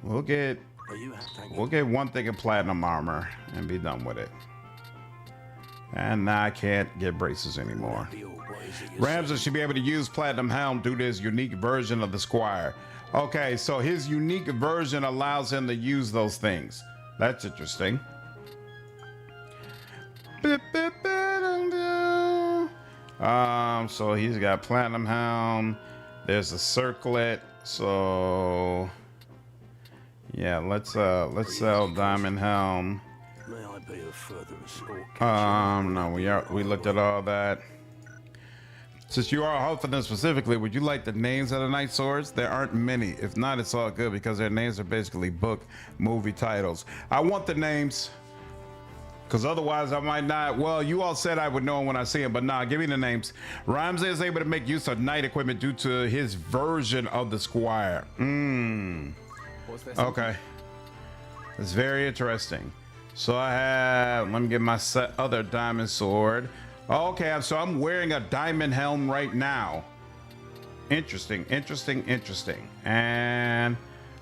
Speaker 1: we'll get one thing of platinum armor and be done with it. And now I can't get braces anymore. Ramza should be able to use platinum helm due to his unique version of the squire. Okay, so his unique version allows him to use those things. That's interesting. So he's got platinum helm. There's a circlet. So yeah, let's sell diamond helm.
Speaker 7: May I be of further assistance?
Speaker 1: No, we looked at all that. Since you are helping them specifically, would you like the names of the knight swords? There aren't many. If not, it's all good because their names are basically book, movie titles. I want the names because otherwise I might not. Well, you all said I would know them when I see them, but nah, give me the names. Ramsey is able to make use of knight equipment due to his version of the squire. Okay. It's very interesting. So I have, let me get my other diamond sword. Okay, so I'm wearing a diamond helm right now. Interesting, interesting, interesting. And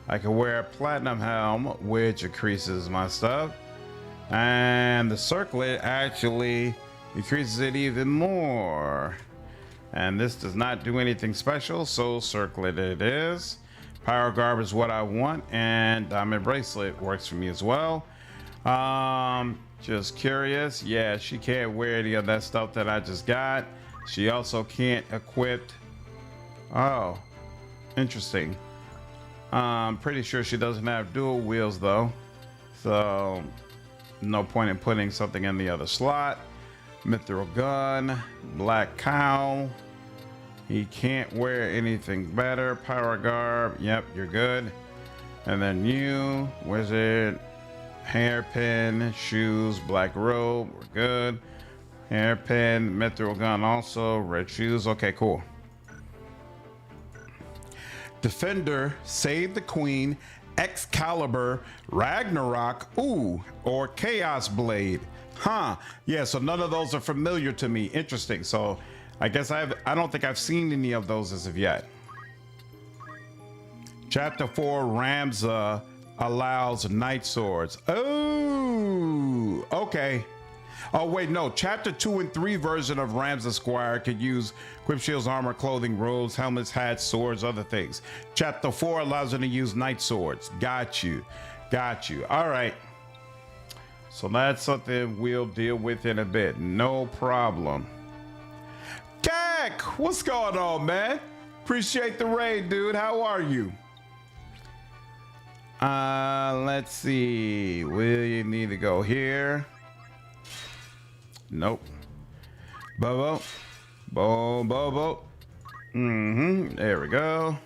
Speaker 1: I can wear a platinum helm, which increases my stuff. And the circlet actually increases it even more. And this does not do anything special, so circlet it is. Power garb is what I want, and diamond bracelet works for me as well. Just curious. Yeah, she can't wear any of that stuff that I just got. She also can't equip. Oh, interesting. I'm pretty sure she doesn't have dual wheels though, so no point in putting something in the other slot. Mithril gun, black cow. He can't wear anything better. Power garb. Yep, you're good. And then you, where's it? Hairpin, shoes, black robe, we're good. Hairpin, mithril gun also, red shoes, okay, cool. Defender, save the queen, Excalibur, Ragnarok, ooh, or Chaos Blade. Huh, yeah, so none of those are familiar to me. Interesting, so I guess I don't think I've seen any of those as of yet. Chapter 4, Ramza allows knight swords. Oh, okay. Oh, wait, no. Chapter 2 and 3 version of Rams Esquire could use equip shields, armor, clothing, robes, helmets, hats, swords, other things. Chapter 4 allows them to use night swords. Got you. Got you. All right. So that's something we'll deal with in a bit. No problem. Kak, what's going on, man? Appreciate the raid, dude. How are you? Let's see. Will you need to go here? Nope. Bobo. Bobo. There we go.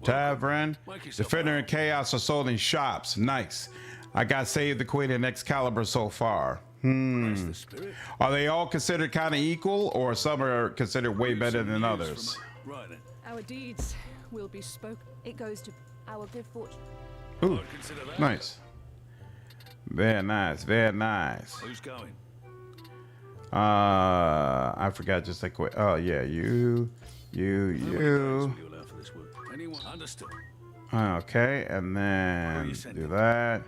Speaker 1: Tavern. Defender and Chaos are sold in shops. Nice. I got Save the Queen and Excalibur so far. Are they all considered kind of equal, or some are considered way better than others?
Speaker 8: Our deeds will be spoken. It goes to our good fortune.
Speaker 1: Ooh, nice. Very nice. Very nice.
Speaker 7: Who's going?
Speaker 1: I forgot just like quick. Oh yeah, you.
Speaker 7: Anyone understood?
Speaker 1: Okay, and then do that.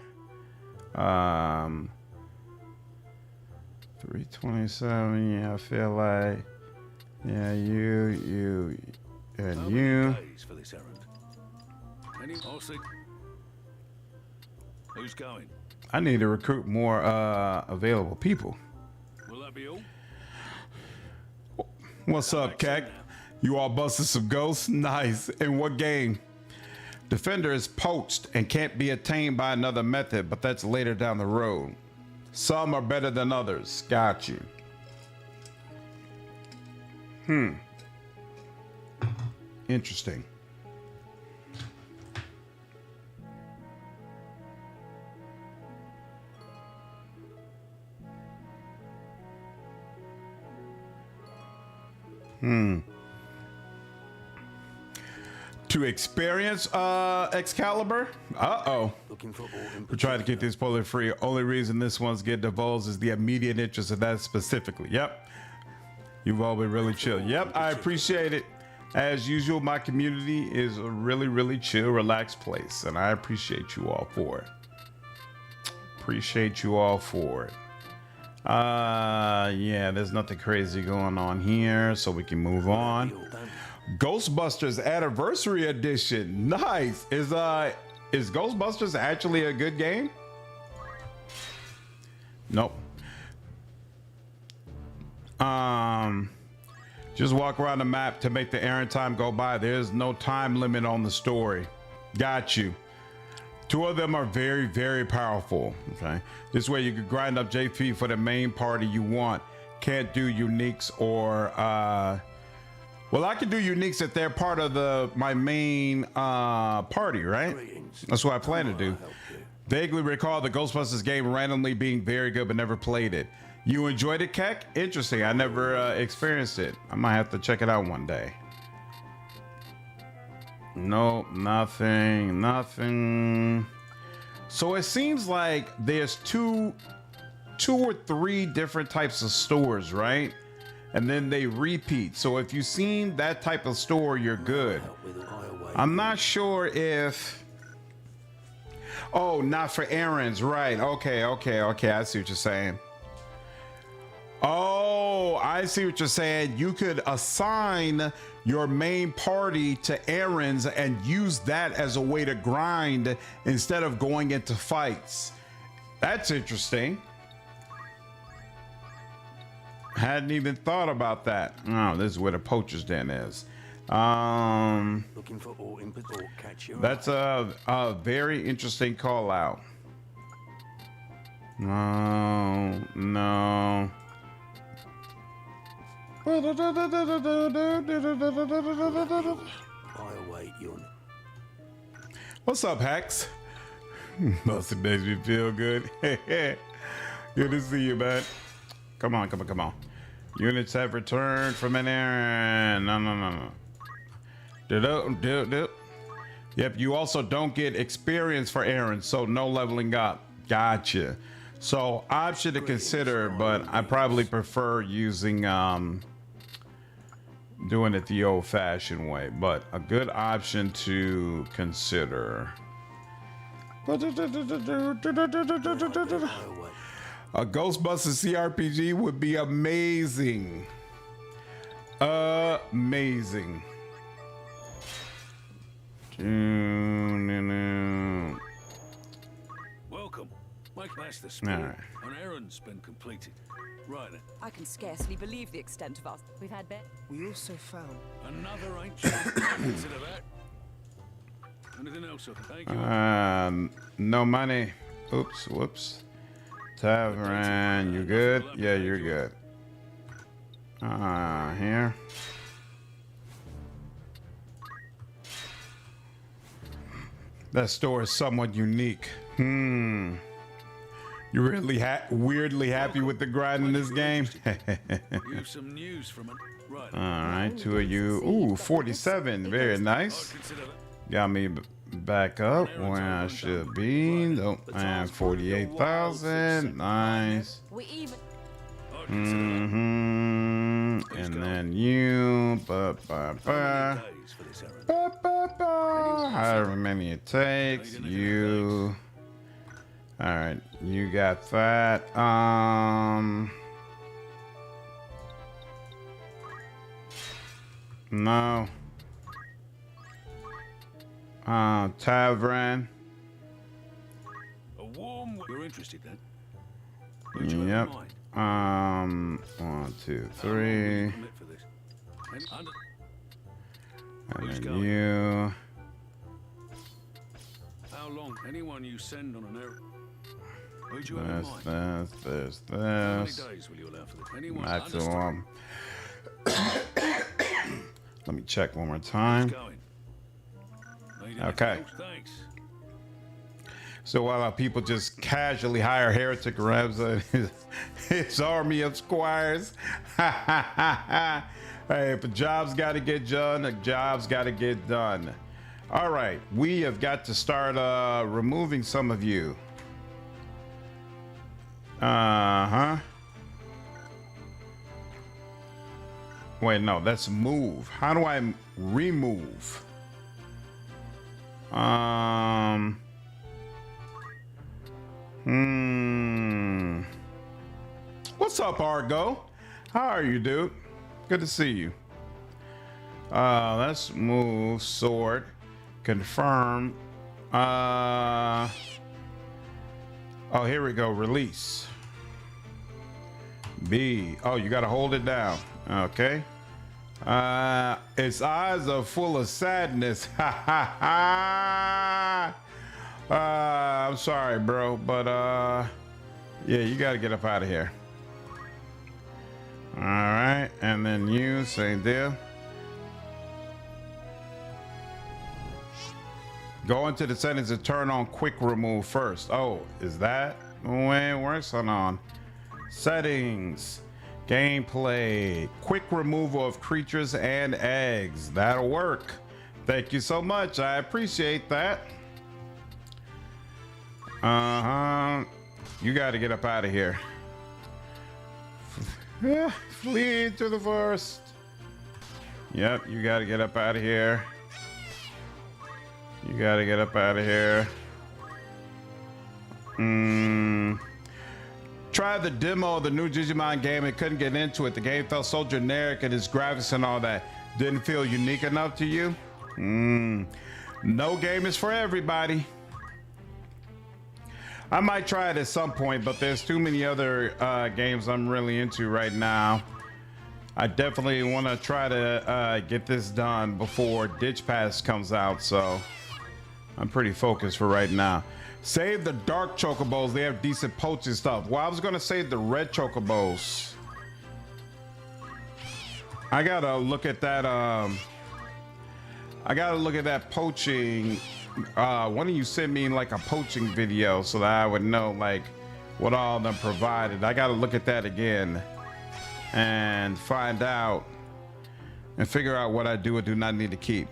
Speaker 1: 327. Yeah, I feel like. Yeah, you, and you.
Speaker 7: For this errand? I'll see. Who's going?
Speaker 1: I need to recruit more available people.
Speaker 7: Will that be all?
Speaker 1: What's up, Kek? You all busted some ghosts? Nice. In what game? Defender is poached and can't be attained by another method, but that's later down the road. Some are better than others. Got you. Interesting. To experience Excalibur?
Speaker 7: Looking for all
Speaker 1: We're trying to get this spoiler free. Only reason this one's get divulged is the immediate interest of that specifically. Yep. You've all been really chill. Yep, I appreciate it. As usual, my community is a really, really chill, relaxed place, and I appreciate you all for it. Appreciate you all for it. Yeah, there's nothing crazy going on here, so we can move on. Ghostbusters Anniversary Edition. Nice. Is Ghostbusters actually a good game? Nope. Just walk around the map to make the errand time go by. There's no time limit on the story. Got you. 2 of them are very, very powerful. Okay. This way you can grind up JP for the main party you want. Can't do uniques or well, I can do uniques if they're part of my main party, right? That's what I plan to do. Vaguely recall the Ghostbusters game randomly being very good but never played it. You enjoyed it, Keck? Interesting. I never experienced it. I might have to check it out one day. Nope, nothing. So it seems like there's two or three different types of stores, right? And then they repeat. So if you've seen that type of store, you're good. I'm not sure if... Oh, not for errands, right? Okay. I see what you're saying. Oh, I see what you're saying. You could assign your main party to errands and use that as a way to grind instead of going into fights. That's interesting. Hadn't even thought about that. Oh, this is where the poacher's den is.
Speaker 7: Looking for all input or catch you.
Speaker 1: That's a very interesting call out. No.
Speaker 7: I await you.
Speaker 1: What's up, Hex? Must have makes me feel good. Good to see you, man. Come on. Units have returned from an errand. No. Do. Yep, you also don't get experience for errands, so no leveling up. Gotcha. So option to consider, but I probably prefer using doing it the old-fashioned way, but a good option to consider. A Ghostbusters CRPG would be amazing. Amazing.
Speaker 7: Welcome. Make that's the spirit.
Speaker 1: All right.
Speaker 7: An errand's been completed. Right then.
Speaker 8: I can scarcely believe the extent of us.
Speaker 5: We've had
Speaker 6: We also found...
Speaker 7: Another ancient. Consider that. Anything else I can thank you?
Speaker 1: No money. Oops, whoops. Tavern, you good? Yeah, you're good. Here. That store is somewhat unique. You really weirdly happy with the grind in this game?
Speaker 7: You have some news from an... Right.
Speaker 1: All right, two of you. Ooh, 47. Very nice.
Speaker 7: Consider that.
Speaker 1: Got me back up where I should be. Nope, and 48,000. Nice.
Speaker 5: We even.
Speaker 1: And then you.
Speaker 7: Days for this errand.
Speaker 1: However many it takes. You. All right, you got that. No. Tavern.
Speaker 7: A warm... You're interested then? Who'd you have in
Speaker 1: Yep.
Speaker 7: mind?
Speaker 1: 1, 2,
Speaker 7: How long will
Speaker 1: 3.
Speaker 7: you commit for this?
Speaker 1: And
Speaker 7: Who's
Speaker 1: then
Speaker 7: going?
Speaker 1: you.
Speaker 7: How long? Anyone you send on an errand? Who'd you have in
Speaker 1: This,
Speaker 7: mind?
Speaker 1: this,
Speaker 7: How many
Speaker 1: this.
Speaker 7: days will you allow for this? Anyone? Understood.
Speaker 1: Maximum. Let me check one more
Speaker 7: Who's
Speaker 1: time.
Speaker 7: going? Need anything
Speaker 1: Okay.
Speaker 7: else? Thanks.
Speaker 1: So while people just casually hire Heretic Rebs, his army of squires. Hey, if a job's got to get done, a job's got to get done. All right, we have got to start removing some of you. Wait, no, that's move. How do I remove? What's up, Argo? How are you, dude? Good to see you. Let's move sword. Confirm. Oh, here we go. Release. B. Oh, you gotta hold it down. Okay. Its eyes are full of sadness. Ha ha ha. I'm sorry, bro, but yeah, you gotta get up out of here. All right, and then you, same deal. Go into the settings and turn on quick remove first. Oh, is that way it works? Hold on. Settings, gameplay, quick removal of creatures and eggs. That'll work. Thank you so much. I appreciate that. You got to get up out of here. Flee into the forest. Yep, you got to get up out of here. You got to get up out of here. Tried the demo of the new Digimon game and couldn't get into it. The game felt so generic and its graphics and all that. Didn't feel unique enough to you? No game is for everybody. I might try it at some point, but there's too many other games I'm really into right now. I definitely want to try to get this done before Ditch Pass comes out, so I'm pretty focused for right now. Save the dark chocobos. They have decent poaching stuff. Well, I was gonna save the red chocobos. I gotta look at that. I gotta look at that poaching. Why don't you send me like a poaching video so that I would know like what all of them provided. I gotta look at that again and find out and figure out what I do or do not need to keep.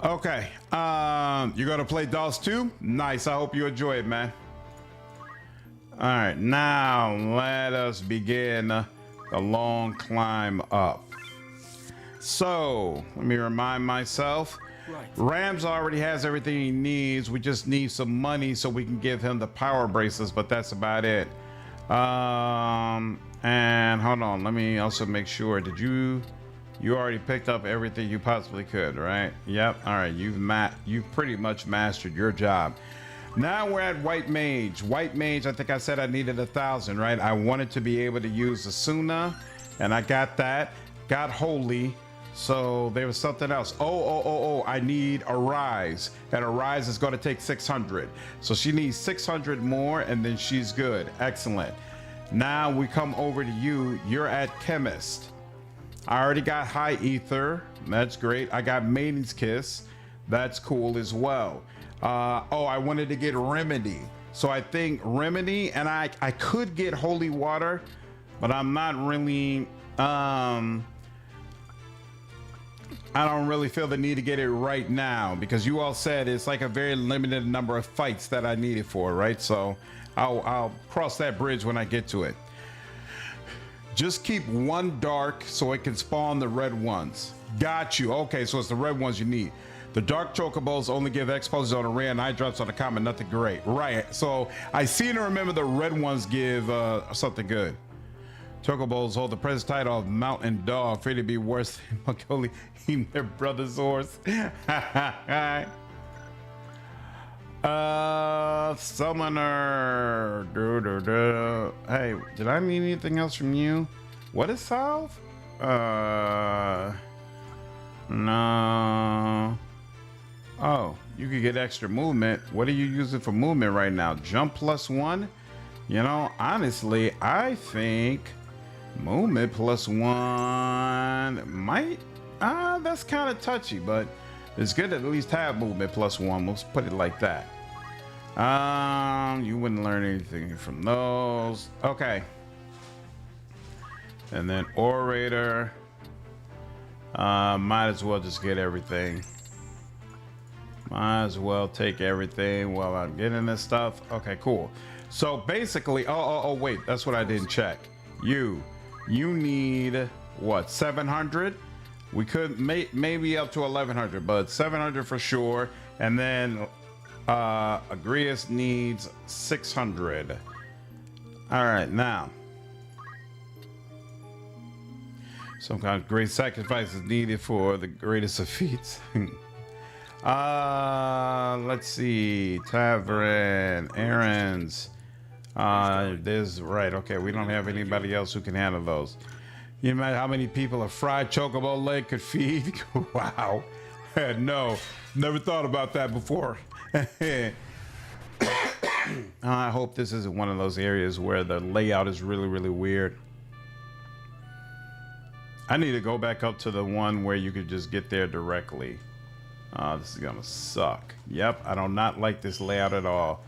Speaker 1: Okay, you're gonna play DOS 2? Nice, I hope you enjoy it, man. All right, now let us begin the long climb up. So, let me remind myself, Rams already has everything he needs. We just need some money so we can give him the power bracelets, but that's about it. And hold on, let me also make sure. Did you already picked up everything you possibly could, right? Yep. All right, you've pretty much mastered your job. Now we're at White Mage. White Mage, I think I said I needed 1,000, right? I wanted to be able to use the Suna, and I got that. Got Holy. So there was something else. Oh, I need Arise. And Arise is going to take 600. So she needs 600 more, and then she's good. Excellent. Now we come over to you. You're at Chemist. I already got High Ether. That's great. I got Maiden's Kiss. That's cool as well. I wanted to get Remedy. So I think Remedy, and I could get Holy Water, but I'm not really, I don't really feel the need to get it right now because you all said it's like a very limited number of fights that I need it for, right? So I'll cross that bridge when I get to it. Just keep one dark so it can spawn the red ones. Got you. Okay, so it's the red ones you need. The dark chocobos only give exposes on a rare and eye drops on a common, nothing great. Right, so I seem to remember the red ones give something good. Chocobos hold the present title of Mountain Dog, free to be worse than Macaulay eating their brother's horse. Summoner. Hey, did I need anything else from you? What is solve? No. Oh, you could get extra movement. What are you using for movement right now? Jump +1? You know, honestly, I think movement +1 might, that's kind of touchy, but it's good to at least have movement +1. Let's put it like that. You wouldn't learn anything from those. Okay. And then Orator. Might as well just get everything. Might as well take everything while I'm getting this stuff. Okay, cool. So basically, wait, that's what I didn't check. You need what, 700? We could maybe up to 1100, but 700 for sure. And then Agrias needs 600. All right, now. Some kind of great sacrifice is needed for the greatest of feats. Let's see. Tavern, errands. There's right. Okay, we don't have anybody else who can handle those. You know how many people a fried chocobo leg could feed? Wow. No, never thought about that before. I hope this isn't one of those areas where the layout is really, really weird. I need to go back up to the one where you could just get there directly. This is gonna suck. Yep, I do not like this layout at all.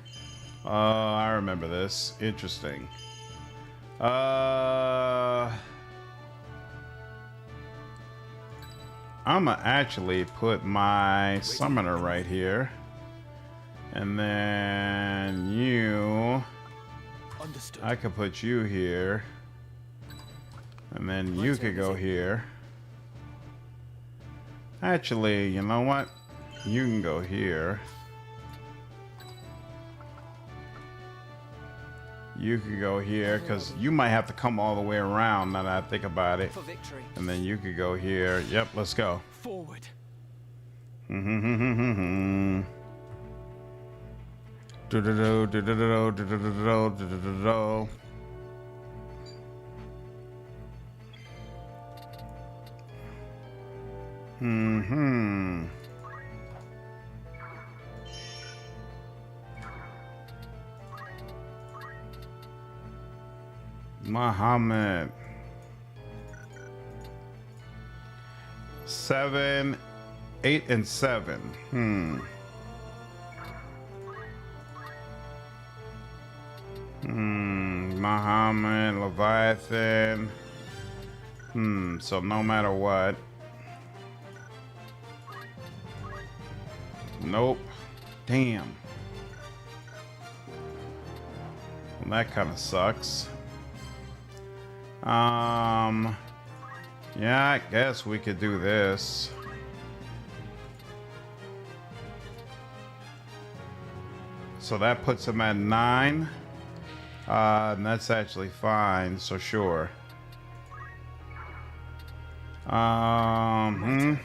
Speaker 1: I remember this. Interesting. I'ma actually put my summoner right here. And then you...
Speaker 6: Understood.
Speaker 1: I could put you here. And then you could go here. Actually, you know what? You can go here. You could go here, because you might have to come all the way around now that I think about it.
Speaker 6: For victory.
Speaker 1: And then you could go here. Yep, let's go.
Speaker 6: Forward.
Speaker 1: Muhammad. 7, 8, and 7. Muhammad, Leviathan. So no matter what. Nope. Damn. Well, that kind of sucks. Yeah, I guess we could do this. So that puts him at 9. And that's actually fine, so sure. Hmm.
Speaker 8: I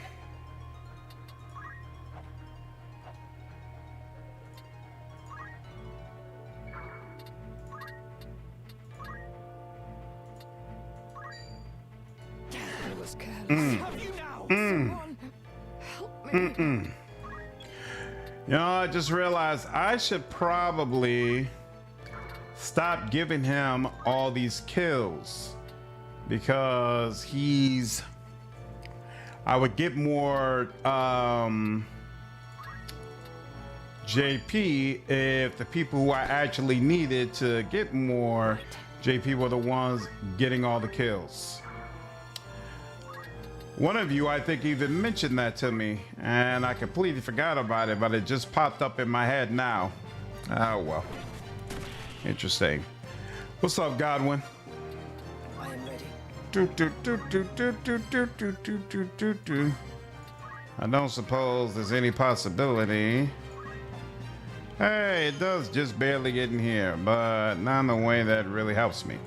Speaker 8: was careless.
Speaker 6: Have you now?
Speaker 8: Someone help me.
Speaker 1: You know, I just realized I should probably stop giving him all these kills because I would get more JP if the people who I actually needed to get more JP were the ones getting all the kills. One of you, I think, even mentioned that to me, and I completely forgot about it, but it just popped up in my head now. Oh, well. Interesting. What's up, Godwin?
Speaker 6: I am ready.
Speaker 1: I don't suppose there's any possibility. Hey, it does just barely get in here, but not in a way that really helps me.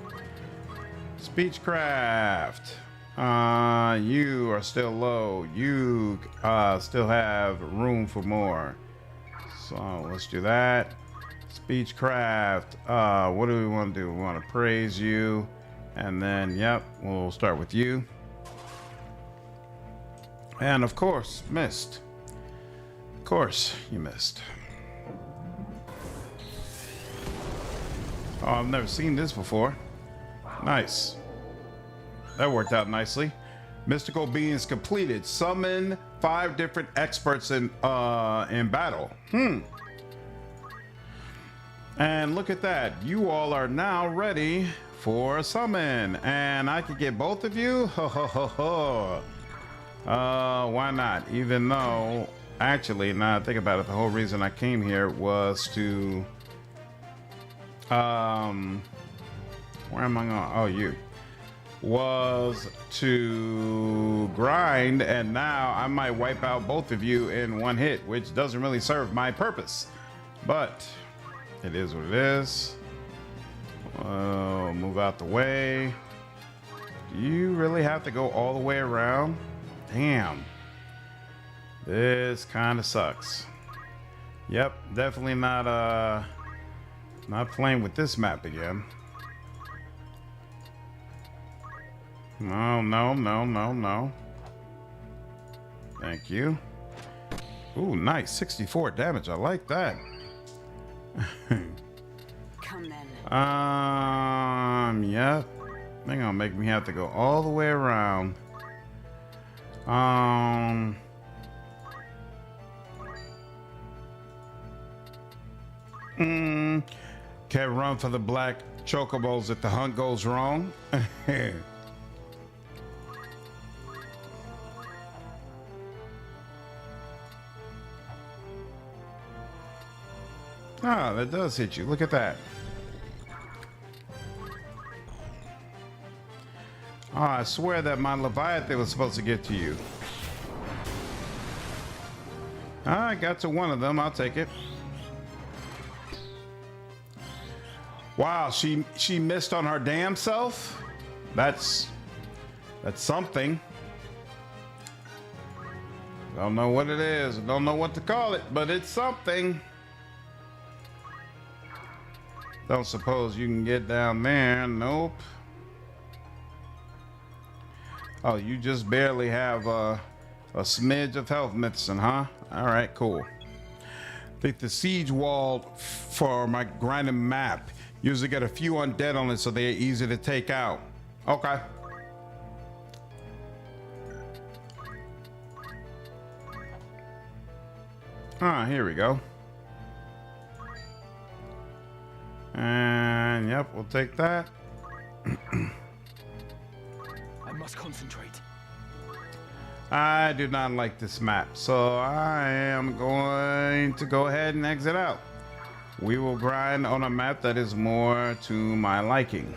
Speaker 1: Speechcraft. You are still low. You still have room for more. So let's do that. Speechcraft. What do we want to do? We want to praise you. And then, yep, we'll start with you. And of course, missed. Of course, you missed. Oh, I've never seen this before. Nice. That worked out nicely. Mystical beings completed. Summon 5 different experts in battle. And look at that. You all are now ready for a summon. And I could get both of you? Ho ho ho ho. Why not? Even though, actually, now I think about it, the whole reason I came here was to where am I going? Oh, you. Was to grind, and now I might wipe out both of you in one hit, which doesn't really serve my purpose, but it is what it is. Move out the way. Do you really have to go all the way around? Damn, this kind of sucks. Yep, definitely not playing with this map again. No, no, no, no, no. Thank you. Ooh, nice. 64 damage. I like that.
Speaker 4: Come then.
Speaker 1: Yeah. They're gonna make me have to go all the way around. Can't run for the black chocobos if the hunt goes wrong. Ah, that does hit you. Look at that. Oh, I swear that my Leviathan was supposed to get to you. I got to one of them. I'll take it. Wow, she missed on her damn self? That's something. Don't know what it is. Don't know what to call it, but it's something. Don't suppose you can get down there. Nope. Oh, you just barely have a smidge of health medicine, huh? All right, cool. I think the siege wall for my grinding map usually got a few undead on it, so they're easy to take out. Okay. Ah, here we go. And yep, we'll take that.
Speaker 2: I must concentrate.
Speaker 1: I do not like this map, so I am going to go ahead and exit out. We will grind on a map that is more to my liking.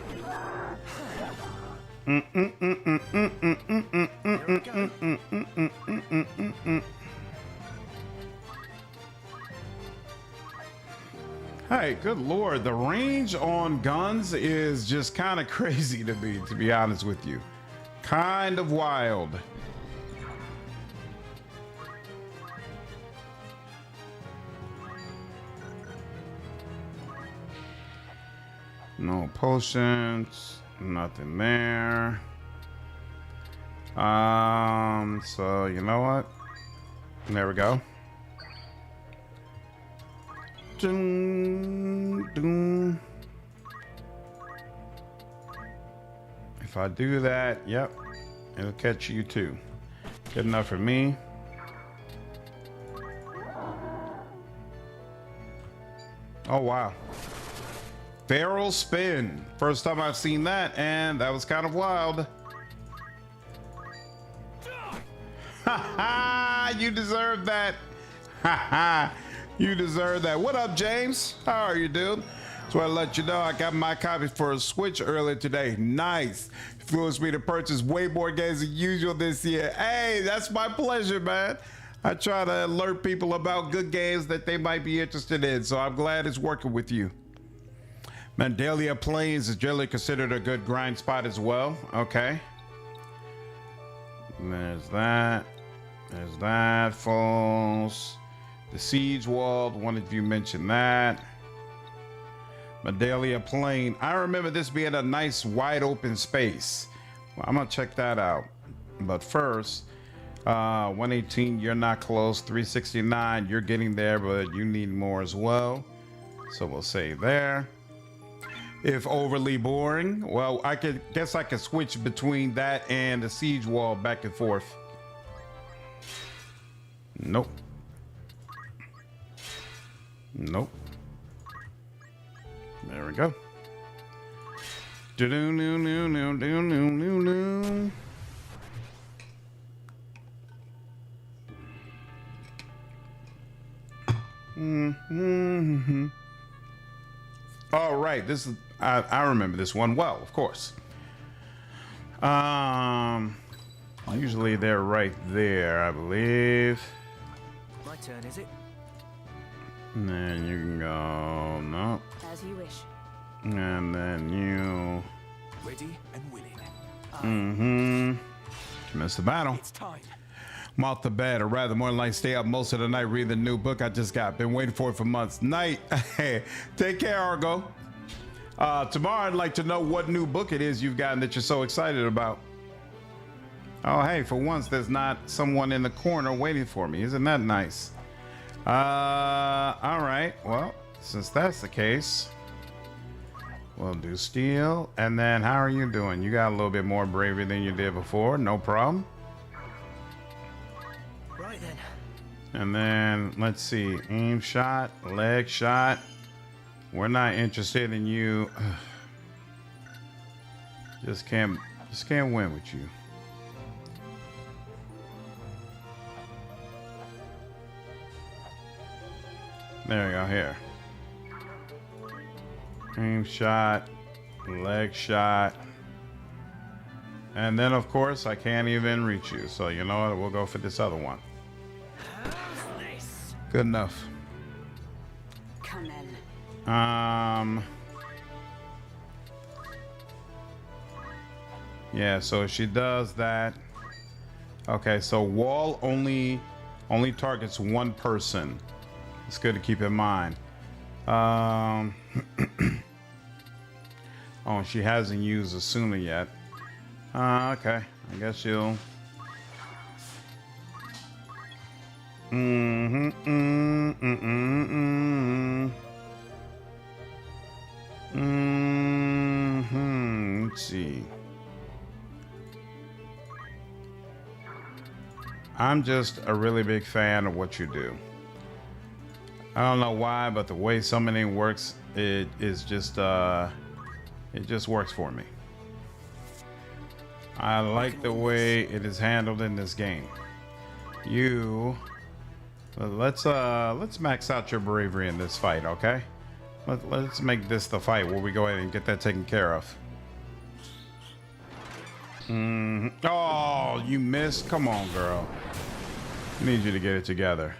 Speaker 1: Hey, good lord, the range on guns is just kind of crazy to me, to be honest with you. Kind of wild. No potions, nothing there. So you know what? There we go. Dun, dun. If I do that, yep, it'll catch you too. Good enough for me. Oh wow. Barrel spin. First time I've seen that, and that was kind of wild. Ha ha! You deserve that. Ha ha! You deserve that. What up, James? How are you, dude? So I let you know I got my copy for a Switch earlier today. Nice. Influenced me to purchase way more games than usual this year. Hey, that's my pleasure, man. I try to alert people about good games that they might be interested in, so I'm glad it's working with you. Mandalia Plains is generally considered a good grind spot as well. Okay. And there's that. There's that, folks. The Siege Wall, one of you mentioned that. Mandalia Plain. I remember this being a nice wide open space. Well, I'm gonna check that out. But first, 118, you're not close. 369, you're getting there, but you need more as well. So we'll say there. If overly boring, well, I guess I could switch between that and the Siege Wall back and forth. Nope. Nope. There we go. Do do do do do do do do. Mm-hmm. All right, this is I remember this one well, of course. Usually they're right there, I believe.
Speaker 6: My turn, is it?
Speaker 1: And then you can go no.
Speaker 8: As you wish.
Speaker 1: And then you
Speaker 7: Ready and willing.
Speaker 1: you missed the battle.
Speaker 7: It's time.
Speaker 1: I'm off to bed, or rather more than like stay up most of the night reading the new book I just got. Been waiting for it for months. Night. Take care, Argo. Tomorrow I'd like to know what new book it is you've gotten that you're so excited about. Oh, hey, for once there's not someone in the corner waiting for me. Isn't that nice? All right. Well, since that's the case, we'll do steel. And then how are you doing? You got a little bit more bravery than you did before. No problem.
Speaker 6: Right then.
Speaker 1: And then let's see, aim shot, leg shot. We're not interested in you. Just can't win with you. There we go, here. Aim shot, leg shot. And then of course I can't even reach you. So you know what, we'll go for this other one.
Speaker 6: Nice.
Speaker 1: Good enough.
Speaker 4: Come in.
Speaker 1: Yeah, so she does that. Okay, so wall only targets one person. It's good to keep in mind. Oh, she hasn't used Asuna yet. Okay, I guess you'll. Let's see. I'm just a really big fan of what you do. I don't know why, but the way summoning works, it just works for me. I like the way it is handled in this game. Let's max out your bravery in this fight, okay? Let's make this the fight where we go ahead and get that taken care of. Oh, you missed. Come on, girl. I need you to get it together.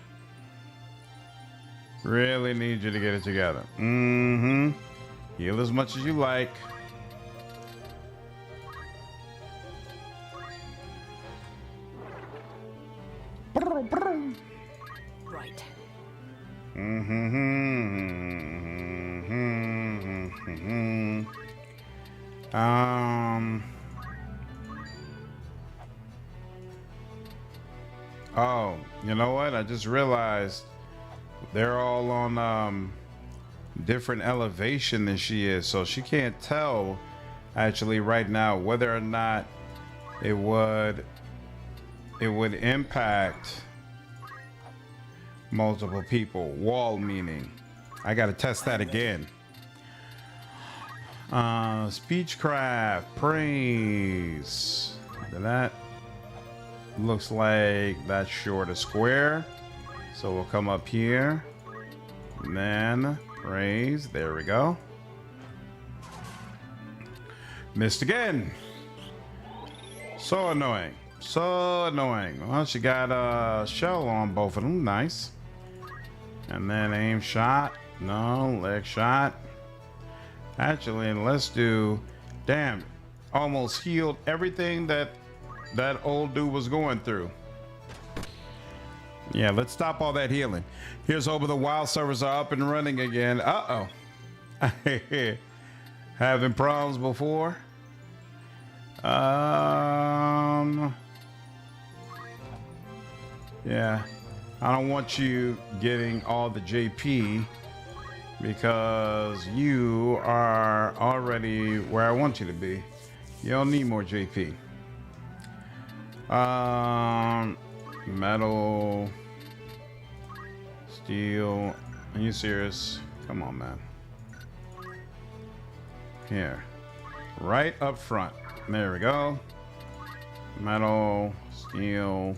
Speaker 1: Really need you to get it together. Mm-hmm. Heal as much as you like.
Speaker 4: Right.
Speaker 1: Oh, you know what? I just realized they're all on different elevation than she is, so she can't tell actually right now whether or not it would impact multiple people. Wall meaning. I gotta test that again. Speechcraft, praise. That looks like that's short of square. So we'll come up here. And then praise. There we go. Missed again. So annoying. So annoying. Well, she got a shell on both of them. Nice. And then aim shot. No, leg shot. Actually, let's do... Damn. Almost healed everything that old dude was going through. Yeah, let's stop all that healing. Here's hoping the wild servers are up and running again. Uh-oh. Having problems before? Yeah. I don't want you getting all the JP because you are already where I want you to be. You don't need more JP. Metal, steel. Are you serious? Come on, man. Here, right up front. There we go. Metal, steel.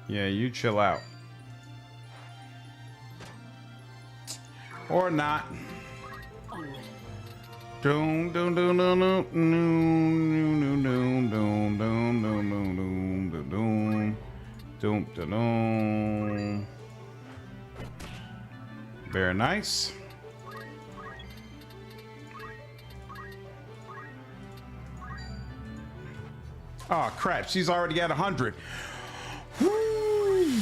Speaker 1: Yeah, you chill out. Or not. Doom doom doom doom doom doom doom doom doom doom doom doom doom. Very nice. Oh crap, she's already at 100. Woo!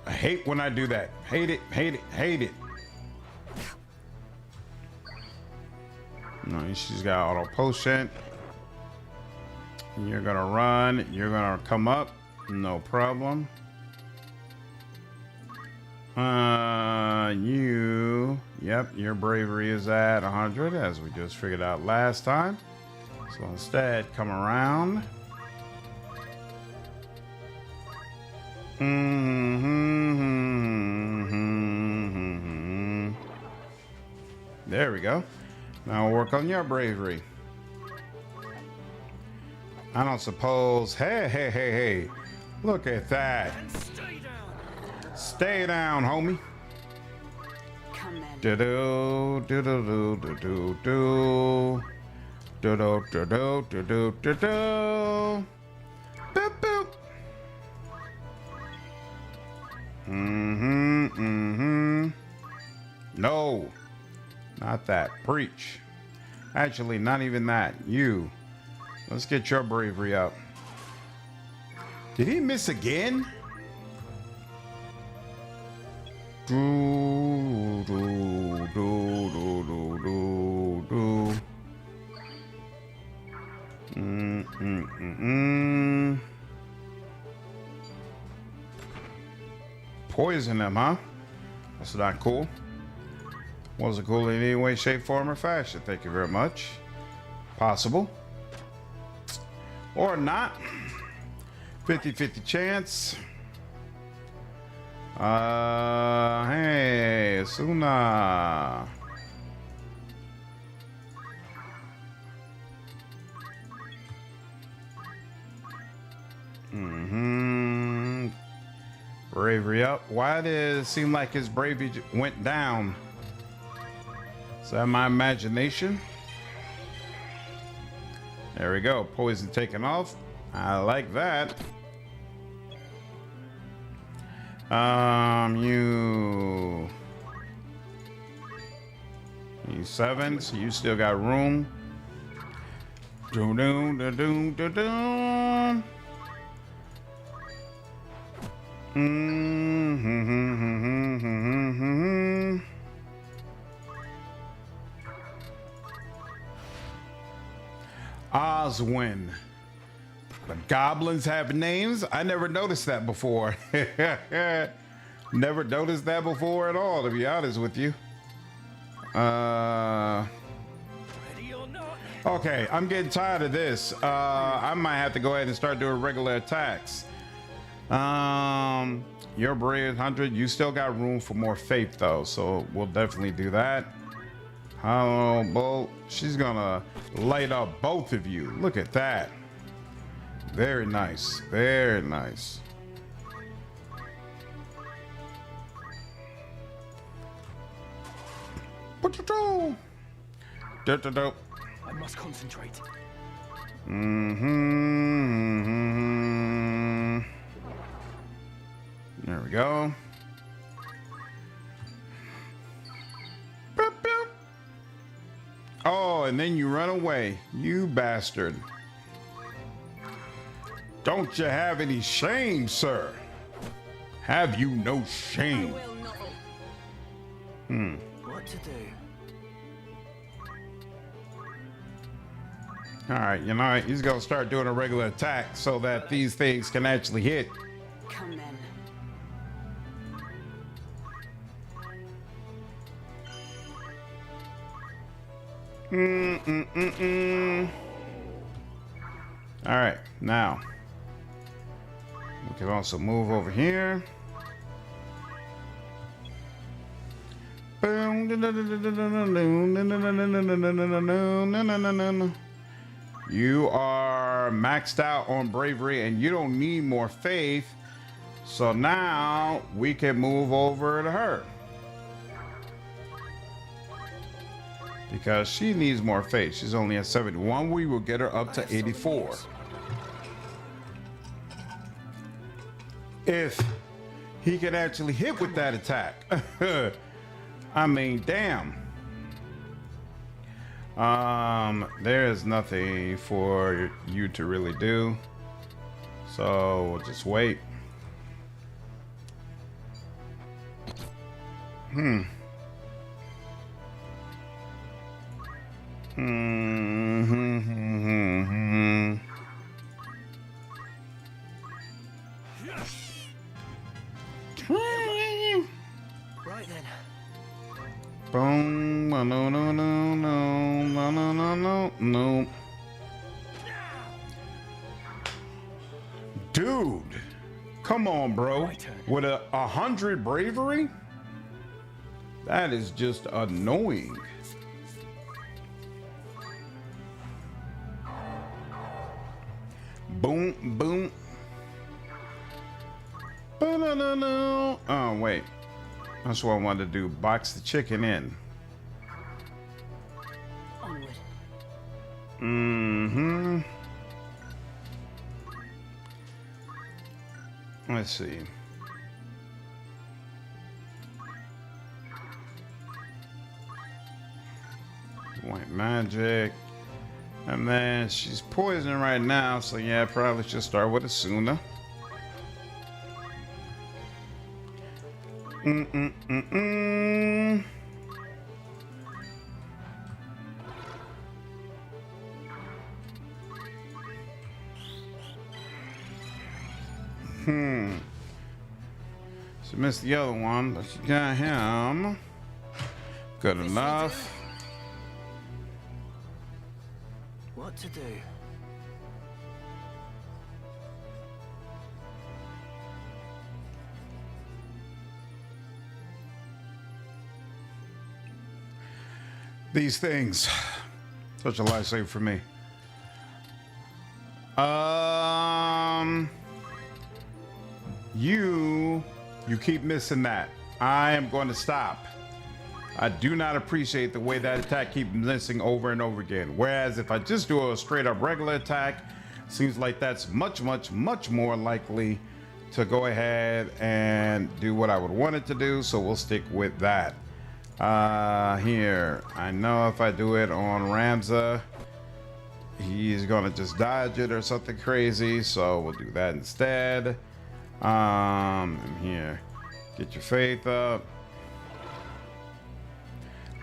Speaker 1: I hate when I do that. Hate it, hate it, hate it. No, she's got auto potion. You're gonna run, you're gonna come up, no problem. Yep, your bravery is at 100 as we just figured out last time. So instead, come around. There we go. Now we'll work on your bravery. I don't suppose. Hey. Look at that. Stay down, homie. Do do do do do do do do do do do do do do do. Boop boop. No, not that. Preach. Actually, not even that. You. Let's get your bravery up. Did he miss again? Do, do, do, do, do, do, do. Poison them, huh? That's not cool. Wasn't cool in any way, shape, form, or fashion. Thank you very much. Possible. Or not. 50-50 chance. Hey, Asuna. Bravery up. Why did it seem like his bravery went down? Is that my imagination? There we go. Poison taken off. I like that. You sevens. You still got room. Doom doom da doom da doom. Oswin. The goblins have names? I never noticed that before. Never noticed that before at all, to be honest with you. Okay, I'm getting tired of this. I might have to go ahead and start doing regular attacks. Your brave 100. You still got room for more faith though, so we'll definitely do that. Hollow bolt. She's gonna light up both of you. Look at that. Very nice. Very nice.
Speaker 6: I must concentrate.
Speaker 1: There we go. Boop, boop. Oh, and then you run away, you bastard. Don't you have any shame, sir? Have you no shame?
Speaker 6: What to do?
Speaker 1: All right, you know, he's gonna start doing a regular attack so that these things can actually hit.
Speaker 4: Come then.
Speaker 1: All right, now we can also move over here. You are maxed out on bravery and you don't need more faith. So now we can move over to her. Because she needs more faith. She's only at 71. We will get her up to 84. If he can actually hit with that attack. I mean, damn. There is nothing for you to really do. So we'll just wait.
Speaker 6: Right then.
Speaker 1: Boom. No, no, no, no, no, no, no, no, no, no. Dude, come on, bro. With 100 bravery? That is just annoying. Boom, boom. Ba-da-da-da. Oh, wait. That's what I wanted to do. Box the chicken in.
Speaker 4: Onward.
Speaker 1: Mm-hmm. Let's see. White magic. And then she's poisoning right now, so yeah, probably should start with Asuna. She missed the other one, but she got him. Good enough.
Speaker 6: What to do?
Speaker 1: These things, such a lifesaver for me. You keep missing that. I am going to stop. I do not appreciate the way that attack keeps missing over and over again. Whereas if I just do a straight up regular attack, seems like that's much more likely to go ahead and do what I would want it to do. So we'll stick with that. Here, I know if I do it on Ramza, he's gonna just dodge it or something crazy. So we'll do that instead. And here, get your faith up.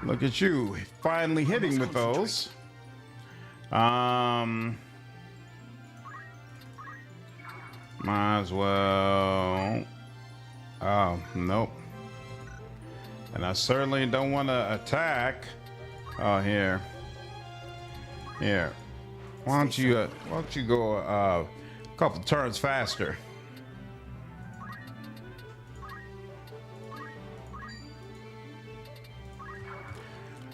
Speaker 1: Look at you, finally hitting with those. Might as well. Oh, nope. And I certainly don't want to attack. Oh, here. Here. Why don't you go a couple turns faster?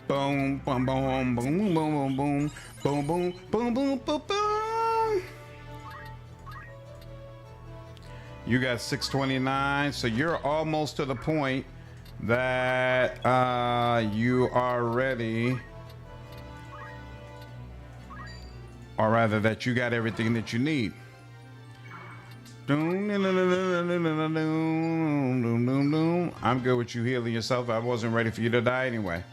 Speaker 1: Boom, boom, boom, boom, boom, boom, boom, boom, boom, boom, boom, boom, boom. You got 629, so you're almost to the point that you are ready, or rather that you got everything that you need. I'm good with you healing yourself. I wasn't ready for you to die anyway.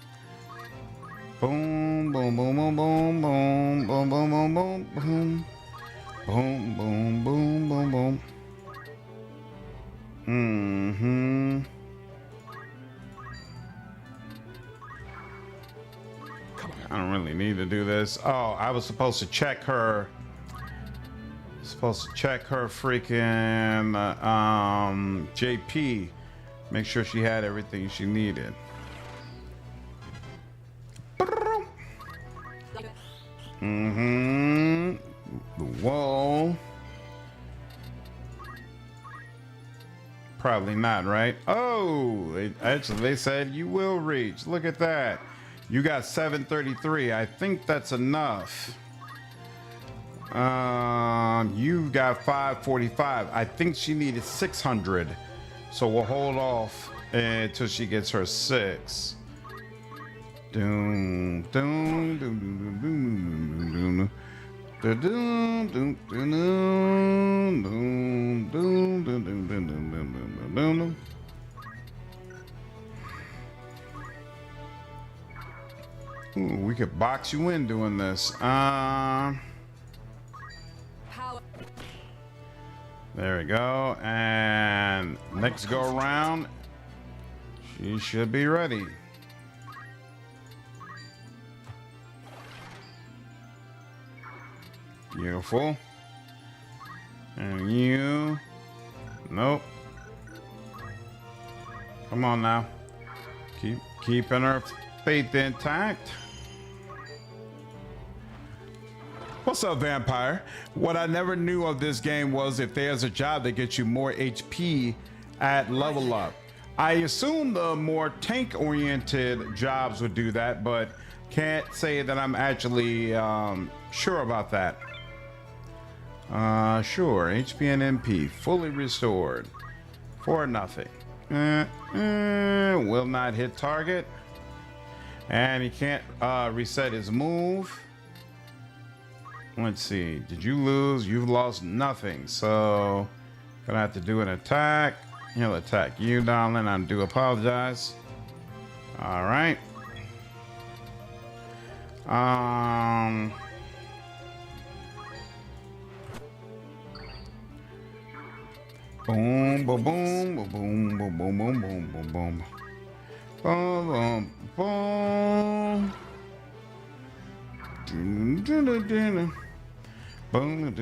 Speaker 1: Boom, boom, boom, boom, boom, boom, boom, boom, boom, boom, boom, boom, boom, boom, boom, boom. I don't really need to do this. Oh, I was supposed to check her. Freaking JP. Make sure she had everything she needed. The wall. Probably not, right? Oh, actually they said you will reach. Look at that. You got 733. I think that's enough. You got 545. I think she needed 600. So we'll hold off until she gets her 6. Doom, doom, doom, doom, doom, doom, doom, doom. Ooh, we could box you in doing this. There we go. And next go around, she should be ready. Beautiful. And you. Nope. Come on now. Keeping her faith intact. What's up, Vampire? What I never knew of this game was if there's a job that gets you more HP at level up. I assume the more tank-oriented jobs would do that, but can't say that I'm actually sure about that. Sure, HP and MP fully restored for nothing. Will not hit target. And he can't reset his move. Let's see, did you lose? You've lost nothing. So, gonna have to do an attack. He'll attack you, darling. I do apologize. All right. Boom, boom, boom, boom, boom, boom, boom, boom, boom, boom, boom. Boom, boom, boom. Boom,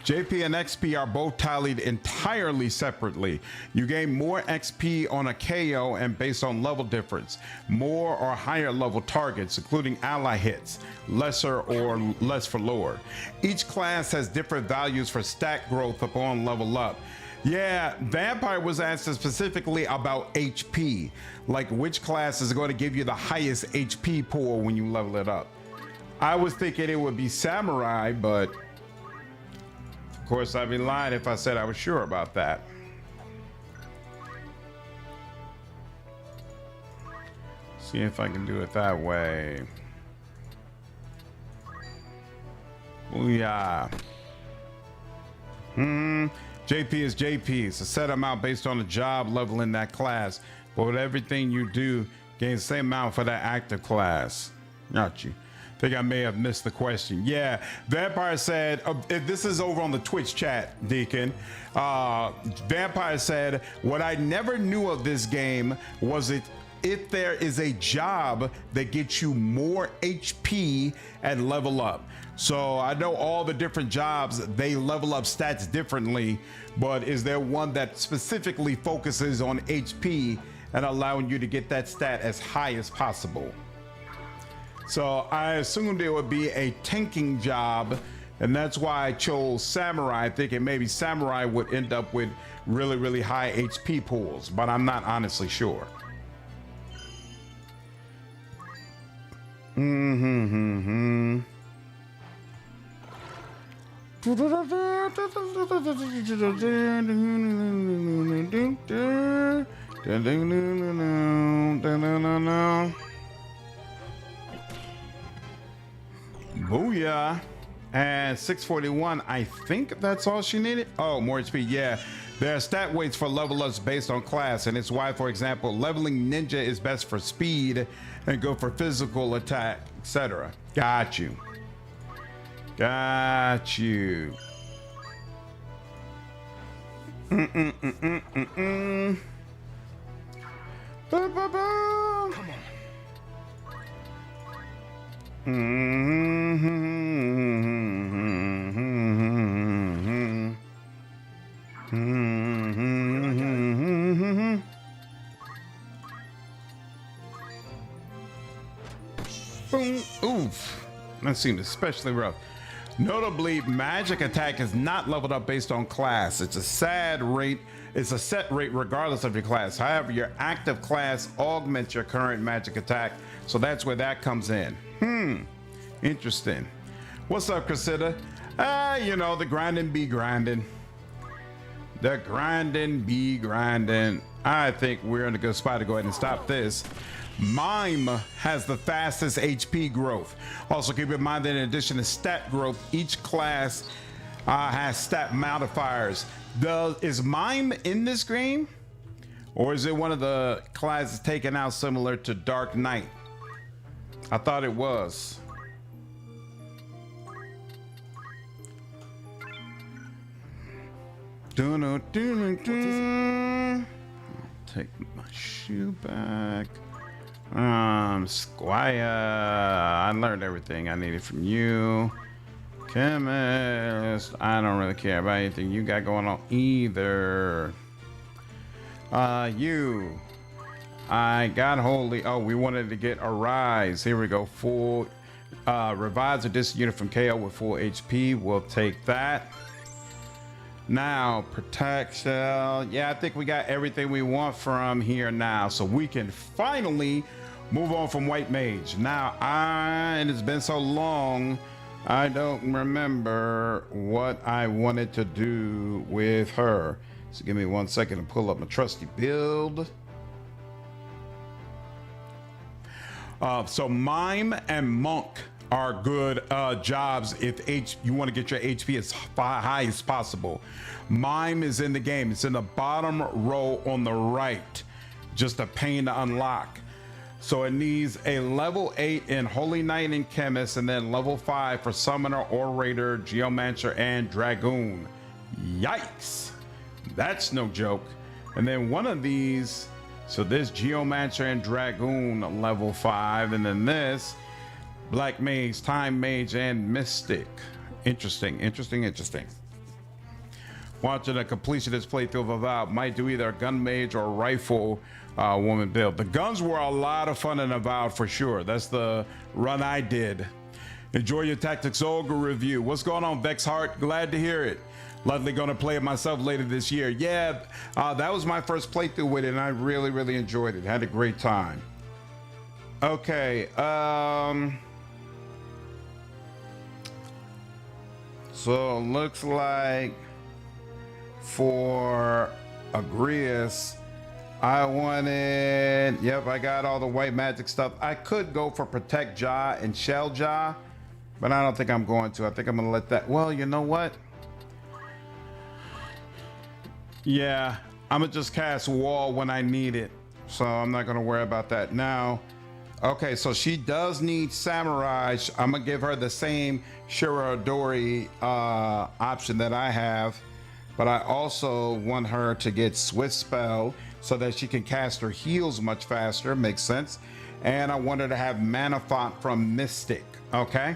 Speaker 1: JP and XP are both tallied entirely separately. You gain more XP on a KO and based on level difference. More or higher level targets, including ally hits, lesser or less for lower. Each class has different values for stat growth upon level up. Yeah, Vampire was asked specifically about HP, like which class is going to give you the highest HP pool when you level it up. I was thinking it would be Samurai, but of course I'd be lying if I said I was sure about that. See if I can do it that way. Booyah. JP is JP. It's a set amount based on the job level in that class. But with everything you do, gain the same amount for that active class. Not you. Think I may have missed the question. Yeah, Vampire said, this is over on the Twitch chat, Deacon. Vampire said, what I never knew of this game was if there is a job that gets you more HP and level up. So I know all the different jobs, they level up stats differently, but is there one that specifically focuses on HP and allowing you to get that stat as high as possible? So I assumed it would be a tanking job, and that's why I chose Samurai, thinking maybe Samurai would end up with really, really high HP pools, but I'm not honestly sure. Booyah. And 641, I think that's all she needed. Oh, more HP. Yeah, there are stat weights for level ups based on class, and it's why, for example, leveling ninja is best for speed and go for physical attack, etc. Got you. Got you. Come on. Boom. Oof. That seemed especially rough. Notably, magic attack is not leveled up based on class. It's a set rate regardless of your class. However, your active class augments your current magic attack, so that's where that comes in. Interesting. What's up, Cressida? You know, the grinding be grinding. The grinding be grinding. I think we're in a good spot to go ahead and stop this. Mime has the fastest HP growth. Also keep in mind that in addition to stat growth, each class has stat modifiers. Is Mime in this game? Or is it one of the classes taken out similar to Dark Knight? I thought it was. Take my shoe back. Squire, I learned everything I needed from you. Chemist, I don't really care about anything you got going on either. You, I got holy. Oh, we wanted to get a rise. Here we go. Full revives a distant unit from KO with full HP. We'll take that. Now, protection. Yeah, I think we got everything we want from here now. So we can finally move on from White Mage. Now, and it's been so long, I don't remember what I wanted to do with her. So give me 1 second to pull up my trusty build. So Mime and Monk are good jobs if you want to get your HP as high as possible. Mime is in the game. It's in the bottom row on the right. Just a pain to unlock. So it needs a level 8 in Holy Knight and Chemist, and then level 5 for Summoner, Orator, Geomancer, and Dragoon. Yikes. That's no joke. And then one of these, so this Geomancer and Dragoon level 5, and then this Black Mage, Time Mage, and Mystic. Interesting. Watching the completion of this playthrough of Avowed, might do either a gun mage or rifle woman build. The guns were a lot of fun in Avowed for sure. That's the run I did. Enjoy your Tactics Ogre review. What's going on, Vex Heart? Glad to hear it. Likely gonna play it myself later this year. Yeah, that was my first playthrough with it, and I really enjoyed it. Had a great time. Okay, so looks like for Agrias, I wanted, yep, I got all the white magic stuff. I could go for Protect Jaw and Shell Jaw, but I don't think I'm going to. I think I'm gonna let that, well, you know what? Yeah, I'm gonna just cast Wall when I need it. So I'm not gonna worry about that now. Okay, so she does need Samurai. I'm gonna give her the same Shirodori option that I have, but I also want her to get Swift Spell so that she can cast her heals much faster. Makes sense. And I want her to have Mana Font from Mystic. Okay.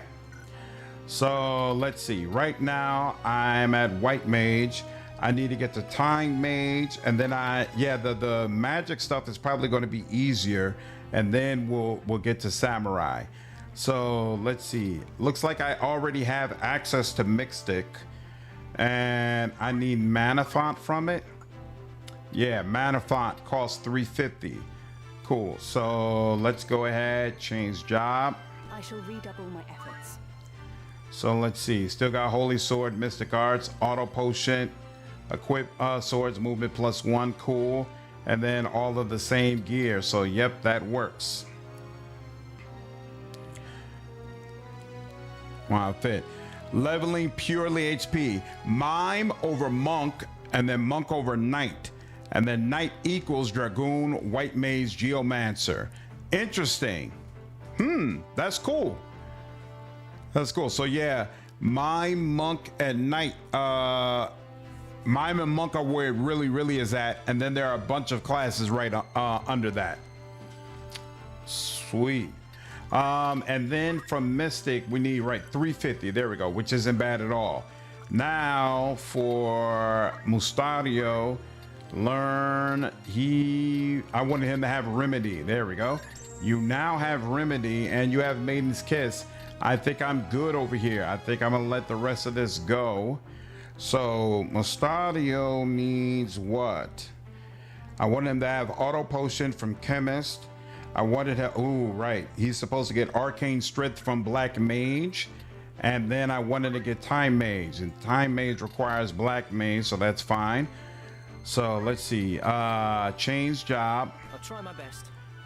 Speaker 1: So let's see. Right now I'm at White Mage. I need to get to Time Mage, and then the magic stuff is probably going to be easier, and then we'll get to Samurai. So let's see. Looks like I already have access to Mystic, and I need Mana Font from it. Yeah, Mana Font costs 350. Cool. So let's go ahead, change job.
Speaker 8: I shall redouble my efforts.
Speaker 1: So let's see. Still got Holy Sword, Mystic Arts, Auto Potion. Equip swords movement +1, cool, and then all of the same gear. So yep, that works. Wow, fit. Leveling purely HP. Mime over Monk, and then Monk over Knight, and then Knight equals Dragoon, White Mage, Geomancer. Interesting. That's cool. That's cool. So yeah, Mime, Monk, and Knight. Mime and Monk are where it really is at, and then there are a bunch of classes right under that. Sweet. And then from Mystic we need 350. There we go, which isn't bad at all. Now for Mustario, learn I wanted him to have Remedy. There we go. You now have Remedy, and you have Maiden's Kiss. I think I'm good over here. I think I'm gonna let the rest of this go. So Mustario needs what? I want him to have Auto Potion from Chemist. I wanted to, he's supposed to get Arcane Strength from Black Mage. And then I wanted to get Time Mage, and Time Mage requires Black Mage, so that's fine. So let's see, change job.
Speaker 6: I'll try my best.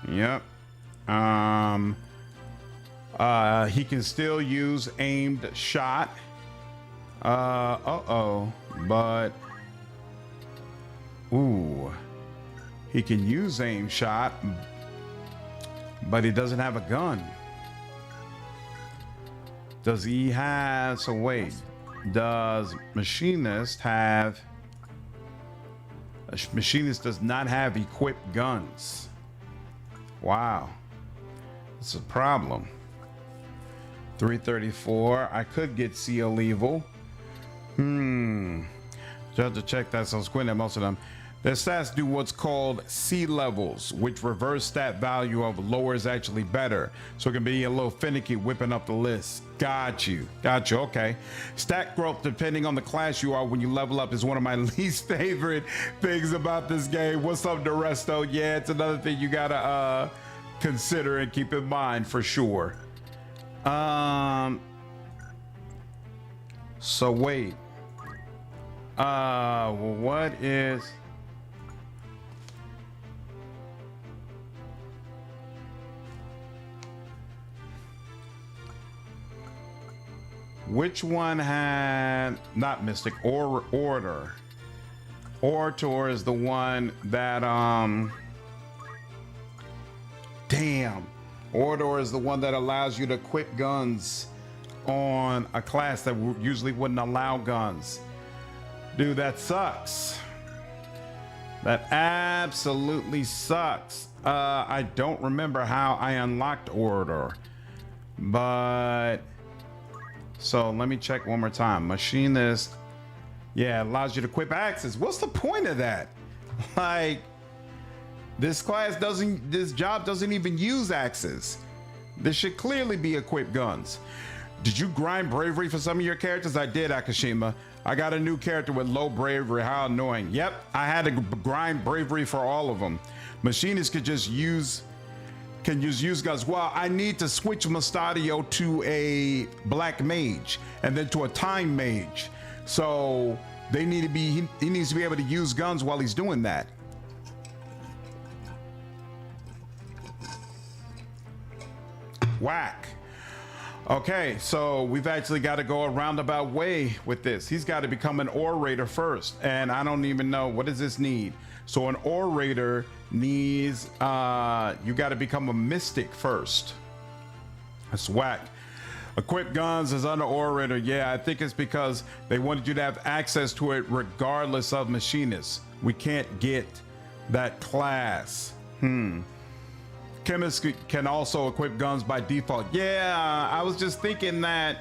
Speaker 1: Yep. He can still use aimed shot. But he can use aim shot, but he doesn't have a gun. Does he have, so wait, does Machinist have, Machinist does not have equipped guns. Wow, it's a problem. 334, I could get Seal Evil. Just have to check that, so I'm squinting at most of them. Their stats do what's called C levels, which reverse stat value of lower is actually better. So it can be a little finicky whipping up the list. Got you, okay. Stat growth depending on the class you are when you level up is one of my least favorite things about this game. What's up, Deresto? Yeah, it's another thing you gotta consider and keep in mind for sure. So wait. What is? Which one had not Mystic or Orator? Orator is the one that damn. Orator is the one that allows you to equip guns on a class that usually wouldn't allow guns. Dude, that sucks. That absolutely sucks. I don't remember how I unlocked Orator, but so let me check one more time. Machinist, yeah, allows you to equip axes. What's the point of that? Like, this job doesn't even use axes. This should clearly be equipped guns. Did you grind bravery for some of your characters? I did, Akashima. I got a new character with low bravery. How annoying. Yep, I had to grind bravery for all of them. Machinists can just use guns. Well, I need to switch Mustadio to a black mage and then to a time mage. So they need to be, he needs to be able to use guns while he's doing that. Whack. Okay, so we've actually got to go a roundabout way with this. He's got to become an orator first, and I don't even know, what does this need? So an orator needs, you got to become a mystic first. That's whack. Equip guns is under orator. Yeah, I think it's because they wanted you to have access to it regardless of machinists. We can't get that class. Chemists can also equip guns by default. Yeah, I was just thinking that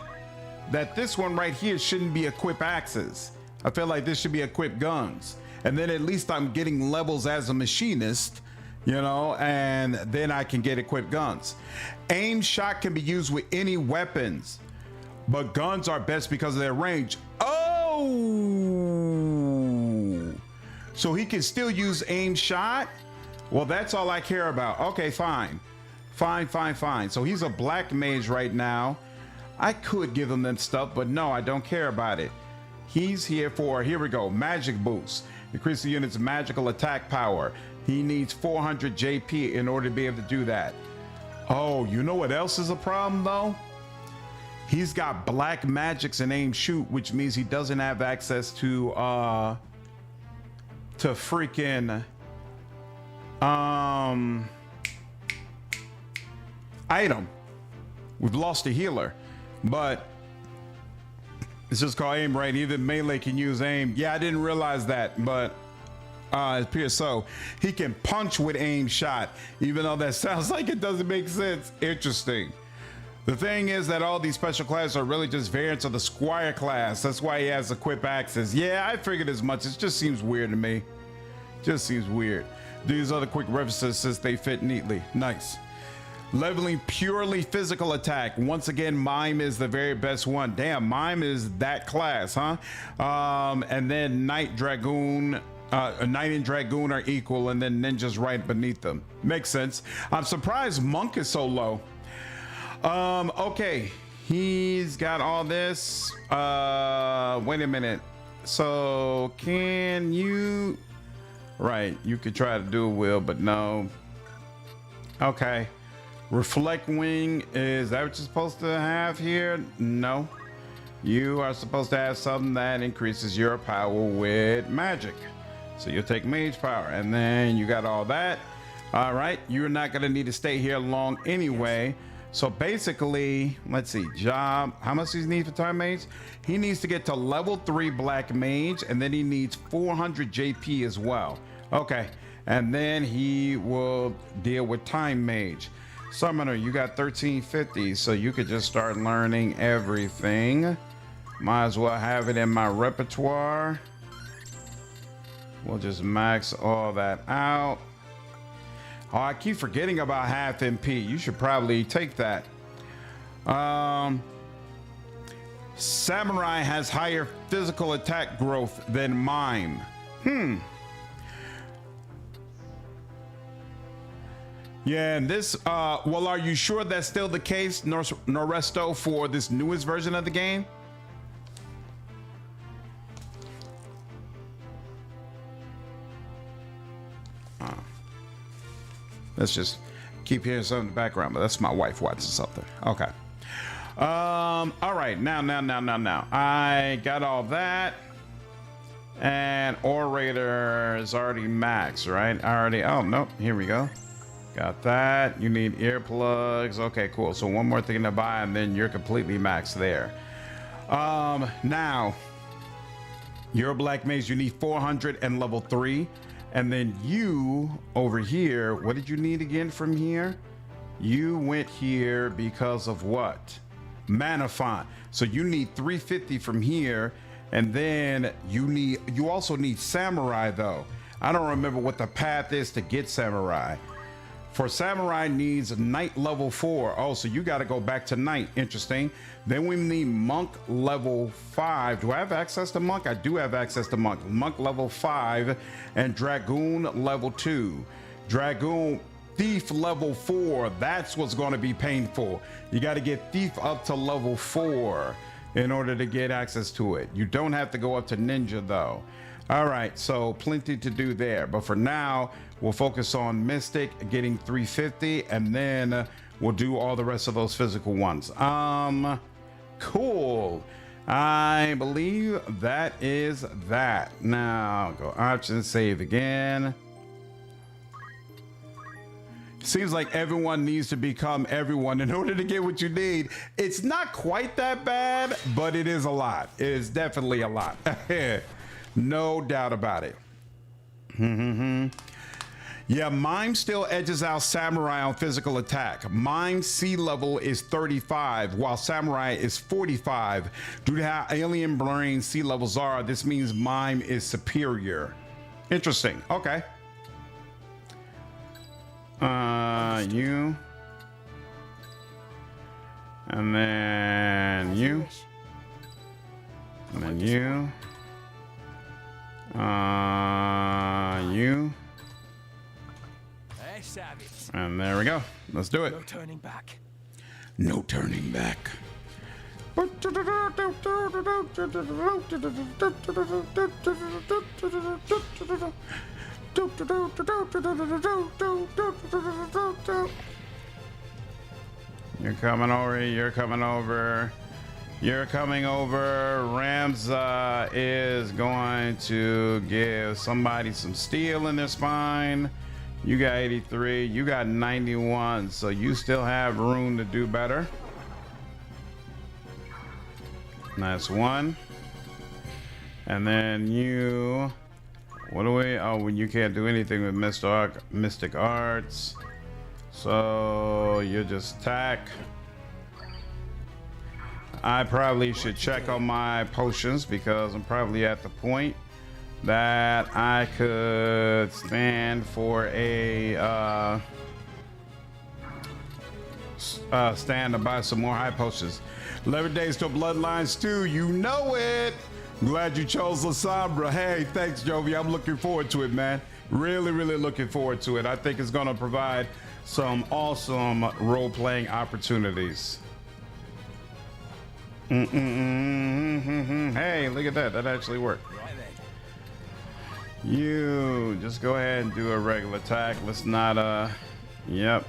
Speaker 1: this one right here shouldn't be equip axes. I feel like this should be equip guns. And then at least I'm getting levels as a machinist, you know, and then I can get equipped guns. Aim shot can be used with any weapons, but guns are best because of their range. Oh! So he can still use aim shot? Well, that's all I care about. Okay, fine. Fine. So he's a black mage right now. I could give him that stuff, but no, I don't care about it. He's here for, here we go, magic boost. Increase the unit's magical attack power. He needs 400 JP in order to be able to do that. Oh, you know what else is a problem though? He's got black magics and aim shoot, which means he doesn't have access to freaking item. We've lost a healer, but it's just called aim, right? Even melee can use aim. Yeah, I didn't realize that, but it appears so. He can punch with aim shot, even though that sounds like it doesn't make sense. Interesting. The thing is that all these special classes are really just variants of the Squire class. That's why he has equip axes. Yeah, I figured as much. It just seems weird to me. Just seems weird. These other quick references since they fit neatly. Nice. Leveling purely physical attack. Once again, Mime is the very best one. Damn, Mime is that class, huh? And then Knight Dragoon, Knight and Dragoon are equal, and then Ninja's right beneath them. Makes sense. I'm surprised Monk is so low. Okay, he's got all this. Wait a minute. So can you? Right, you could try to do a wheel, but no. Okay. Reflect wing, is that what you're supposed to have here? No. You are supposed to have something that increases your power with magic. So you'll take mage power, and then you got all that. All right, you're not gonna need to stay here long anyway. So basically, let's see, job, how much does he need for time mage? He needs to get to level 3 black mage, and then he needs 400 JP as well. Okay, and then he will deal with time mage. Summoner, you got 1350, so you could just start learning everything. Might as well have it in my repertoire. We'll just max all that out. Oh, I keep forgetting about half MP. You should probably take that. Samurai has higher physical attack growth than Mime. Yeah, and this, well, are you sure that's still the case, Noresto, for this newest version of the game? Let's just keep hearing something in the background, but that's my wife watching something. Okay. All right, now. I got all that. And orator is already maxed, right? Oh, no, here we go. Got that. You need earplugs. Okay, cool. So one more thing to buy, and then you're completely maxed there. Now, you're a black mage. You need 400 and level 3. And then you over here, what did you need again from here? You went here because of what? Mana font. So you need 350 from here. And then you also need samurai though. I don't remember what the path is to get samurai. For samurai needs knight level 4. Oh, so you got to go back to knight. Interesting. Then we need monk level 5. Do I have access to monk? I do have access to monk. Monk level 5 and dragoon level 2. Dragoon thief level 4. That's what's going to be painful. You got to get thief up to level 4 in order to get access to it. You don't have to go up to ninja though. All right, so plenty to do there. But for now, we'll focus on Mystic, getting 350, and then we'll do all the rest of those physical ones. Cool. I believe that is that. Now, go options, save again. Seems like everyone needs to become everyone in order to get what you need. It's not quite that bad, but it is a lot. It is definitely a lot. No doubt about it. Yeah, Mime still edges out Samurai on physical attack. Mime's C level is 35, while Samurai is 45. Due to how alien brain C levels are, this means Mime is superior. Interesting. Okay. You. And then you. And then you. You.
Speaker 6: Hey, savage.
Speaker 1: And there we go. Let's do it.
Speaker 6: No turning back.
Speaker 1: No turning back. You're coming over. You're coming over. You're coming over. Ramza is going to give somebody some steel in their spine. You got 83. You got 91. So you still have room to do better. That's one. And then you. What do we? Oh, when you can't do anything with Mystic Arts. So you just attack. I probably should check on my potions because I'm probably at the point that I could stand for a stand to buy some more high potions. 11 days till Bloodlines 2, you know it. Glad you chose Lasombra. Hey, thanks, Jovi. I'm looking forward to it, man. Really, really looking forward to it. I think it's gonna provide some awesome role-playing opportunities. Hey, look at that. That actually worked. You just go ahead and do a regular attack. Let's not, yep.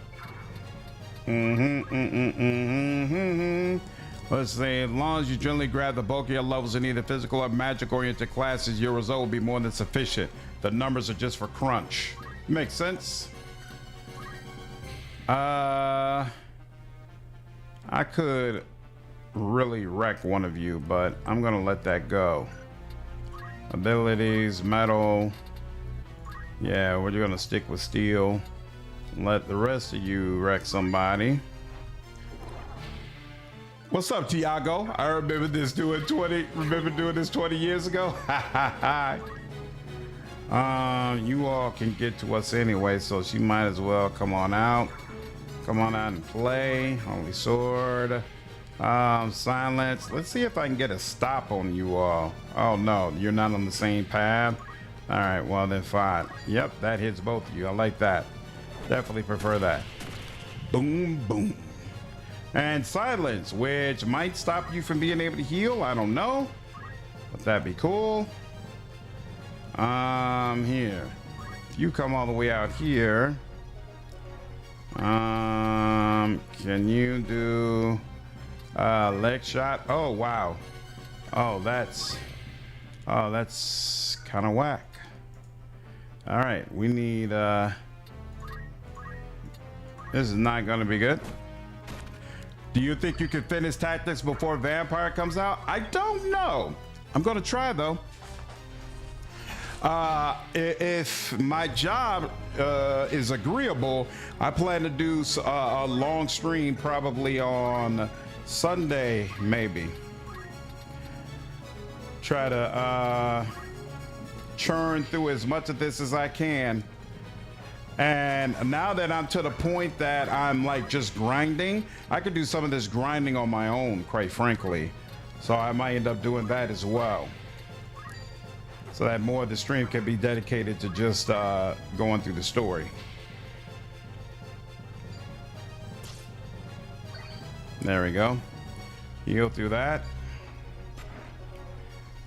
Speaker 1: Let's say, as long as you generally grab the bulkier levels in either physical or magic-oriented classes, your result will be more than sufficient. The numbers are just for crunch. Makes sense. I could really wreck one of you, but I'm gonna let that go. Abilities, metal. Yeah, we're gonna stick with steel. Let the rest of you wreck somebody. What's up, Tiago? I remember this doing 20 years ago. You all can get to us anyway, so she might as well come on out. Come on out and play. Holy sword. Silence. Let's see if I can get a stop on you all. Oh no, you're not on the same path. All right, well then fine. Yep, that hits both of you. I like that. Definitely prefer that. Boom, boom. And silence, which might stop you from being able to heal. I don't know, but that'd be cool. Here, if you come all the way out here, can you do leg shot? Oh wow. Oh, that's kind of whack. All right, we need this is not gonna be good. Do you think you can finish tactics before Vampire comes out? I don't know. I'm gonna try though. If my job is agreeable, I plan to do a long stream probably on Sunday, maybe. Try to churn through as much of this as I can. And now that I'm to the point that I'm like just grinding, I could do some of this grinding on my own, quite frankly. So I might end up doing that as well. So that more of the stream can be dedicated to just going through the story. There we go. Heal through that.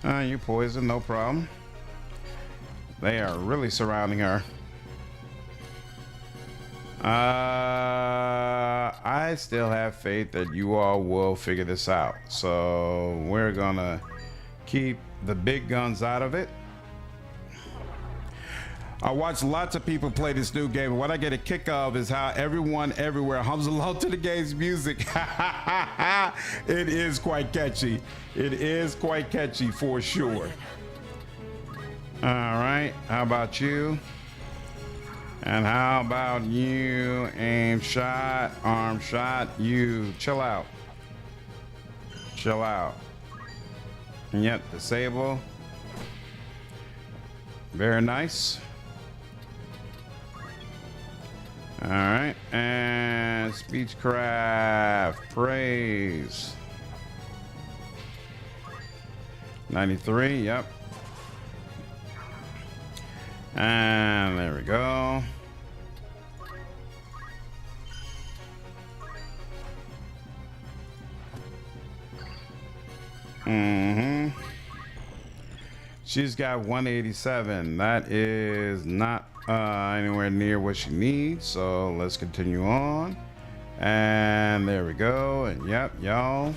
Speaker 1: You poison, no problem. They are really surrounding her. I still have faith that you all will figure this out. So we're gonna keep the big guns out of it. I watch lots of people play this new game, and what I get a kick of is how everyone everywhere hums along to the game's music. It is quite catchy. It is quite catchy for sure. All right, how about you? And how about you? Aim shot, arm shot, you. Chill out. Chill out. Yep, disable. Very nice. All right, and speechcraft, praise. 93, yep. And there we go. She's got 187. That is not anywhere near what she needs. So let's continue on. And there we go. And yep, y'all.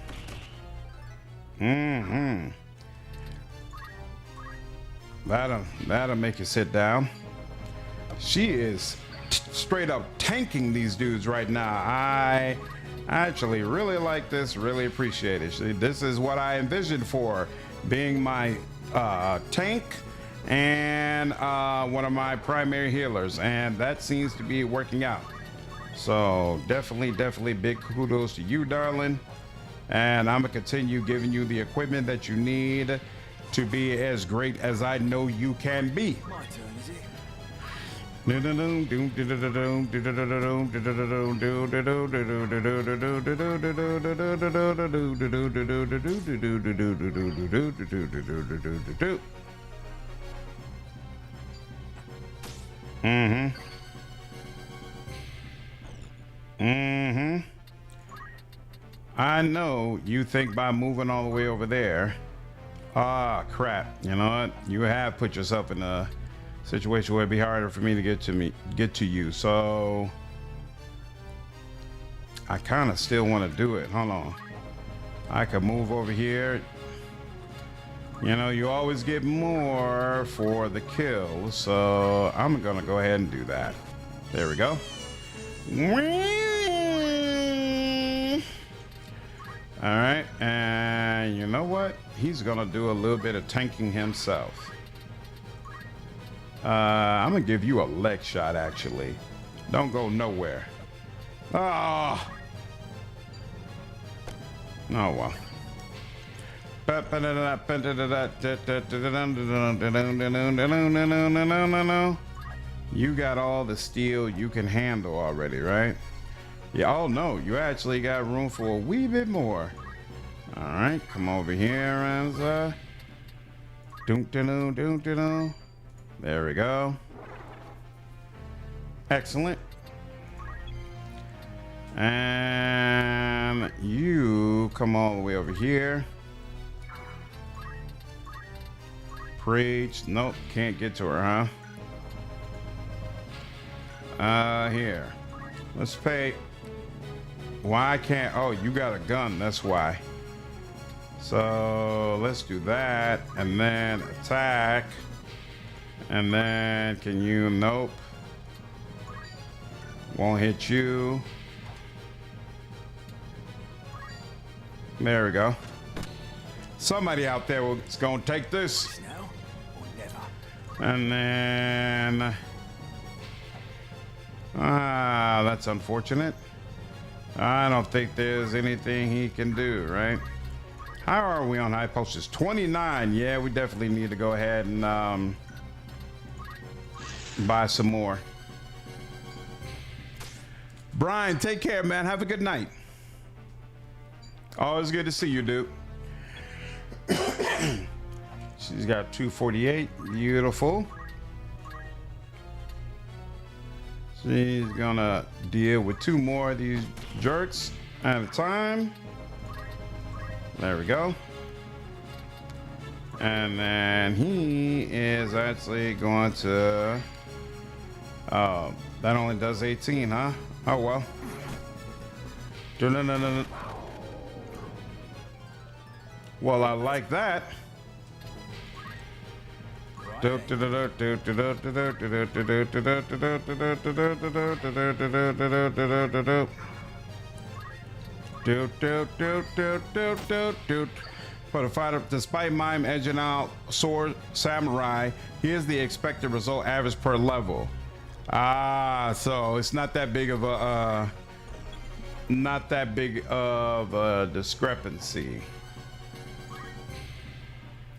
Speaker 1: That'll make you sit down. She is straight up tanking these dudes right now. I actually really like this, really appreciate it. This is what I envisioned for being my tank and one of my primary healers, and that seems to be working out. So definitely big kudos to you, darling. And I'm gonna continue giving you the equipment that you need to be as great as I know you can be.
Speaker 6: My turn, is it?
Speaker 1: I know you think by moving all the way over there, crap, you know what? You have put yourself in a situation where it'd be harder for me to get to you. So I kind of still want to do it. Hold on. I could move over here. You know, you always get more for the kill, so I'm gonna go ahead and do that. There we go. All right, and you know what? He's gonna do a little bit of tanking himself. I'm gonna give you a leg shot, actually. Don't go nowhere. Oh well. You got all the steel you can handle already, right? Yeah, oh no, you actually got room for a wee bit more. All right, come over here, Ranza. There we go. Excellent. And you come all the way over here. Preach. Nope, can't get to her, huh? Here. Let's pay. Why can't? Oh, you got a gun, that's why. So let's do that, and then attack. And then can you? Nope. Won't hit you. There we go. Somebody out there is gonna take this.
Speaker 6: Now or never?
Speaker 1: And then that's unfortunate. I don't think there's anything he can do, right? How are we on high posters? 29. Yeah, we definitely need to go ahead and buy some more. Brian, take care, man. Have a good night. Always good to see you, dude. She's got 248. Beautiful. She's gonna deal with 2 more of these jerks at a time. There we go. And then he is actually going to... Oh, that only does 18, huh? Oh, well. No. Well, I like that. For the fighter, despite mime edging out sword samurai, here's the expected result average per level. Ah, so it's not that big of a discrepancy.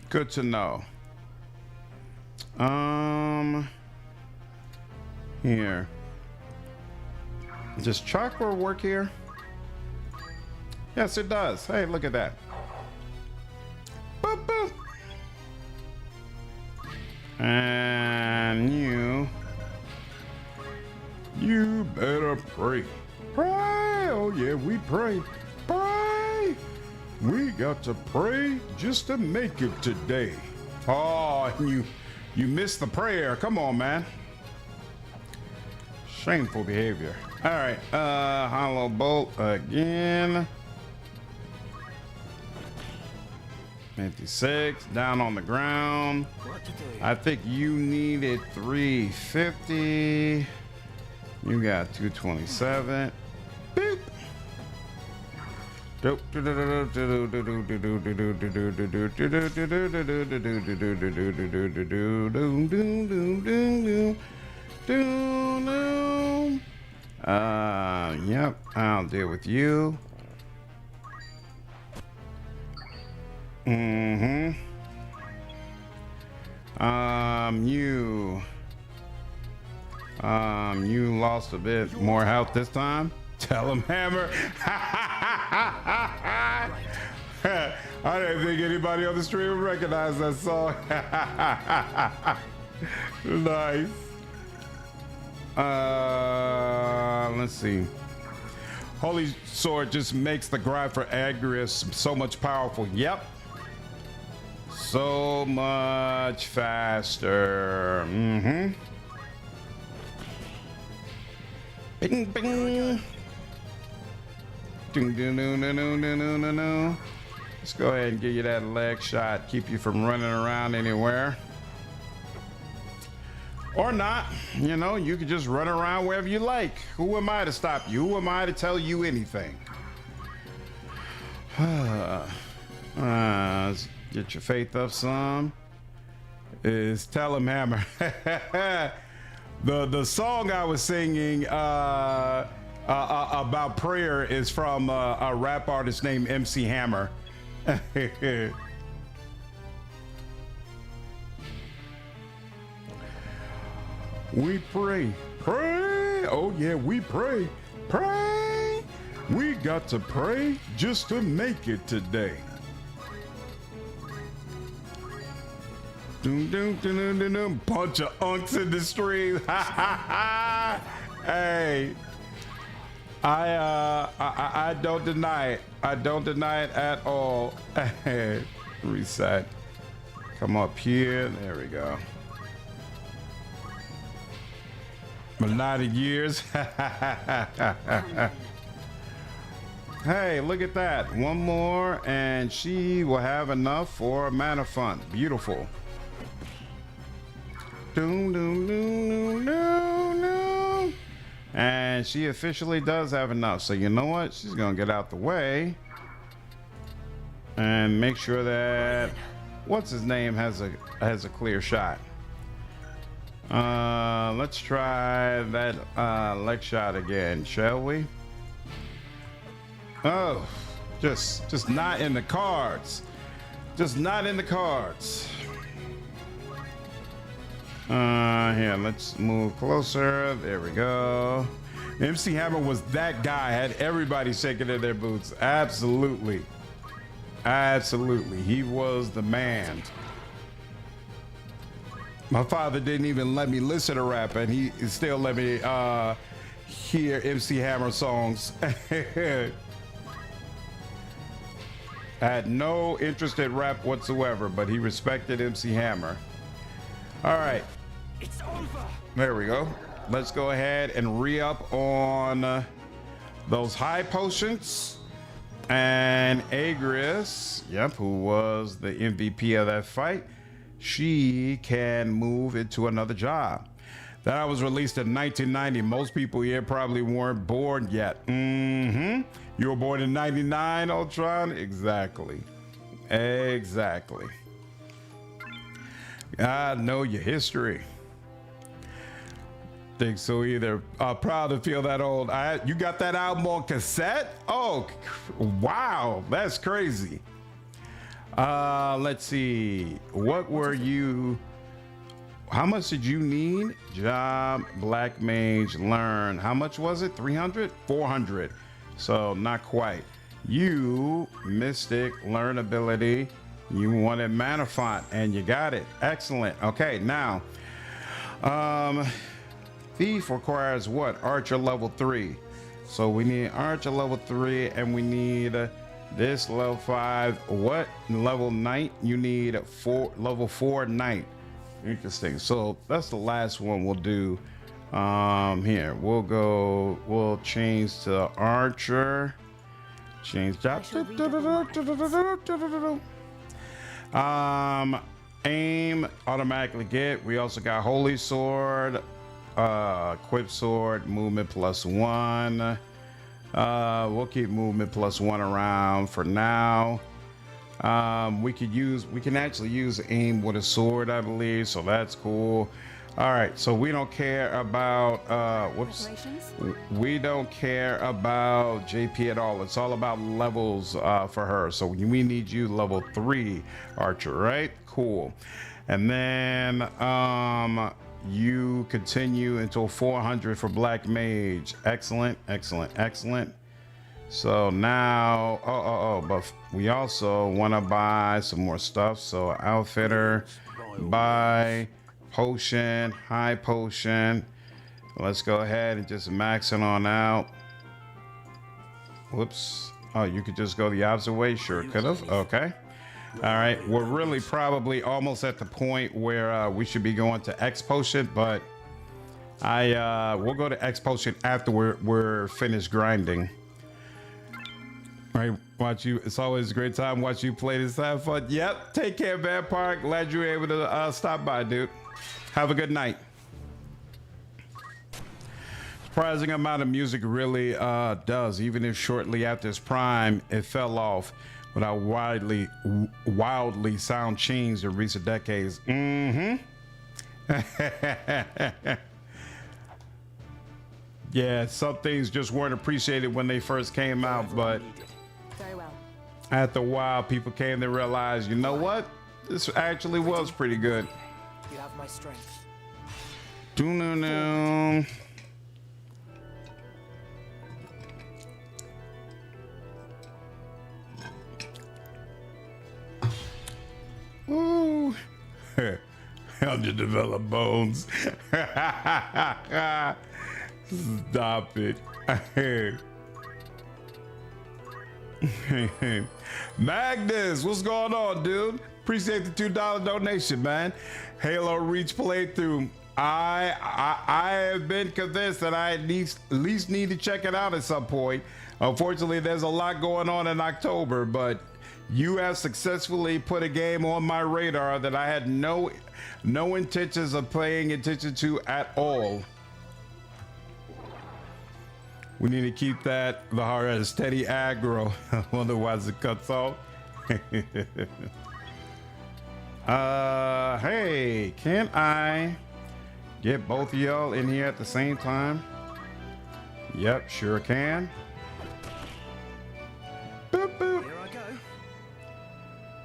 Speaker 1: Good to know. Here. Does chakra work here? Yes, it does. Hey, look at that. Boop, boop. And you better pray. Pray. Oh yeah, we pray. Pray. We got to pray just to make it today. Oh, you missed the prayer. Come on, man. Shameful behavior. All right, hollow bolt again. 56 down on the ground. I think you needed 350. You got 227. Boop. Yep, I'll deal with you. You lost a bit more health this time. Tell him, Hammer. I didn't think anybody on the stream would recognize that song. Nice. Let's see. Holy Sword just makes the grind for Agrius so much powerful. Yep. So much faster. Bing, bing. Ding, ding, ding, ding, ding, ding, ding, ding. Let's go ahead and give you that leg shot. Keep you from running around anywhere. Or not. You know, you can just run around wherever you like. Who am I to stop you? Who am I to tell you anything? Let's get your faith up some. Is Tell him, Hammer. The song I was singing about prayer is from a rap artist named MC Hammer. We pray, pray. Oh yeah, we pray, pray. We got to pray just to make it today. Doom, doom, doom, doom, doom, doom. Bunch of unks in the street. Hey, I don't deny it. I don't deny it at all. Reset. Come up here. There we go. A lot of years. Hey, look at that. One more and she will have enough for a mana fund. Beautiful. Doom, doom, doom, doom, doom, doom. And she officially does have enough. So you know what? She's gonna get out the way and make sure that what's his name has a clear shot. Let's try that leg shot again, shall we? Oh, just not in the cards. Just not in the cards. Here, let's move closer. There we go. MC Hammer was that guy, had everybody shaking in their boots. Absolutely. Absolutely. He was the man. My father didn't even let me listen to rap, and he still let me hear MC Hammer songs. I had no interest in rap whatsoever, but he respected MC Hammer. All right.
Speaker 2: It's over.
Speaker 1: There we go. Let's go ahead and re-up on those high potions. And Agris, yep, who was the MVP of that fight, she can move into another job. That was released in 1990. Most people here probably weren't born yet. You were born in 99, Ultron? Exactly. Exactly. I know your history. Think so either. Proud to feel that old. You got that album on cassette? Oh, wow. That's crazy. Let's see. What were you? How much did you need? Job, Black Mage, learn. How much was it? 300? 400. So not quite. You, Mystic, learn ability. You wanted Mana Font and you got it. Excellent. Okay, now, Thief requires what? Archer level 3. So we need Archer level 3 and we need this level 5. What level Knight? You need level 4 Knight. Interesting. So that's the last one we'll do. Here we'll change to Archer. Change job. Aim automatically get. We also got Holy Sword, equip sword, movement +1. We'll keep movement +1 around for now. We can actually use aim with a sword, I believe, so that's cool. All right, so we don't care about we don't care about JP at all. It's all about levels for her. So we need you level 3 Archer, right? Cool. And then you continue until 400 for Black Mage. Excellent, excellent, excellent. So now, but we also want to buy some more stuff. So outfitter, buy potion, high potion. Let's go ahead and just max it on out. Whoops. Oh, you could just go the opposite way. Sure could have. Okay. All right. We're really probably almost at the point where we should be going to X potion, but we'll go to X potion after we're finished grinding. All right, watch you. It's always a great time watch you play this. Have fun. Yep. Take care, Vampire. Glad you were able to stop by, dude. Have a good night. Surprising amount of music really does, even if shortly after its prime it fell off without wildly sound changed in recent decades. Yeah, some things just weren't appreciated when they first came out, but
Speaker 8: Very well.
Speaker 1: after a while people came to realize, you know what, this actually was pretty good.
Speaker 6: You have my strength.
Speaker 1: Do-no-no. Ooh. Underdeveloped bones. Stop it. Magnus, what's going on, dude? Appreciate the $2 donation, man. Halo Reach playthrough. I have been convinced that I at least need to check it out at some point. Unfortunately, there's a lot going on in October, but you have successfully put a game on my radar that I had no intentions of paying attention to at all. We need to keep the heart at a steady aggro. Otherwise it cuts off. Hey, can I get both of y'all in here at the same time? Yep, sure can. Boop, boop.
Speaker 3: Here I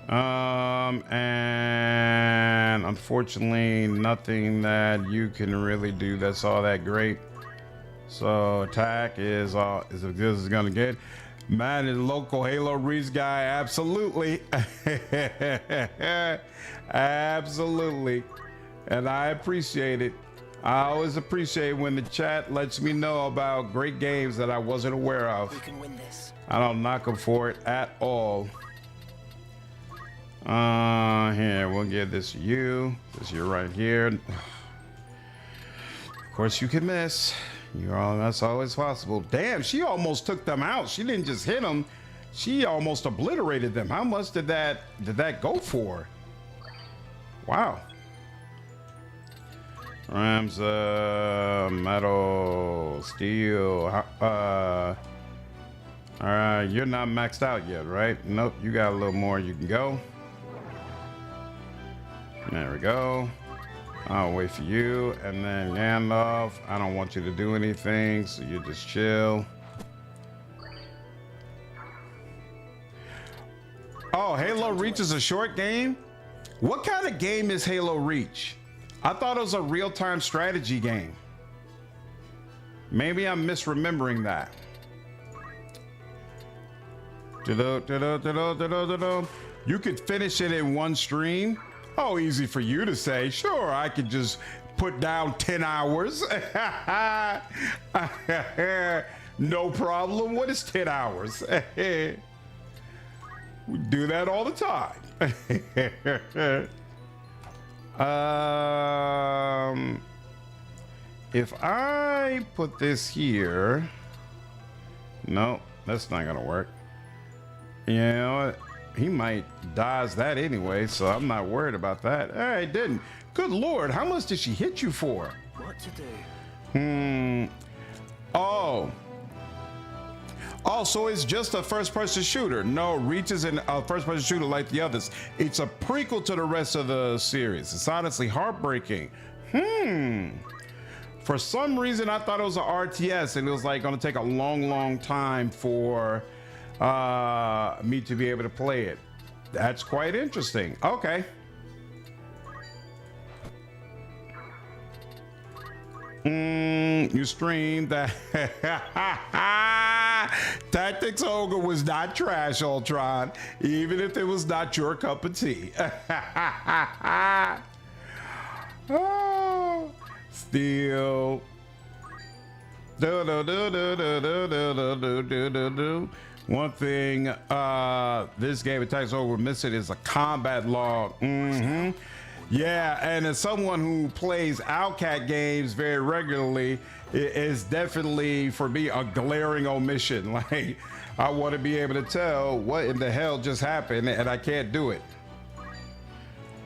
Speaker 3: go.
Speaker 1: And unfortunately, nothing that you can really do that's all that great. So attack is as good as it's gonna get. Man, is local Halo Reach guy, absolutely. Absolutely. And I appreciate it. I always appreciate when the chat lets me know about great games that I wasn't aware of.
Speaker 6: We can win this.
Speaker 1: I don't knock them for it at all. Here, we'll give this to you. This you're right here. Of course you can miss. That's always possible. Damn, she almost took them out. She didn't just hit them. She almost obliterated them. How much did that go for? Wow. Rams, metal, steel. You're not maxed out yet, right? Nope, you got a little more you can go. There we go. I'll wait for you. And then Gandalf, I don't want you to do anything, so you just chill. Oh, Halo Reach is a short game? What kind of game is Halo Reach? I thought it was a real-time strategy game. Maybe I'm misremembering that. You could finish it in one stream. Oh, easy for you to say. Sure, I could just put down 10 hours. No problem. What is 10 hours? We do that all the time. If I put this here, no, that's not gonna work. You know what? He might dodge that anyway, so I'm not worried about that. Hey, it didn't. Good Lord, how much did she hit you for?
Speaker 6: What to do?
Speaker 1: Oh, so it's just a first-person shooter. No, Reach isn't a first-person shooter like the others. It's a prequel to the rest of the series. It's honestly heartbreaking. For some reason, I thought it was an RTS, and it was like gonna take a long time for me to be able to play it. That's quite interesting. Okay. You streamed that. Tactics Ogre was not trash, Ultron, even if it was not your cup of tea. Oh, still. One thing this game Attacks Over missing is a combat log. Yeah, and as someone who plays Outcat games very regularly, it is definitely for me a glaring omission. Like, I want to be able to tell what in the hell just happened, and I can't do it.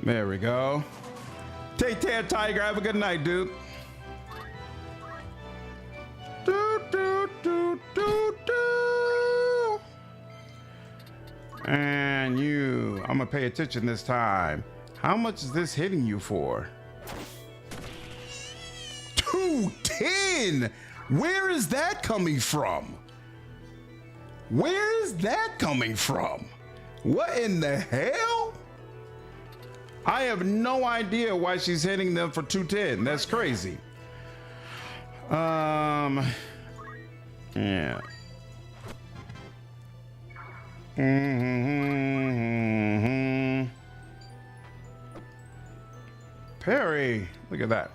Speaker 1: There we go. Take care, Tiger. Have a good night, dude. And you, I'm gonna pay attention this time. How much is this hitting you for? 210. Where is that coming from? Where is that coming from? What in the hell? I have no idea why she's hitting them for 210. That's crazy. Yeah. Perry, look at that.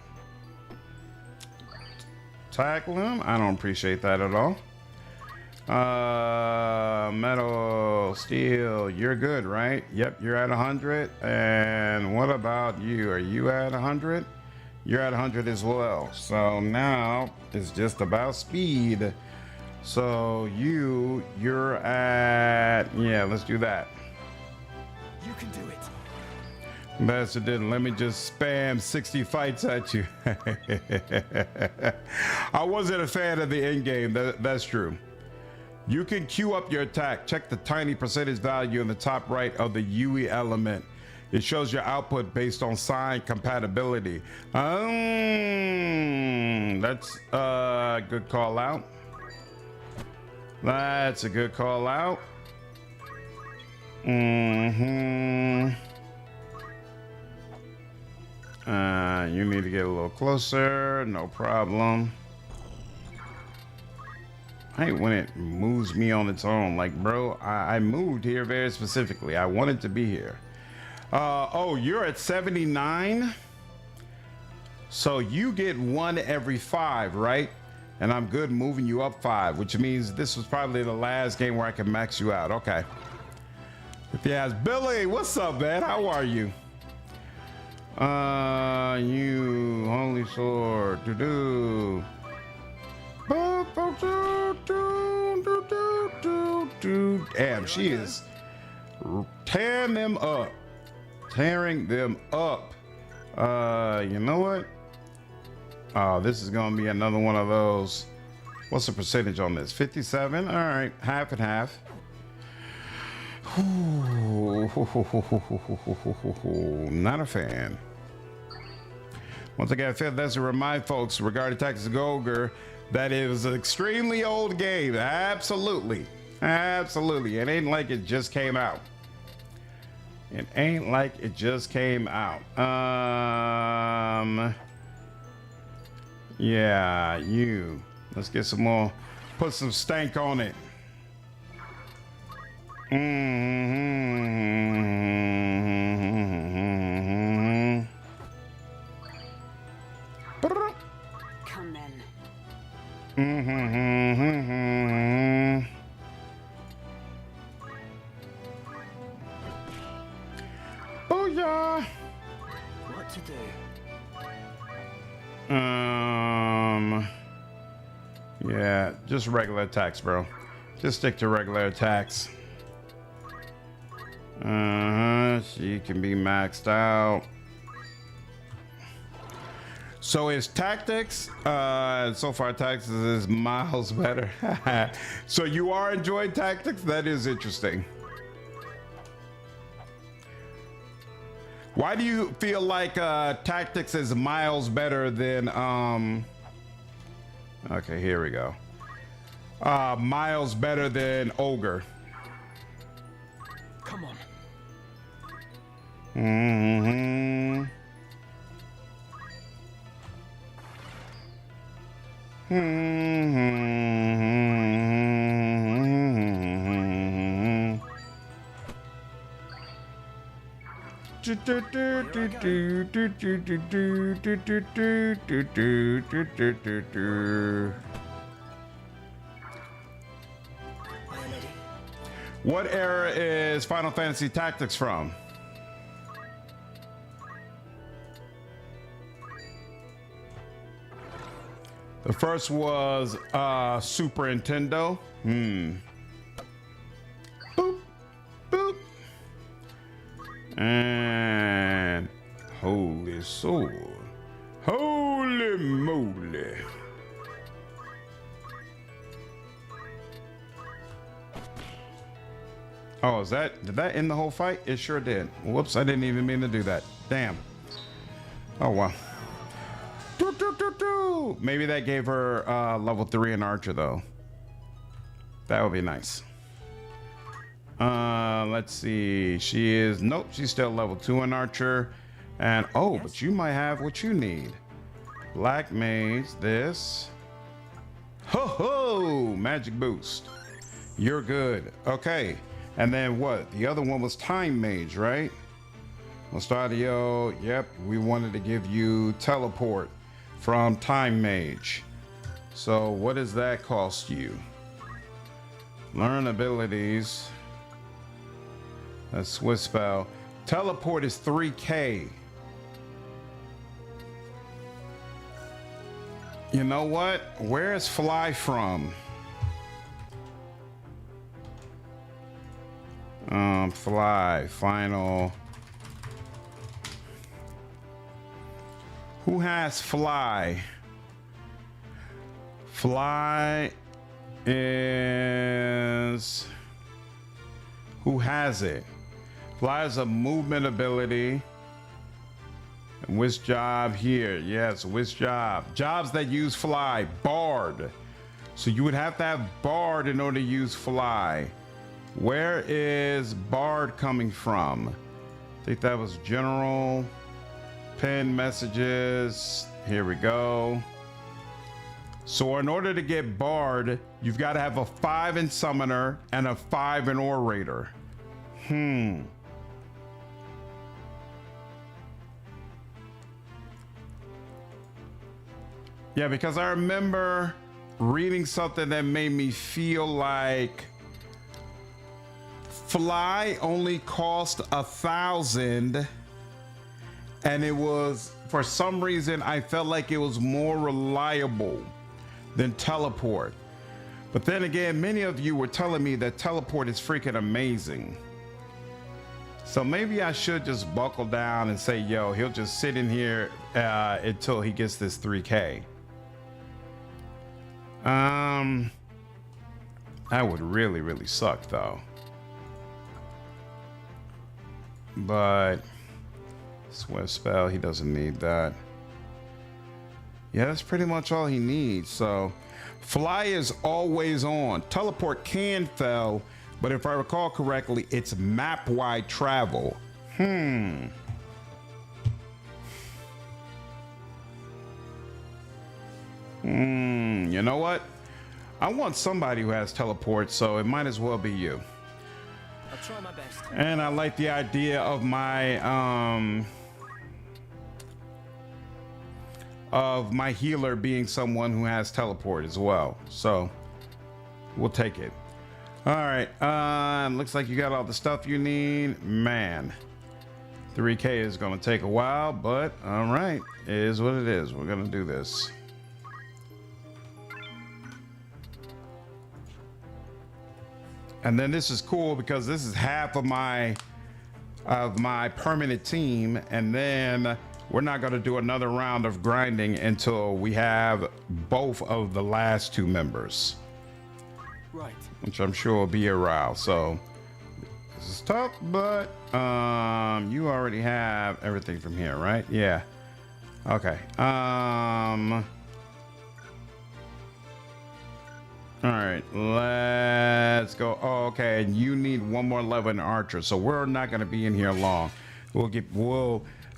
Speaker 1: Tackle him. I don't appreciate that at all. Metal, steel, you're good, right? Yep, you're at 100. And what about you? Are you at 100? You're at 100 as well. So now it's just about speed. So you're at, yeah, let's do that.
Speaker 6: You can do it.
Speaker 1: Master didn't. Let me just spam 60 fights at you. I wasn't a fan of the end game. That's true. You can queue up your attack. Check the tiny percentage value in the top right of the UE element. It shows your output based on sign compatibility. That's a good call out. That's a good call out. You need to get a little closer. No problem. I hate when it moves me on its own. Like, bro, I moved here very specifically. I wanted to be here. Oh, you're at 79? So you get 1 every 5, right? And I'm good moving you up 5, which means this was probably the last game where I can max you out. Okay. Yes, Billy, what's up, man? How are you? You holy sword. Doo-doo. Damn, she is tearing them up. Tearing them up. You know what? Oh, this is gonna be another one of those. What's the percentage on this? 57? All right, half and half. Not a fan. Once again, I feel that's to remind folks regarding Tactics of Ogre that it was an extremely old game. Absolutely. Absolutely. It ain't like it just came out. It ain't like it just came out. Yeah, you. Let's get some more. Put some stank on it.
Speaker 4: Come in.
Speaker 1: Booyah!
Speaker 6: What to do?
Speaker 1: Yeah, just regular attacks, bro. Just stick to regular attacks. She can be maxed out. So is tactics, so far tactics is miles better. So you are enjoying tactics? That is interesting. Why do you feel like tactics is miles better than okay, here we go. Miles better than ogre?
Speaker 6: Come on.
Speaker 1: What era is Final Fantasy Tactics from? The first was Super Nintendo. Boop, boop. And holy sword. Holy moly. Oh, did that end the whole fight? It sure did. Whoops, I didn't even mean to do that. Damn. Oh, wow. Maybe that gave her level 3 in Archer, though. That would be nice. Let's see. Nope, she's still level 2 in Archer. And, oh, but you might have what you need. Black Mage, this. Ho ho! Magic boost. You're good. Okay. And then what? The other one was Time Mage, right? Mostadio, yep. We wanted to give you Teleport from Time Mage. So what does that cost you? Learn abilities. That's Swiss spell. Teleport is 3K. You know what? Where is Fly from? Fly, final. Who has Fly? Fly is... Who has it? Fly is a movement ability. And which job here? Yes, which job? Jobs that use Fly. Bard. So you would have to have Bard in order to use Fly. Where is Bard coming from? I think that was General. Pin messages. Here we go. So in order to get Bard, you've got to have a 5 in Summoner and a 5 in Orator. Yeah, because I remember reading something that made me feel like Fly only cost 1,000, and it was, for some reason, I felt like it was more reliable than Teleport. But then again, many of you were telling me that Teleport is freaking amazing. So maybe I should just buckle down and say, yo, he'll just sit in here until he gets this 3K. That would really, really suck though. But Swift Spell, he doesn't need that. Yeah, that's pretty much all he needs. So Fly is always on. Teleport can fail, but if I recall correctly, it's map-wide travel. You know what? I want somebody who has teleport, so it might as well be you.
Speaker 6: I'll try my best.
Speaker 1: And I like the idea of my healer being someone who has teleport as well. So we'll take it. All right. Looks like you got all the stuff you need. Man, 3K is going to take a while, but all right. It is what it is. We're going to do this. And then this is cool because this is half of my permanent team, and then we're not going to do another round of grinding until we have both of the last 2 members,
Speaker 6: Right.
Speaker 1: which I'm sure will be a while. So this is tough, but you already have everything from here, right? Yeah. Okay. All right, let's go. Oh, okay, and you need 1 more level in Archer, so we're not going to be in here long. We'll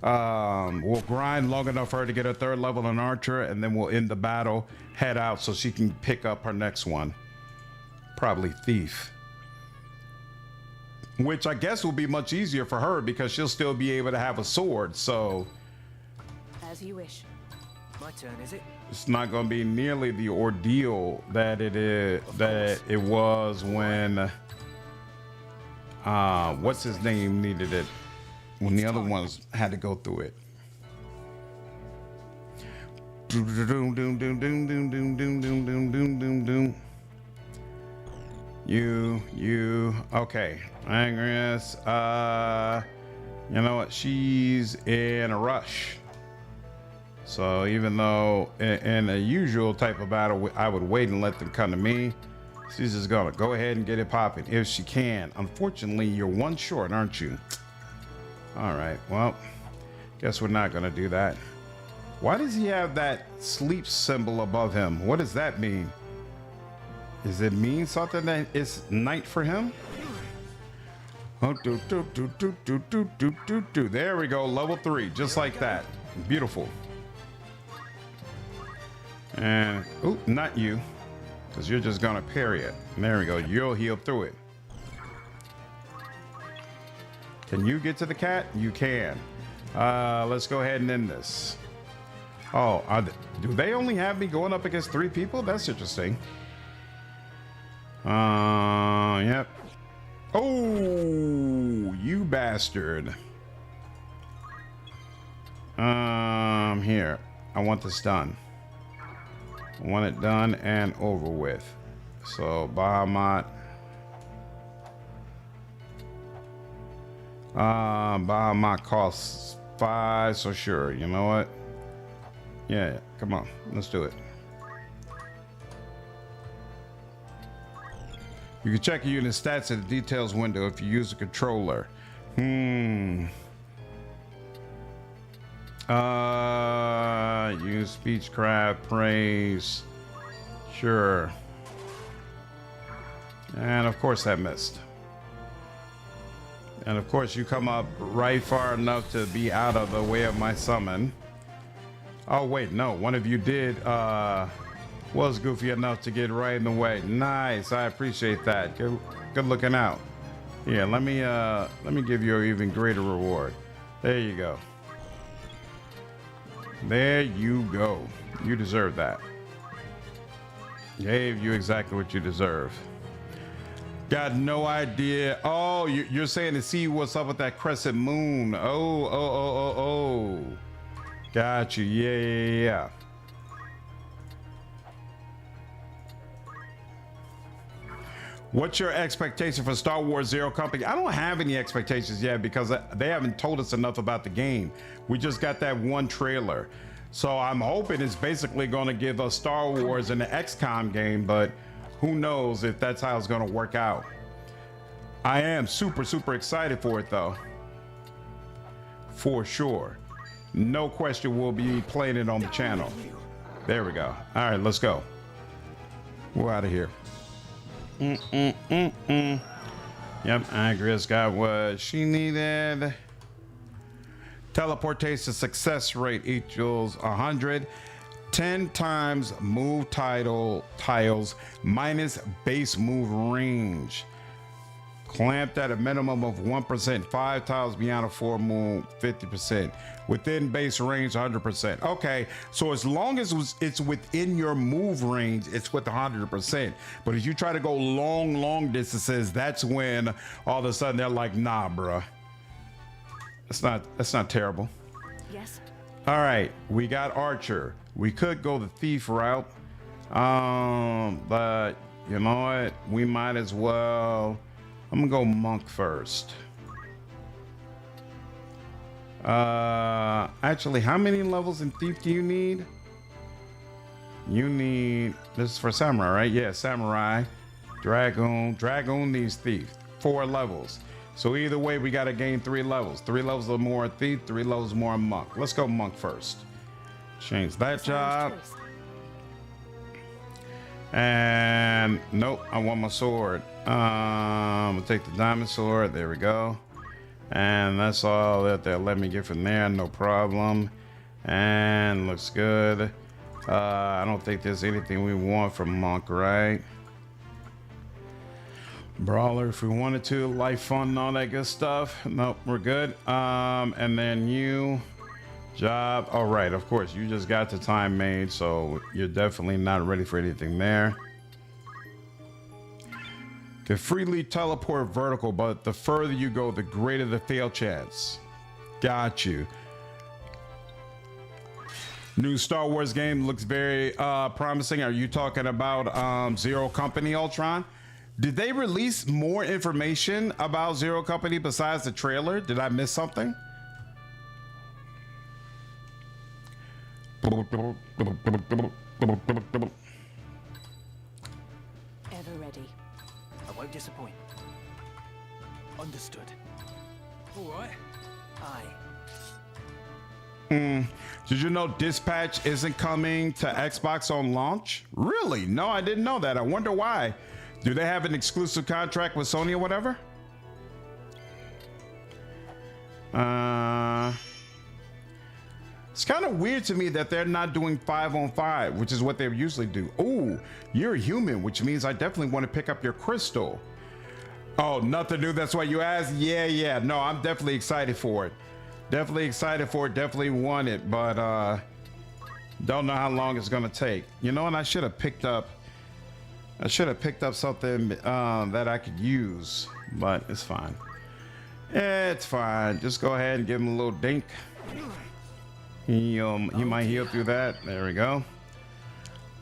Speaker 1: grind long enough for her to get a 3rd level in Archer, and then we'll end the battle, head out so she can pick up her next one. Probably Thief, which I guess will be much easier for her because she'll still be able to have a sword. So
Speaker 8: As you wish.
Speaker 6: My turn, is it?
Speaker 1: it's not going to be nearly the ordeal that it was when what's his name needed it, when the other ones had to go through it. You okay, Agnes, you know what, she's in a rush. So even though in a usual type of battle, I would wait and let them come to me, she's just gonna go ahead and get it popping if she can. Unfortunately, you're 1 short, aren't you? All right, well, guess we're not gonna do that. Why does he have that sleep symbol above him? What does that mean? Does it mean something that it's night for him? Oh, there we go, level 3, just like that. Beautiful. And oh, not you, because you're just gonna parry it. There we go. You'll heal through it. Can you get to the cat? You can. Let's go ahead and end this. Oh, do they only have me going up against 3 people? That's interesting. Yep. Oh, you bastard. Here. I want this done. I want it done and over with. So Bahamut. Bahamut costs 5, so sure. You know what? Yeah, come on, let's do it. You can check your unit stats in the details window if you use a controller. Use speechcraft, praise. Sure. And of course that missed. And of course you come up right far enough to be out of the way of my summon. Oh wait, no, one of you did Was goofy enough to get right in the way. Nice, I appreciate that. Good looking out. Yeah, let me give you an even greater reward. There you go. There you go. You deserve that. Gave you exactly what you deserve. Got no idea. Oh, you're saying to see what's up with that crescent moon. Oh. Got you. Yeah. What's your expectation for Star Wars Zero Company? I don't have any expectations yet because they haven't told us enough about the game. We just got that one trailer. So I'm hoping it's basically going to give us Star Wars in the XCOM game, but who knows if that's how it's going to work out. I am super excited for it though. For sure. No question we'll be playing it on the channel. There we go. All right, let's go. We're out of here. Yep, Agrias got what she needed. Teleportation success rate equals 100. 10 times move tiles minus base move range. Clamped at a minimum of 1%. 5 tiles beyond a 4 move, 50%. Within base range, 100%. Okay, so as long as it's within your move range, it's with 100%. But if you try to go long distances, that's when all of a sudden they're like, nah, bruh. That's not terrible.
Speaker 8: Yes.
Speaker 1: All right, we got Archer. We could go the thief route, but you know what? We might as well. I'm gonna go monk first. Actually, how many levels in thief do you need? You need, this is for samurai, right? Yeah, samurai, dragoon needs thief. 4 levels. So either way, we gotta gain 3 levels. 3 levels or more thief, 3 levels more monk. Let's go monk first. Change that job. And nope, I want my sword. I'm gonna take the diamond sword. There we go. And that's all that they'll let me get from there. No problem. And looks good. I don't think there's anything we want from monk, right? Brawler, if we wanted to, life fun and all that good stuff. Nope, we're good. And then you job. All right, of course, you just got the time made, so you're definitely not ready for anything there. Can freely teleport vertical, but the further you go, the greater the fail chance. Got you. New Star Wars game looks very promising. Are you talking about Zero Company, Ultron? Did they release more information about Zero Company besides the trailer? Did I miss something?
Speaker 8: Ever ready.
Speaker 6: I won't disappoint. Understood.
Speaker 7: All right.
Speaker 6: Aye.
Speaker 1: Did you know Dispatch isn't coming to Xbox on launch? Really? No, I didn't know that. I wonder why. Do they have an exclusive contract with Sony or whatever? It's kind of weird to me that they're not doing 5-on-5, which is what they usually do. Oh, you're a human, which means I definitely want to pick up your crystal. Oh, nothing new. That's why you asked. Yeah. No, I'm definitely excited for it. Definitely want it, but don't know how long it's gonna take. You know, and I should have picked up something that I could use, but it's fine. It's fine. Just go ahead and give him a little dink. He might heal through that. There we go.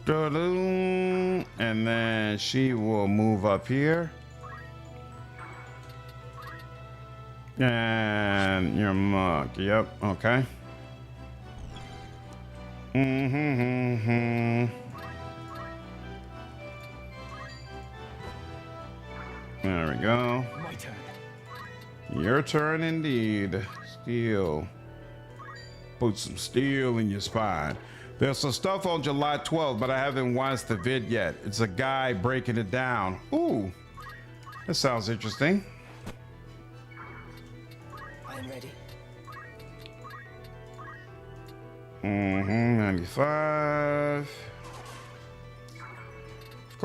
Speaker 1: And then she will move up here. And your mug. Yep. Okay. There we go.
Speaker 6: My turn.
Speaker 1: Your turn indeed. Steel. Put some steel in your spine. There's some stuff on July 12th, but I haven't watched the vid yet. It's a guy breaking it down. Ooh, that sounds interesting.
Speaker 6: I'm ready.
Speaker 1: 95.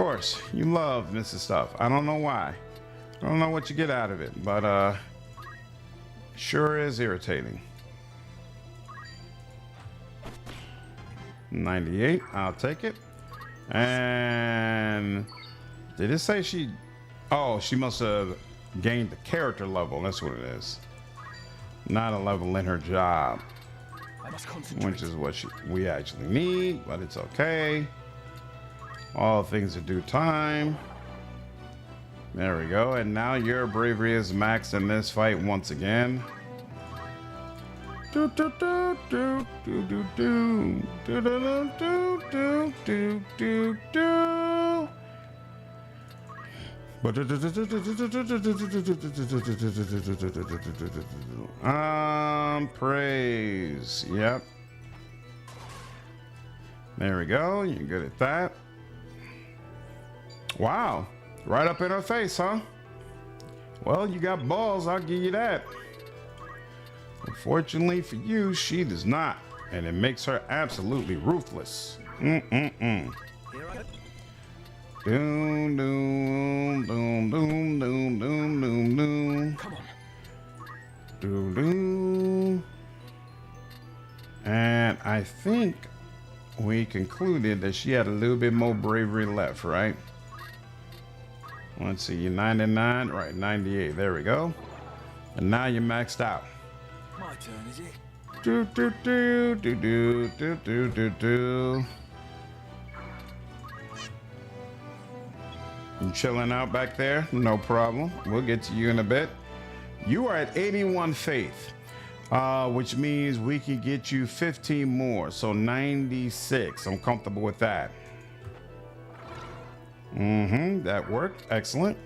Speaker 1: course, you love Mrs. Stuff. I don't know why. I don't know what you get out of it, but sure is irritating. 98, I'll take it. And did it say she... Oh, she must have gained the character level. That's what it is. Not a level in her job.
Speaker 2: I must concentrate.
Speaker 1: Which is what we actually need, but it's okay. All things in due time. There we go. And now your bravery is maxed in this fight once again. Do do do do do do do do do do do do do. Praise. Yep. There we go. You're good at that. Wow. Right up in her face, huh? Well, you got balls, I'll give you that. Unfortunately for you, she does not. And it makes her absolutely ruthless. Mm-mm-mm. Doom, doom, doom, doom, doom, doom, doom, doom.
Speaker 2: Come on.
Speaker 1: Doom, doom. And I think we concluded that she had a little bit more bravery left, right? Let's see, you're 99, right, 98, there we go. And now you're maxed out.
Speaker 6: My turn, is it?
Speaker 1: Do, do, do, do, do, do, do, do, do. You chilling out back there? No problem. We'll get to you in a bit. You are at 81 faith, which means we can get you 15 more. So 96. I'm comfortable with that. That worked. Excellent.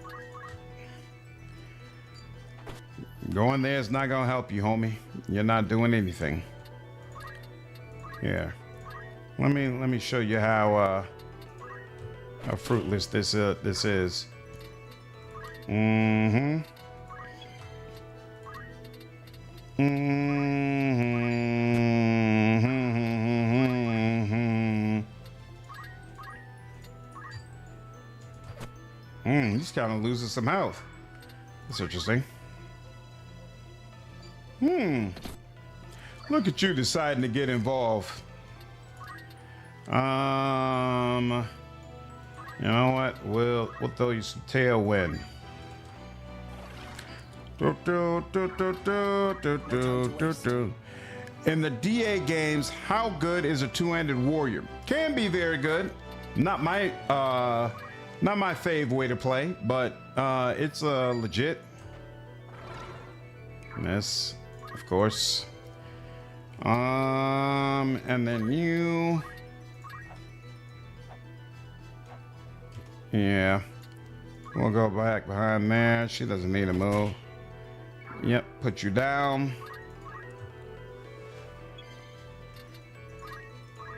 Speaker 1: Going there is not gonna help you, homie. You're not doing anything. Here. Let me show you how fruitless this is. He's kind of losing some health. That's interesting. Look at you deciding to get involved. You know what? We'll throw you some tailwind. In the DA games, how good is a two-handed warrior? Can be very good. Not my fave way to play, but it's legit. Yes, of course. And then you. Yeah, we'll go back behind there. She doesn't need a move. Yep, put you down.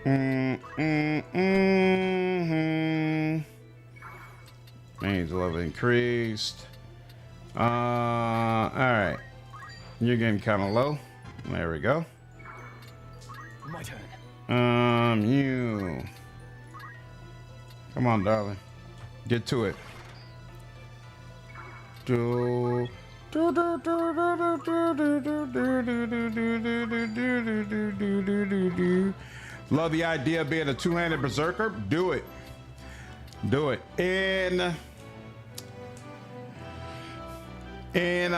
Speaker 1: Range level increased. All right. You're getting kind of low. There we go.
Speaker 2: My turn.
Speaker 1: You. Come on, darling. Get to it. Do. Love the idea of being a two-handed berserker. Do it. Do it. In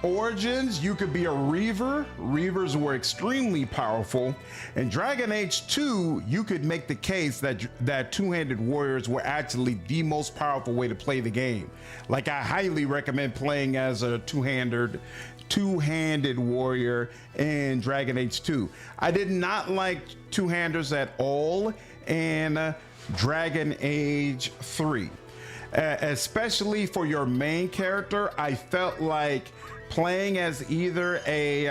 Speaker 1: Origins, you could be a Reaver. Reavers were extremely powerful. In Dragon Age 2, you could make the case that two-handed warriors were actually the most powerful way to play the game. Like, I highly recommend playing as a two-handed warrior in Dragon Age 2. I did not like two-handers at all in Dragon Age 3. Especially for your main character, I felt like playing as either a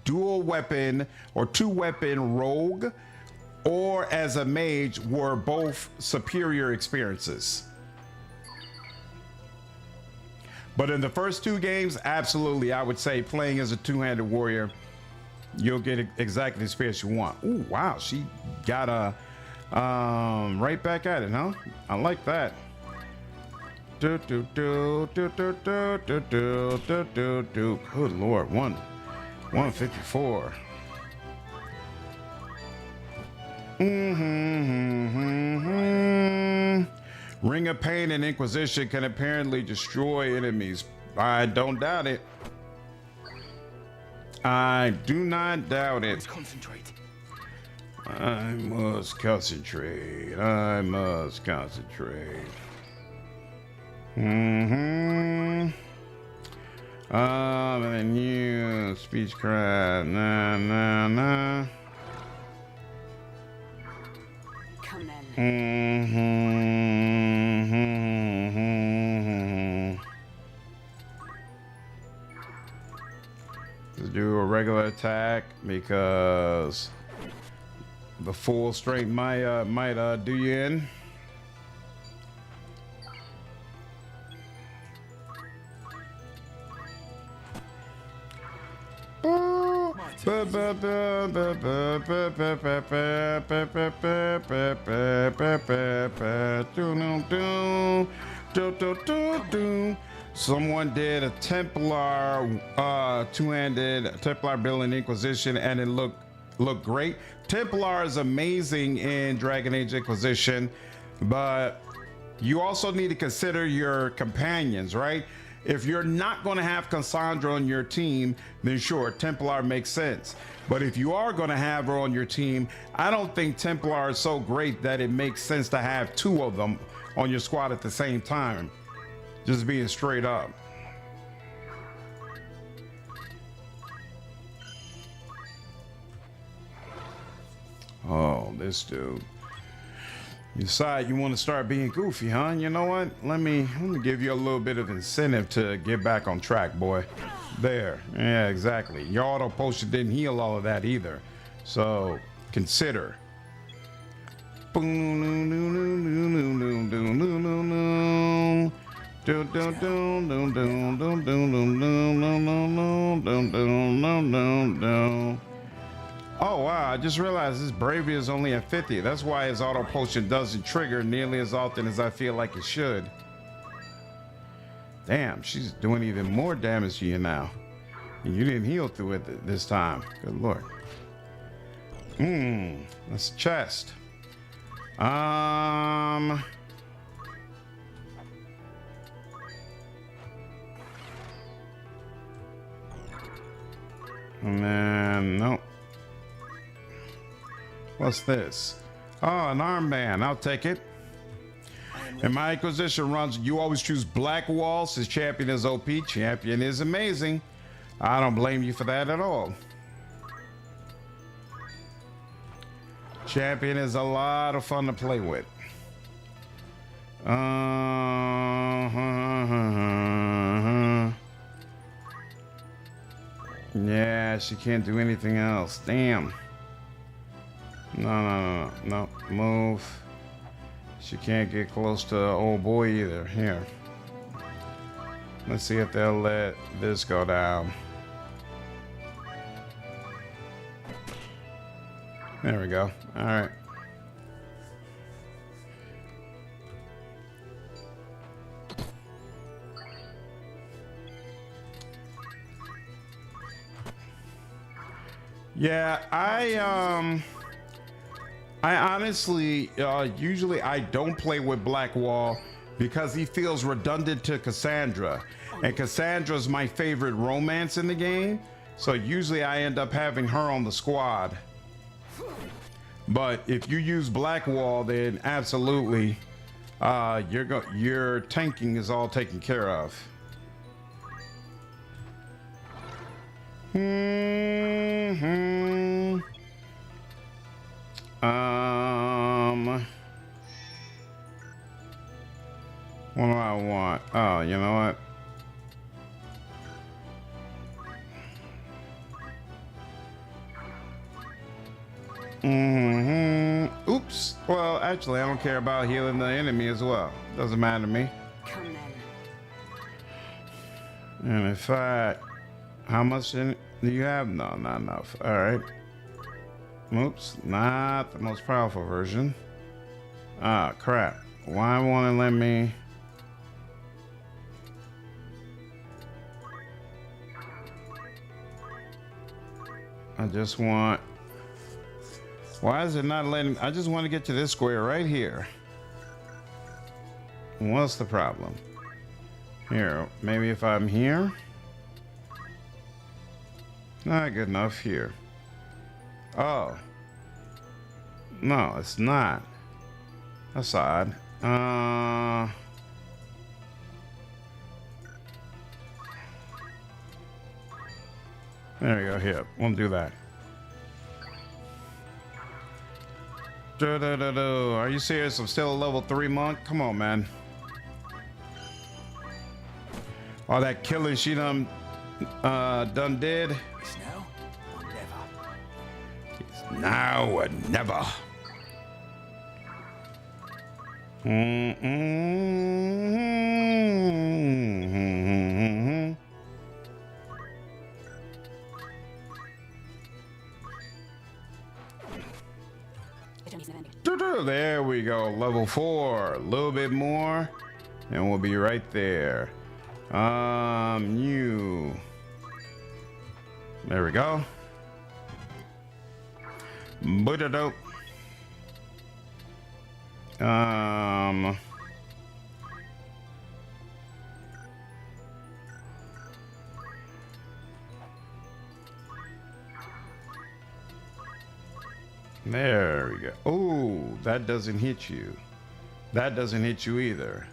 Speaker 1: dual weapon or two-weapon rogue, or as a mage were both superior experiences. But in the first two games, absolutely, I would say playing as a two-handed warrior you'll get exactly the space you want. Ooh, wow, she got a right back at it, huh? I like that. Do do do do do do do do do do do. Good Lord, 154. Ring of Pain and Inquisition can apparently destroy enemies. I don't doubt it. I do not doubt it.
Speaker 6: Concentrate.
Speaker 1: I must concentrate. I must concentrate. And you speechcraft. Nah, nah, nah.
Speaker 4: Come in.
Speaker 1: Let's do a regular attack because the full strength might do you in. Someone did a Templar two-handed Templar building Inquisition and it looked great. Templar is amazing in Dragon Age Inquisition, but you also need to consider your companions, right? If you're not going to have Cassandra on your team, then sure, Templar makes sense. But if you are going to have her on your team, I don't think Templar is so great that it makes sense to have two of them on your squad at the same time. Just being straight up. Oh, this dude. You decide you want to start being goofy, huh? You know what? Let me give you a little bit of incentive to get back on track, boy. There. Yeah, exactly. Your auto potion didn't heal all of that either. So consider. Oh wow, I just realized his bravery is only at 50. That's why his auto potion doesn't trigger nearly as often as I feel like it should. Damn, she's doing even more damage to you now. And you didn't heal through it this time. Good Lord. That's chest. Man, nope. What's this? Oh, an armband. I'll take it. In my acquisition runs, you always choose Black Wall since champion is OP. Champion is amazing. I don't blame you for that at all. Champion is a lot of fun to play with. Yeah, she can't do anything else. Damn. No. Move. She can't get close to old boy either. Here. Let's see if they'll let this go down. There we go. All right. Yeah, I honestly, usually I don't play with Black Wall because he feels redundant to Cassandra. And Cassandra's my favorite romance in the game. So usually I end up having her on the squad. But if you use Black Wall, then absolutely, your tanking is all taken care of. What do I want? Oh, you know what? Oops. Well, actually, I don't care about healing the enemy as well. Doesn't matter to me.
Speaker 4: Come in.
Speaker 1: And in fact, how much Do you have? No, not enough. All right. Oops, not the most powerful version. Ah, crap. Why won't it let me? I just want. Why is it not letting? I just want to get to this square right here. What's the problem? Here, maybe if I'm here. Not good enough here. Oh. No, it's not. That's odd. There we go. Here, we'll do that. Are you serious? I'm still a level 3 monk? Come on, man. All that killing she done did.
Speaker 6: It's now or never.
Speaker 1: It's now or never. There we go, level 4. A little bit more, and we'll be right there. You. There we go. Buddha dope. There we go. Oh, that doesn't hit you. That doesn't hit you either.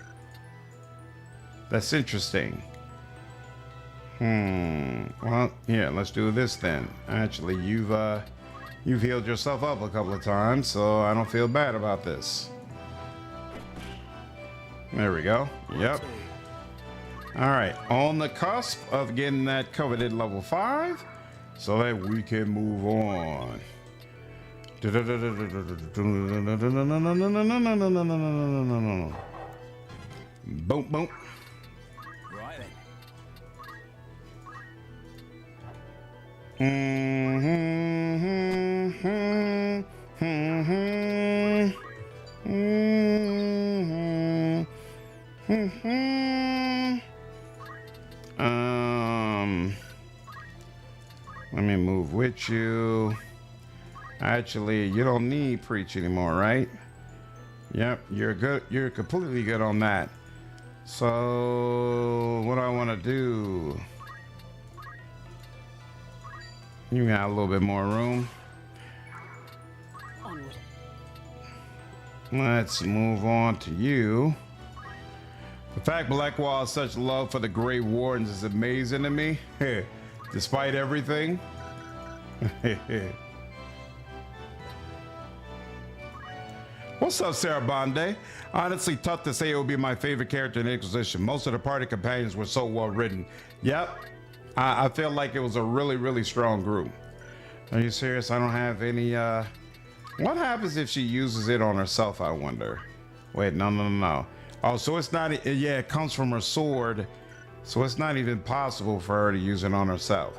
Speaker 1: That's interesting. Well, yeah, let's do this then. Actually, you've healed yourself up a couple of times, so I don't feel bad about this. There we go. Yep. All right, on the cusp of getting that coveted level 5 so that we can move on. Boom, boom.
Speaker 6: Right then.
Speaker 1: Let me move with you. Actually, you don't need preach anymore, right? Yep, you're good. You're completely good on that. So, what do I want to do? You got a little bit more room.
Speaker 4: Onward.
Speaker 1: Let's move on to you. The fact Blackwall has such love for the Grey Wardens is amazing to me. Despite everything. What's up, Sarah Bonde? Honestly, tough to say it would be my favorite character in the Inquisition. Most of the party companions were so well written. Yep, I feel like it was a really, really strong group. Are you serious? I don't have any, What happens if she uses it on herself, I wonder? Wait, no. Oh, so it's not, yeah, it comes from her sword. So it's not even possible for her to use it on herself.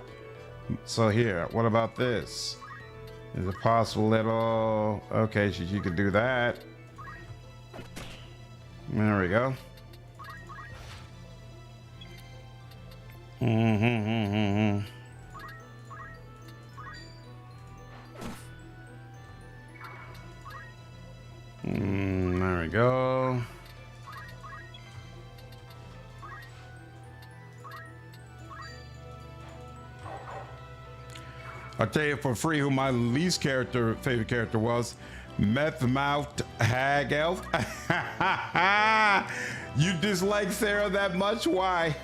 Speaker 1: So here, what about this? Is it possible at all? Okay, you could do that. There we go. There we go. I'll tell you for free who my least favorite character was. Meth-mouthed hag elf. You dislike Sarah that much? Why?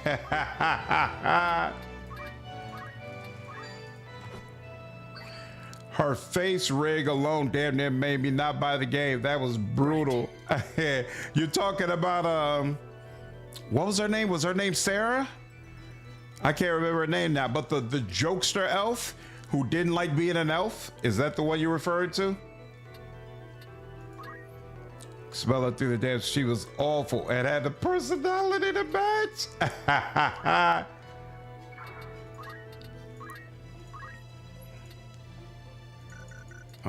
Speaker 1: Her face rig alone damn near made me not buy the game. That was brutal. You're talking about, what was her name? Was her name Sarah? I can't remember her name now, but the jokester elf who didn't like being an elf? Is that the one you referred to? Smell her through the dance. She was awful and had the personality to match.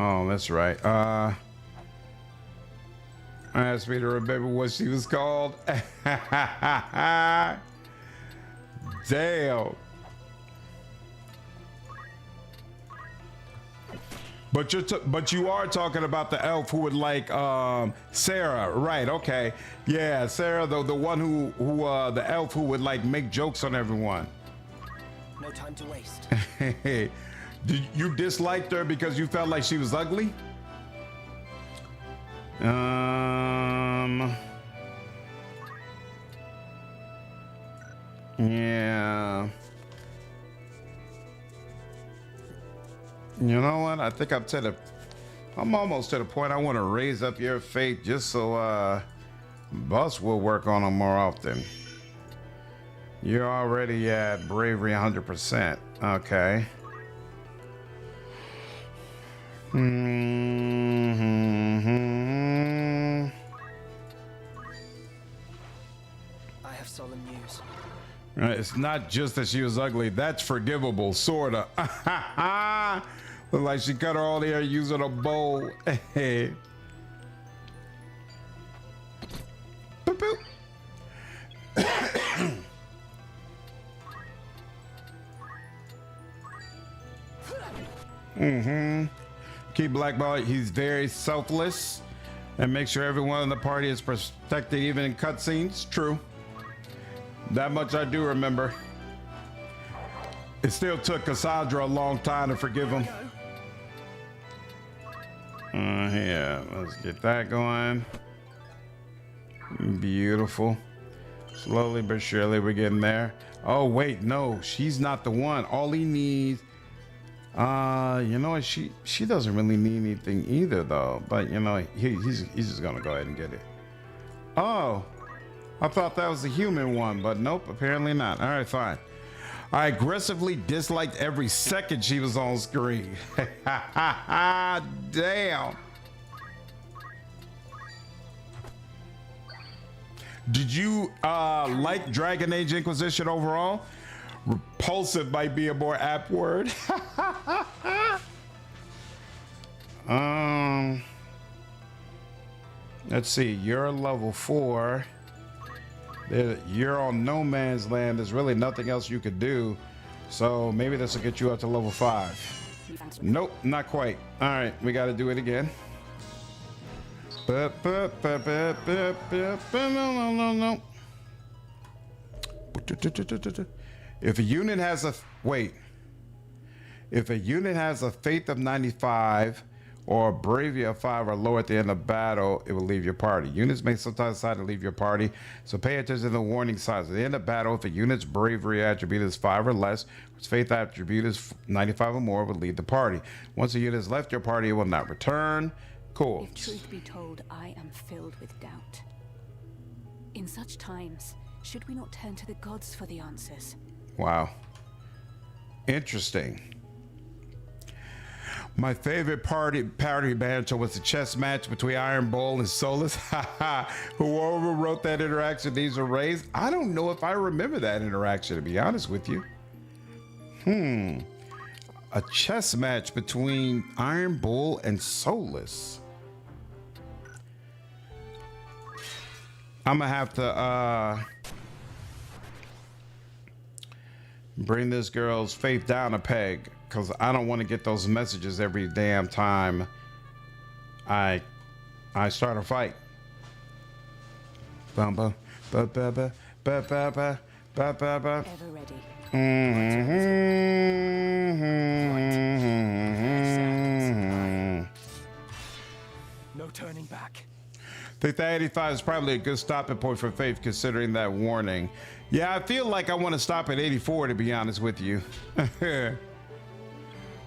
Speaker 1: Oh, that's right. Asked me to remember what she was called. Damn. But you are talking about the elf who would like Sarah, right? Okay, yeah, Sarah, the one who the elf who would like make jokes on everyone.
Speaker 6: No time to waste.
Speaker 1: Did you disliked her because you felt like she was ugly? Yeah. You know what? I think I'm almost to the point I want to raise up your faith just so Bus will work on them more often. You're already at bravery 100%. Okay.
Speaker 6: I have solemn news.
Speaker 1: It's not just that she was ugly. That's forgivable, sorta. Look like she cut her all the hair using a bowl. Boop, boop. Keep Black Ball. He's very selfless and make sure everyone in the party is protected, even in cutscenes. True. That much I do remember. It still took Cassandra a long time to forgive him. Here, let's get that going. Beautiful. Slowly but surely we're getting there. Oh wait, no, she's not the one. All he needs, you know what? She doesn't really need anything either, though. But you know, he's just gonna go ahead and get it. Oh, I thought that was the human one, but nope, apparently not. All right, fine. I aggressively disliked every second she was on screen. Damn. Did you like Dragon Age Inquisition overall? Repulsive might be a more apt word. Let's see, you're level 4. You're on no man's land. There's really nothing else you could do. So maybe this will get you up to level 5. Nope, not quite. All right, we got to do it again. No. If a unit has a faith of 95 or a bravery of 5 or lower at the end of battle, it will leave your party. Units may sometimes decide to leave your party, so pay attention to the warning signs. At the end of battle, if a unit's bravery attribute is 5 or less, its faith attribute is 95 or more, will leave the party. Once a unit has left your party, it will not return. Cool.
Speaker 8: If truth be told, I am filled with doubt. In such times, should we not turn to the gods for the answers?
Speaker 1: Wow. Interesting. My favorite party banter was the chess match between Iron Bull and Solus. Whoever wrote that interaction needs a raise. I don't know if I remember that interaction, to be honest with you. A chess match between Iron Bull and Solus. I'm gonna have to bring this girl's faith down a peg, because I don't want to get those messages every damn time I start a fight.
Speaker 8: Ever ready.
Speaker 6: No turning back.
Speaker 1: I think that 85 is probably a good stopping point for Faith, considering that warning. Yeah, I feel like I want to stop at 84, to be honest with you.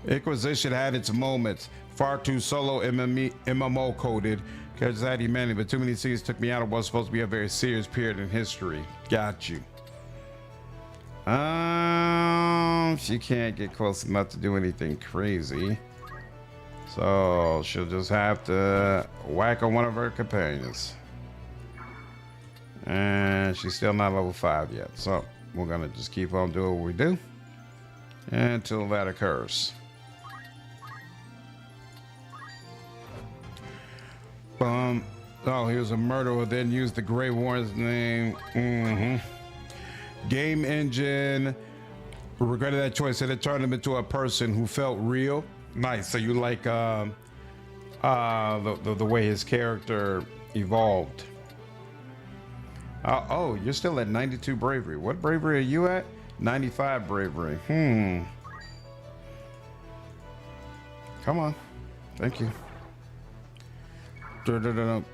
Speaker 1: Inquisition had its moments. Far too solo MMO coded. Characters had humanity, but too many scenes took me out of what's supposed to be a very serious period in history. Got you. She can't get close enough to do anything crazy. So she'll just have to whack on one of her companions. And she's still not level 5 yet. So we're gonna just keep on doing what we do until that occurs. Oh, he was a murderer, then used the Grey Warren's name. Game engine. Regretted that choice, and it turned him into a person who felt real. Nice. So you like the way his character evolved. Oh, you're still at 92 bravery. What bravery are you at? 95 bravery. Come on. Thank you.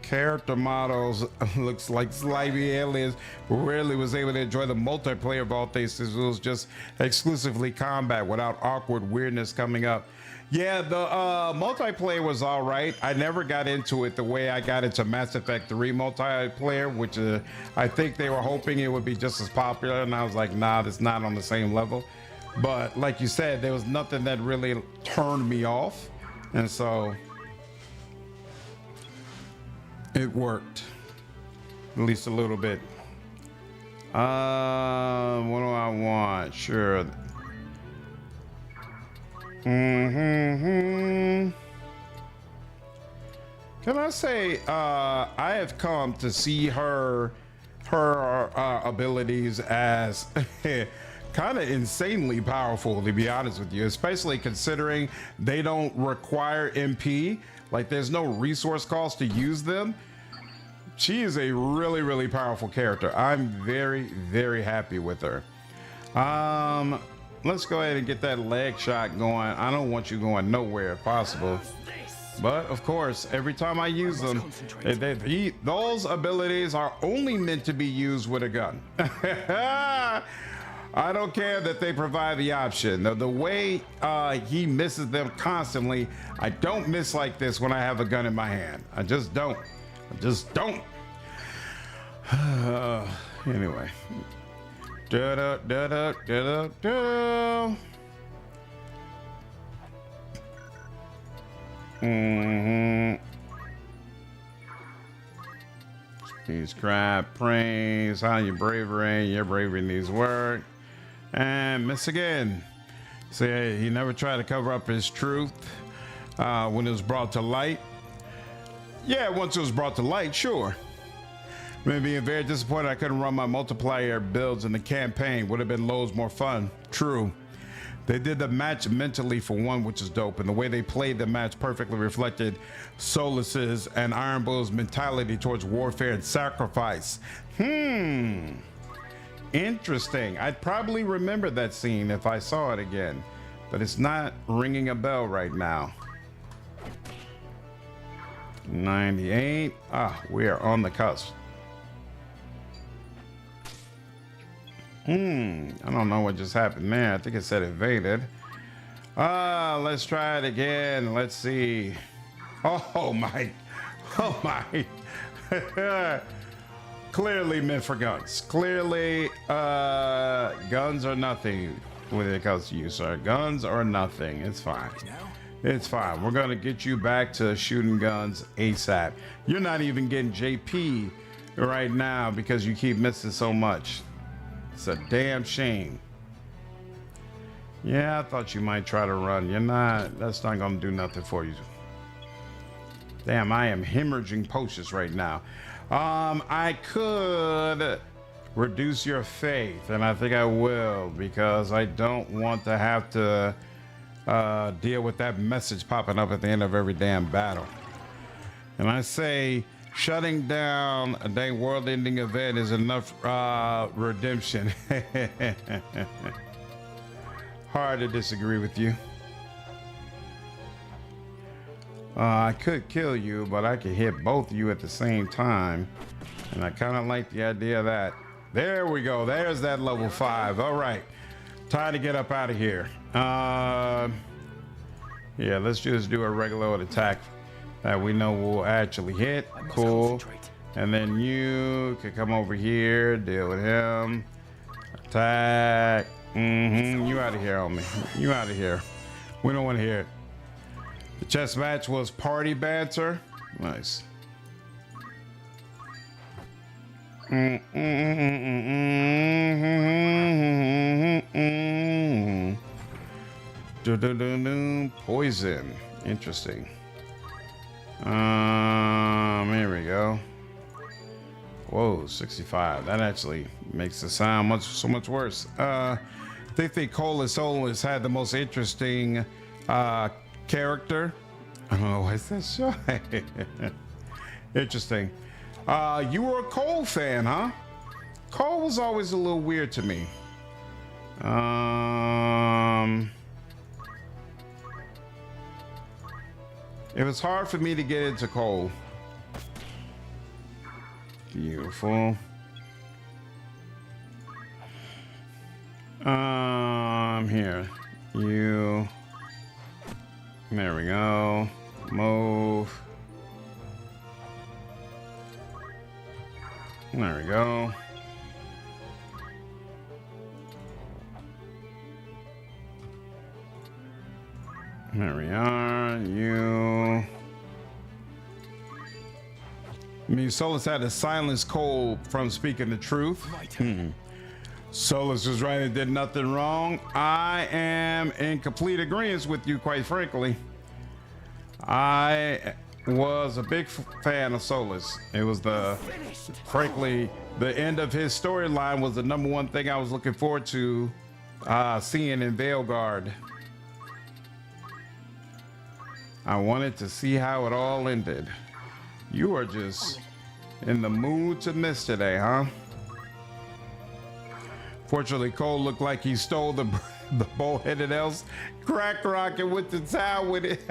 Speaker 1: Character models looks like slimy aliens. Rarely was able to enjoy the multiplayer of all things. It was just exclusively combat without awkward weirdness coming up. Yeah, the multiplayer was all right. I never got into it the way I got into Mass Effect 3 multiplayer, which I think they were hoping it would be just as popular, and I was like, nah, it's not on the same level. But like you said, there was nothing that really turned me off, and so it worked, at least a little bit. What do I want? Sure. Can I say I have come to see her abilities as kind of insanely powerful, to be honest with you, especially considering they don't require MP. Like, there's no resource cost to use them. She is a really, really powerful character. I'm very, very happy with her. Let's go ahead and get that leg shot going. I don't want you going nowhere if possible. But of course, every time I use them, those abilities are only meant to be used with a gun. I don't care that they provide the option. The way he misses them constantly, I don't miss like this when I have a gun in my hand. I just don't. I just don't. Anyway. These crap praise how your bravery needs work. And miss again. Say he never tried to cover up his truth when it was brought to light. Yeah, once it was brought to light, sure. Me being very disappointed I couldn't run my multiplier builds in the campaign. Would have been loads more fun. True. They did the match mentally for one, which is dope, and the way they played the match perfectly reflected Solus's and Iron Bull's mentality towards warfare and sacrifice. Interesting. I'd probably remember that scene if I saw it again, but it's not ringing a bell right now. 98. We are on the cusp. I don't know what just happened there. I think it said evaded. Let's try it again. Let's see. Oh my. Clearly meant for guns. Clearly, guns are nothing when it comes to you, sir. Guns are nothing. It's fine. It's fine. We're gonna get you back to shooting guns ASAP. You're not even getting JP right now because you keep missing so much. It's a damn shame. Yeah, I thought you might try to run. You're not. That's not gonna do nothing for you. Damn, I am hemorrhaging potions right now. I could reduce your faith, and I think I will, because I don't want to have to deal with that message popping up at the end of every damn battle. And I say shutting down a dang world-ending event is enough redemption. Hard to disagree with you. I could kill you, but I could hit both of you at the same time. And I kind of like the idea of that. There we go. There's that level 5. All right. Time to get up out of here. Yeah, let's just do a regular attack that we know will actually hit. Cool. And then you could come over here, deal with him. Attack. You out of here on me. You out of here. We don't want to hear it. The chess match was party banter. Nice. Poison. Interesting. Here we go. Whoa, 65. That actually makes the sound so much worse. They think Cole and Solus had the most interesting character. Oh, what's that show? Interesting. You were a Cole fan, huh? Cole was always a little weird to me. It was hard for me to get into Cole. Beautiful. Here. You. There we go. Move. There we go. There we are. You. I mean, Solus had to silence Cole from speaking the truth. Solus was right and did nothing wrong. I am in complete agreement with you, quite frankly. I was a big fan of Solus. It was frankly, the end of his storyline was the number one thing I was looking forward to seeing in Veilguard. I wanted to see how it all ended. You are just in the mood to miss today, huh? Fortunately, Cole looked like he stole the bull-headed elves. Crack rocket with the towel with it.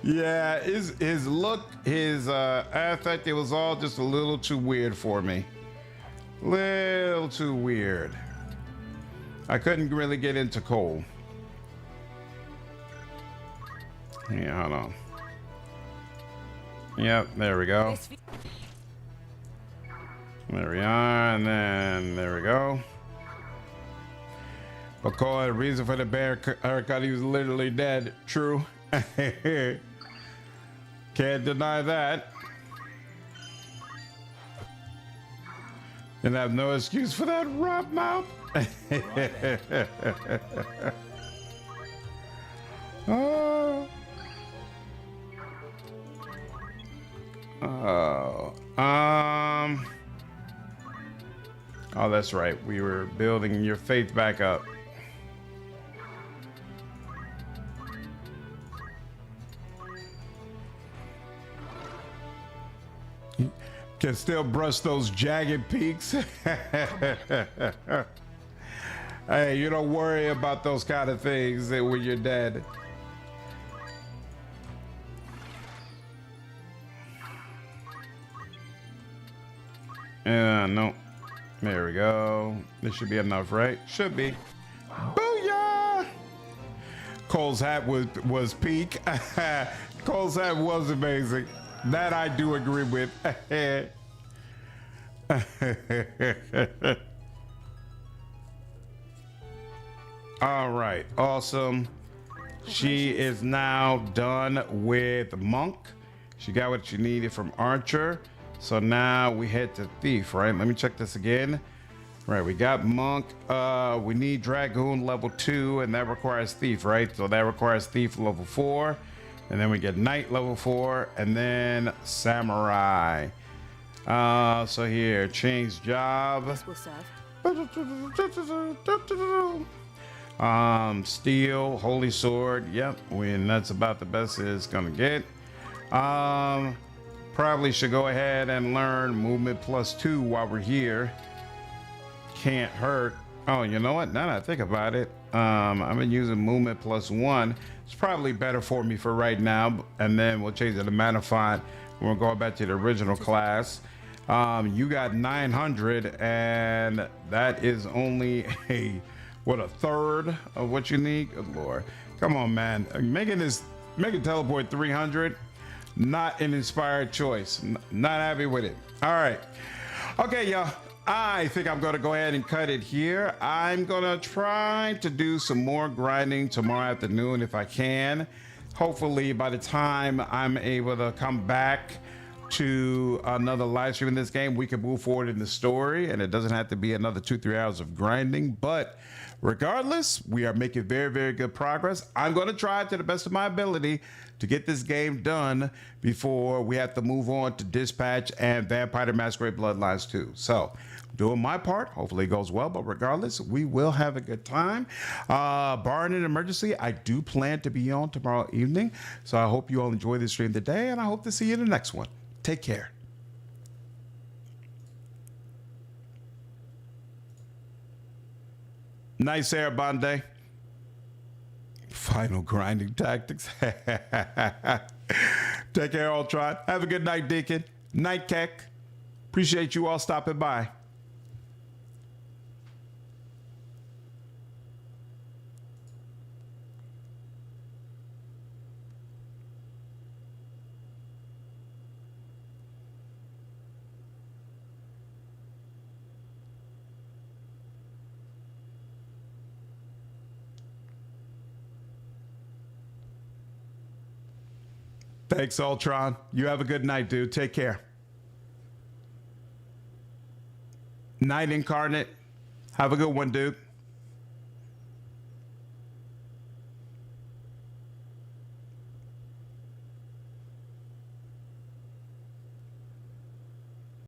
Speaker 1: Yeah, his look, his affect, it was all just a little too weird for me. Little too weird. I couldn't really get into Cole. Yeah, hold on. Yep, there we go. There we are, and then there we go. But Cole had a reason for the bear haircut. He was literally dead. True. Can't deny that. Didn't have no excuse for that rub mouth. Oh. Oh, that's right. We were building your faith back up. Can still brush those jagged peaks. Hey, you don't worry about those kind of things when you're dead. No. There we go. This should be enough, right? Should be. Booyah! Cole's hat was peak. Cole's hat was amazing. That I do agree with. All right, awesome. She is now done with Monk. She got what she needed from Archer. So now we head to Thief, right? Let me check this again. Right, we got Monk. We need Dragoon level 2, and that requires Thief, right? So that requires Thief level 4. And then we get Knight level 4, and then Samurai. So here, change job.
Speaker 8: This will serve.
Speaker 1: Steel, Holy Sword. Yep, that's about the best it's gonna get. Probably should go ahead and learn movement +2 while we're here. Can't hurt. Oh, you know what? Now that I think about it, I've been using movement +1. It's probably better for me for right now, and then we'll change it to Manified. We'll go back to the original class. You got 900, and that is only a third of what you need. Good Lord, come on, man! Making teleport 300. Not an inspired choice. Not happy with it. All right. Okay, y'all. I think I'm going to go ahead and cut it here. I'm going to try to do some more grinding tomorrow afternoon if I can. Hopefully, by the time I'm able to come back, to another live stream in this game, we can move forward in the story, and it doesn't have to be another 2-3 hours of grinding. But regardless, we are making very, very good progress. I'm going to try to the best of my ability to get this game done before we have to move on to Dispatch and Vampire the Masquerade Bloodlines 2. So, doing my part. Hopefully it goes well, but regardless, we will have a good time. Barring an emergency, I do plan to be on tomorrow evening. So I hope you all enjoy this stream today, and I hope to see you in the next one. Take care. Nice air, Bande. Final grinding tactics. Take care, Ultron. Have a good night, Deacon. Night, Keck. Appreciate you all stopping by. Thanks, Ultron. You have a good night, dude. Take care. Night, Incarnate. Have a good one, dude.